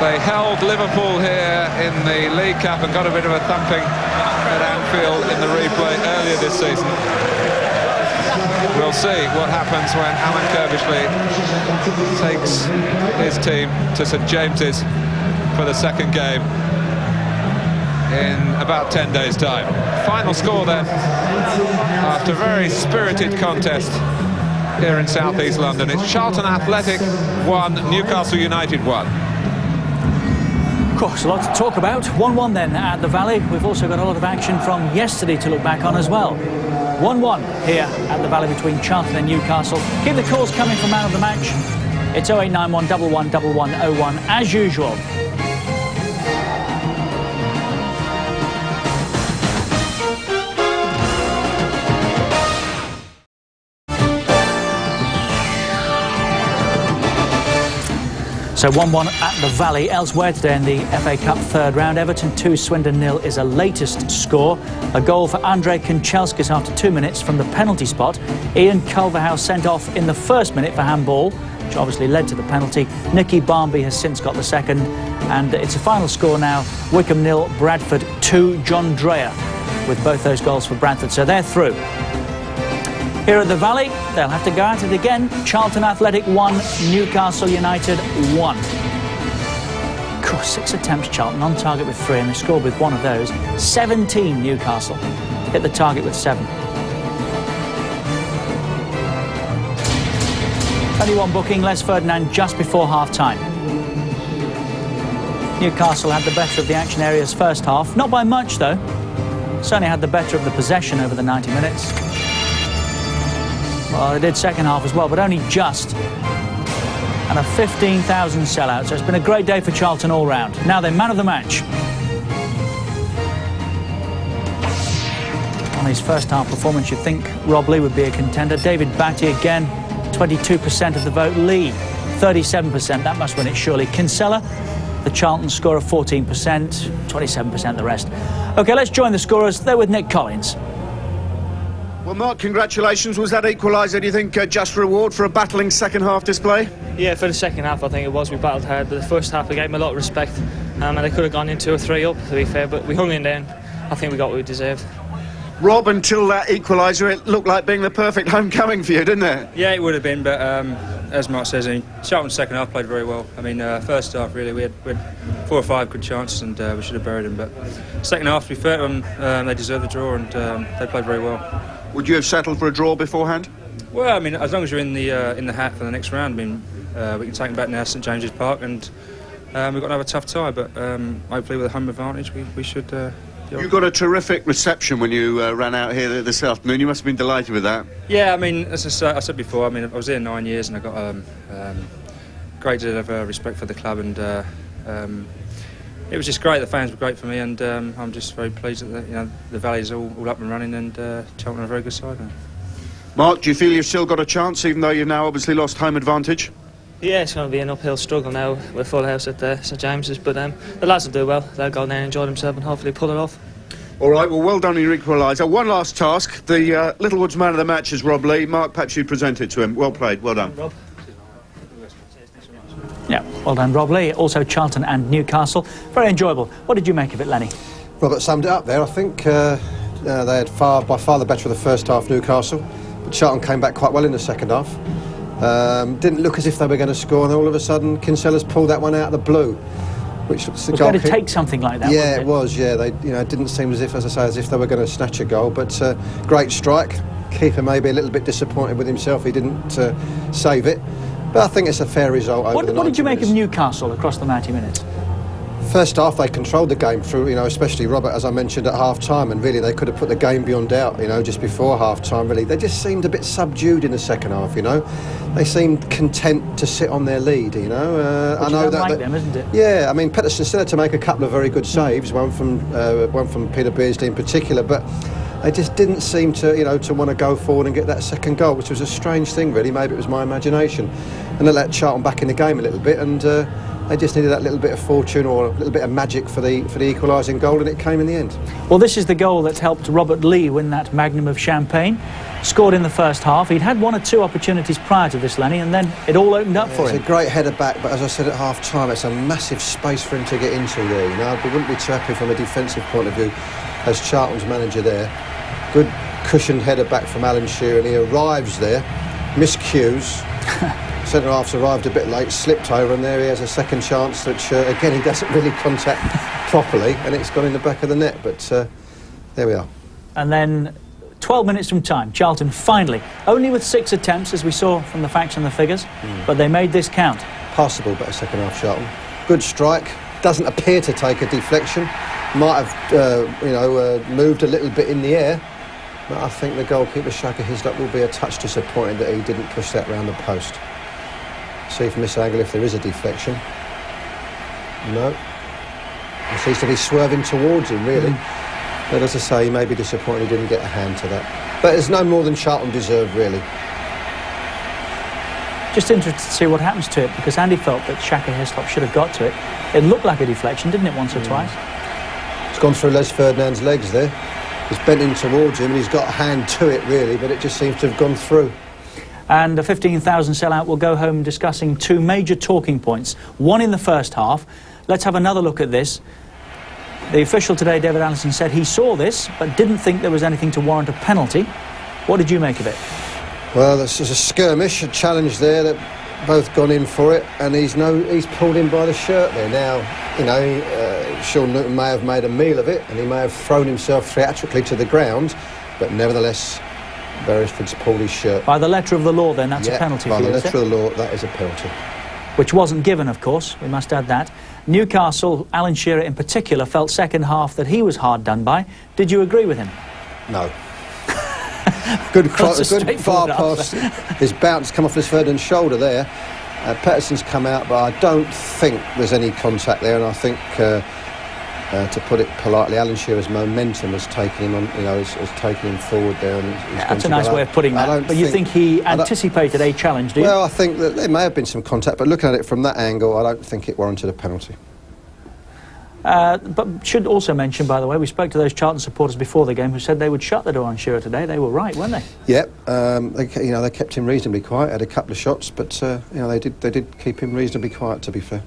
They held Liverpool here in the League Cup and got a bit of a thumping at Anfield in the replay earlier this season. We'll see what happens when Alan Kirbishley takes his team to St James's for the second game in about 10 days' time. Final score then, after a very spirited contest here in South East London. It's Charlton Athletic 1, Newcastle United 1. Of course, a lot to talk about. 1-1 then at the Valley. We've also got a lot of action from yesterday to look back on as well. 1-1 here at the Valley between Charlton and Newcastle. Keep the calls coming for man of the match. It's 0891 111101 as usual. So 1-1 at the Valley. Elsewhere today in the FA Cup third round, Everton 2, Swindon 0 is a latest score. A goal for Andrei Kanchelskis after 2 minutes from the penalty spot. Ian Culverhouse sent off in the first minute for handball, which obviously led to the penalty. Nicky Barmby has since got the second, and it's a final score now. Wycombe 0, Bradford 2, John Dreyer with both those goals for Bradford, so they're through. Here at the Valley, they'll have to go at it again. Charlton Athletic 1, Newcastle United 1. 6 attempts Charlton, on target with 3, and they scored with 1 of those. 17 Newcastle, hit the target with 7. Only one booking, Les Ferdinand, just before half-time. Newcastle had the better of the action areas first half, not by much though. Certainly had the better of the possession over the 90 minutes. Well, they did second half as well, but only just. And a 15,000 sellout, so it's been a great day for Charlton all round. Now they're man of the match. On his first half performance, you'd think Rob Lee would be a contender. David Batty again, 22% of the vote. Lee, 37%, that must win it surely. Kinsella, the Charlton score of 14%, 27% the rest. OK, let's join the scorers. They're with Nick Collins. Well, Mark, congratulations. Was that equaliser, do you think, just reward for a battling second-half display? Yeah, for the second half, I think it was. We battled hard, but the first half, we gave them a lot of respect. And they could have gone in 2 or 3 up, to be fair, but we hung in there, and I think we got what we deserved. Rob, until that equaliser, it looked like being the perfect homecoming for you, didn't it? Yeah, it would have been, but as Mark says, Charlton's second half played very well. I mean, first half, really, we had 4 or 5 good chances, and we should have buried them. But second half, to be fair to them, they deserved the draw, and they played very well. Would you have settled for a draw beforehand? Well, I mean, as long as you're in the hat for the next round, I mean, we can take them back now to St James's Park, and we've got another tough tie, but hopefully with a home advantage, we should... You got a terrific reception when you ran out here this afternoon. You must have been delighted with that. Yeah, I mean, as I said before, I mean, I was here 9 years, and I got great deal of respect for the club, and it was just great. The fans were great for me, and I'm just very pleased that the Valley's all up and running, and Charlton are a very good side now. Mark, do you feel you've still got a chance, even though you've now obviously lost home advantage? Yeah, it's going to be an uphill struggle now with full house at St James's, but the lads will do well. They'll go there and enjoy themselves and hopefully pull it off. All right, well done on your equaliser. One last task. The Littlewoods man of the match is Rob Lee. Mark, perhaps you present it to him. Well played, well done. Rob. Yeah, well done, Rob Lee. Also Charlton and Newcastle. Very enjoyable. What did you make of it, Lennie? Robert summed it up there. I think they had by far the better of the first half, Newcastle. But Charlton came back quite well in the second half. Didn't look as if they were going to score, and all of a sudden Kinsella's pulled that one out of the blue. Which was going to take something like that. Yeah, it was. Yeah, they it didn't seem as if, as I say, as if they were going to snatch a goal. But great strike. Keeper maybe a little bit disappointed with himself. He didn't save it. But I think it's a fair result over the 90 minutes. What did you make of Newcastle across the 90 minutes? First half, they controlled the game through, especially Robert, as I mentioned, at half-time, and really they could have put the game beyond doubt, just before half-time, really. They just seemed a bit subdued in the second half, They seemed content to sit on their lead, I know that... like them, isn't it? Yeah, I mean, Petterson still had to make a couple of very good saves, one from Peter Beardsley in particular, but they just didn't seem to, to want to go forward and get that second goal, which was a strange thing, really. Maybe it was my imagination. And they let Charlton back in the game a little bit, and they just needed that little bit of fortune or a little bit of magic for the equalising goal, and it came in the end. Well, this is the goal that's helped Robert Lee win that magnum of champagne. Scored in the first half. He'd had 1 or 2 opportunities prior to this, Lennie, and then it all opened up for him. It's a great header back, but as I said at half-time, it's a massive space for him to get into there. I wouldn't be too happy from a defensive point of view as Charlton's manager there. Good cushioned header back from Alan Shearer, and he arrives there, miscues. Centre-half's arrived a bit late, slipped over, and there he has a second chance, which, again, he doesn't really contact properly, and it's gone in the back of the net, but there we are. And then 12 minutes from time, Charlton finally, only with 6 attempts, as we saw from the facts and the figures, but they made this count. Passable, better second half, Charlton. Good strike, doesn't appear to take a deflection, might have, moved a little bit in the air, but I think the goalkeeper, Shaka Hislop, will be a touch disappointed that he didn't push that round the post. See from this angle if there is a deflection. No. He seems to be swerving towards him, really. But as I say, he may be disappointed he didn't get a hand to that. But it's no more than Charlton deserved, really. Just interested to see what happens to it, because Andy felt that Shaka Hislop should have got to it. It looked like a deflection, didn't it, once or twice? It's gone through Les Ferdinand's legs there. He's bent in towards him and he's got a hand to it, really, but it just seems to have gone through. And the 15,000 sellout will go home discussing two major talking points. One in the first half. Let's have another look at this. The official today, David Allison, said he saw this, but didn't think there was anything to warrant a penalty. What did you make of it? Well, there's a skirmish, a challenge there that both gone in for it, and he's pulled him by the shirt there. Now, you know, Sean Newton may have made a meal of it, and he may have thrown himself theatrically to the ground, but nevertheless, Beresford's pulled his shirt. By the letter of the law, then, that's a penalty for you, by the letter of the law, that is a penalty. Which wasn't given, of course, we must add that. Newcastle, Alan Shearer in particular, felt second half that he was hard done by. Did you agree with him? No. Good far pass. His bounce come off his Ferdinand's shoulder there. Petterson's come out, but I don't think there's any contact there, and I think, to put it politely, Alan Shearer's momentum has taken him on, you know, has taken him forward there. And that's a nice way of putting that. But you think he anticipated a challenge, do you? Well, I think that there may have been some contact, but looking at it from that angle, I don't think it warranted a penalty. But should also mention, by the way, we spoke to those Charlton supporters before the game who said they would shut the door on Shearer today. They were right, weren't they? Yep. They kept him reasonably quiet. Had a couple of shots, but they did keep him reasonably quiet, to be fair.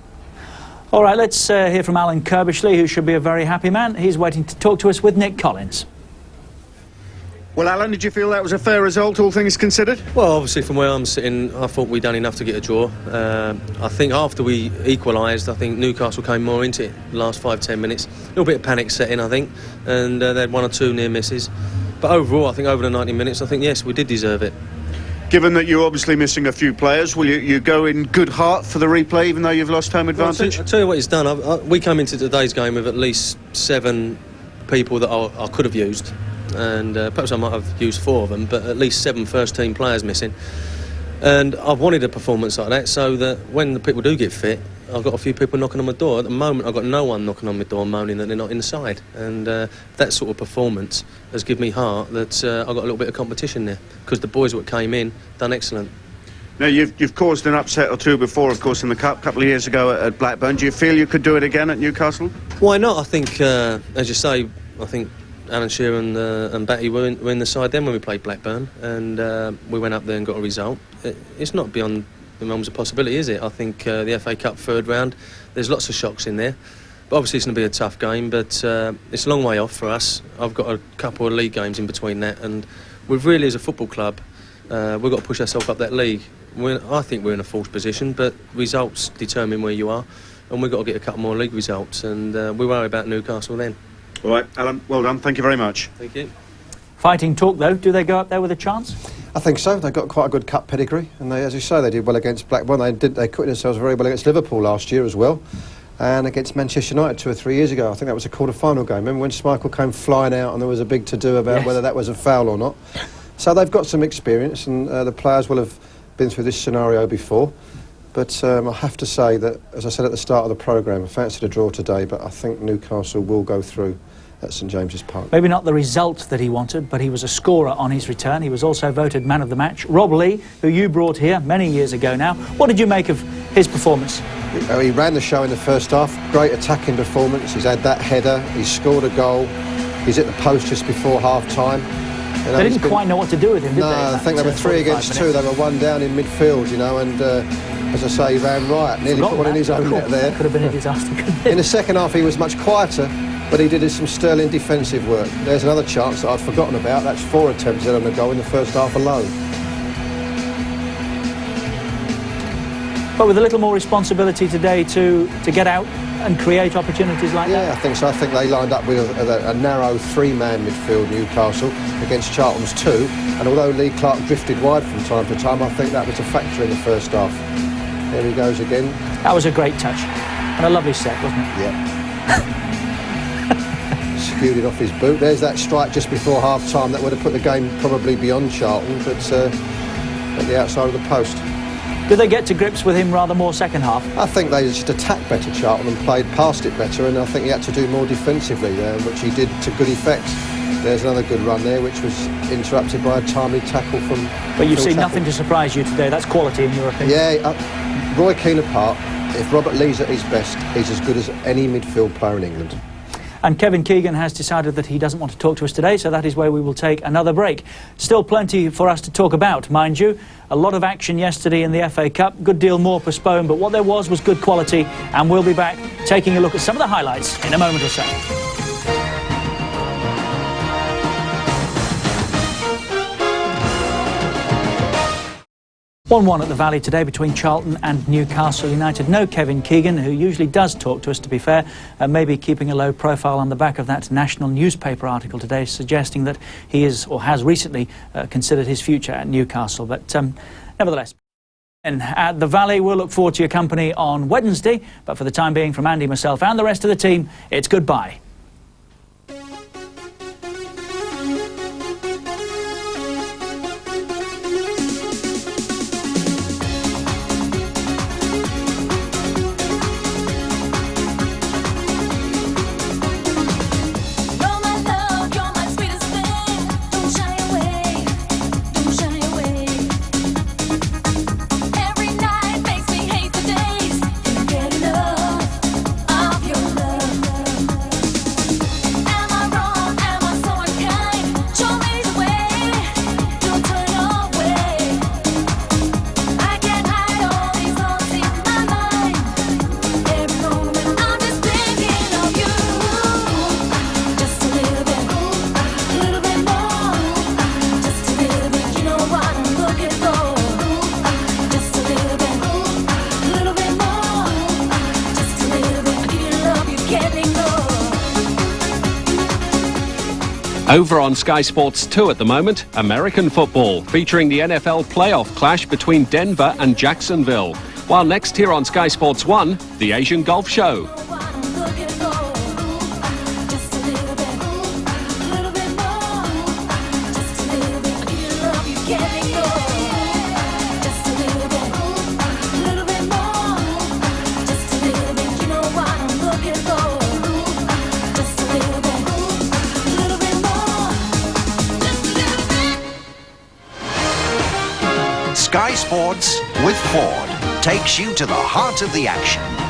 All right, let's hear from Alan Kirbishley, who should be a very happy man. He's waiting to talk to us with Nick Collins. Well, Alan, did you feel that was a fair result, all things considered? Well, obviously, from where I'm sitting, I thought we'd done enough to get a draw. I think after we equalised, I think Newcastle came more into it the last 5-10 minutes. A little bit of panic set in, I think, and they had one or two near misses. But overall, I think over the 90 minutes, I think, yes, we did deserve it. Given that you're obviously missing a few players, will you go in good heart for the replay, even though you've lost home advantage? Well, I'll tell you what it's done. We came into today's game with at least 7 people that I could have used. And perhaps I might have used 4 of them, but at least 7 first-team players missing. And I've wanted a performance like that so that when the people do get fit, I've got a few people knocking on my door. At the moment, I've got no one knocking on my door moaning that they're not inside. And that sort of performance has given me heart that I've got a little bit of competition there, because the boys that came in done excellent. Now, you've caused an upset or two before, of course, in the Cup, a couple of years ago at Blackburn. Do you feel you could do it again at Newcastle? Why not? I think, as you say, I think Alan Shearer and Batty were in the side then when we played Blackburn, and we went up there and got a result. It's not beyond the realms of possibility, is it? I think the FA Cup third round, there's lots of shocks in there. But obviously it's going to be a tough game, but it's a long way off for us. I've got a couple of league games in between that, and we've really, as a football club, we've got to push ourselves up that league. I think we're in a false position, but results determine where you are, and we've got to get a couple more league results, and we worry about Newcastle then. All right, Alan, well done. Thank you very much. Thank you. Fighting talk, though. Do they go up there with a chance? I think so. They've got quite a good cup pedigree, and they, as you say, they did well against Blackburn. They acquitted themselves very well against Liverpool last year as well, and against Manchester United 2 or 3 years ago. I think that was a quarter-final game. Remember when Schmeichel came flying out and there was a big to-do about whether that was a foul or not? So they've got some experience, and the players will have been through this scenario before. But I have to say that, as I said at the start of the programme, I fancied a draw today, but I think Newcastle will go through at St James's Park. Maybe not the result that he wanted, but he was a scorer on his return. He was also voted man of the match. Rob Lee, who you brought here many years ago now, what did you make of his performance? He ran the show in the first half. Great attacking performance. He's had that header. He's scored a goal. He's hit the post just before half-time. You know, they didn't quite know what to do with him, did they? No, I think they were 3 against 2. They were 1 down in midfield, you know, and as I say, he ran right. Nearly put one in his own net there. Could have been a disaster, couldn't it? In the second half, he was much quieter, but he did some sterling defensive work. There's another chance that I'd forgotten about. That's 4 attempts on the goal in the first half alone. But with a little more responsibility today to get out and create opportunities like that? Yeah, I think so. I think they lined up with a narrow 3-man midfield, Newcastle, against Charlton's 2. And although Lee Clark drifted wide from time to time, I think that was a factor in the first half. There he goes again. That was a great touch. And a lovely set, wasn't it? Yeah. Skewed it off his boot. There's that strike just before half-time that would have put the game probably beyond Charlton, but at the outside of the post. Did they get to grips with him rather more second half? I think they just attacked better, Charlton, and played past it better, and I think he had to do more defensively, which he did to good effect. There's another good run there, which was interrupted by a timely tackle from... But you've seen Chapple. Nothing to surprise you today. That's quality in your opinion. Yeah, Roy Keane apart, if Robert Lee's at his best, he's as good as any midfield player in England. And Kevin Keegan has decided that he doesn't want to talk to us today, so that is where we will take another break. Still plenty for us to talk about, mind you. A lot of action yesterday in the FA Cup, good deal more postponed, but what there was good quality, and we'll be back taking a look at some of the highlights in a moment or so. 1-1 at the Valley today between Charlton and Newcastle United. No Kevin Keegan, who usually does talk to us, to be fair, maybe keeping a low profile on the back of that national newspaper article today suggesting that he is, or has recently, considered his future at Newcastle. But nevertheless, and at the Valley, we'll look forward to your company on Wednesday. But for the time being, from Andy, myself and the rest of the team, it's goodbye. Over on Sky Sports 2 at the moment, American football, featuring the NFL playoff clash between Denver and Jacksonville. While next here on Sky Sports 1, the Asian Golf Show. Sky Sports with Ford takes you to the heart of the action.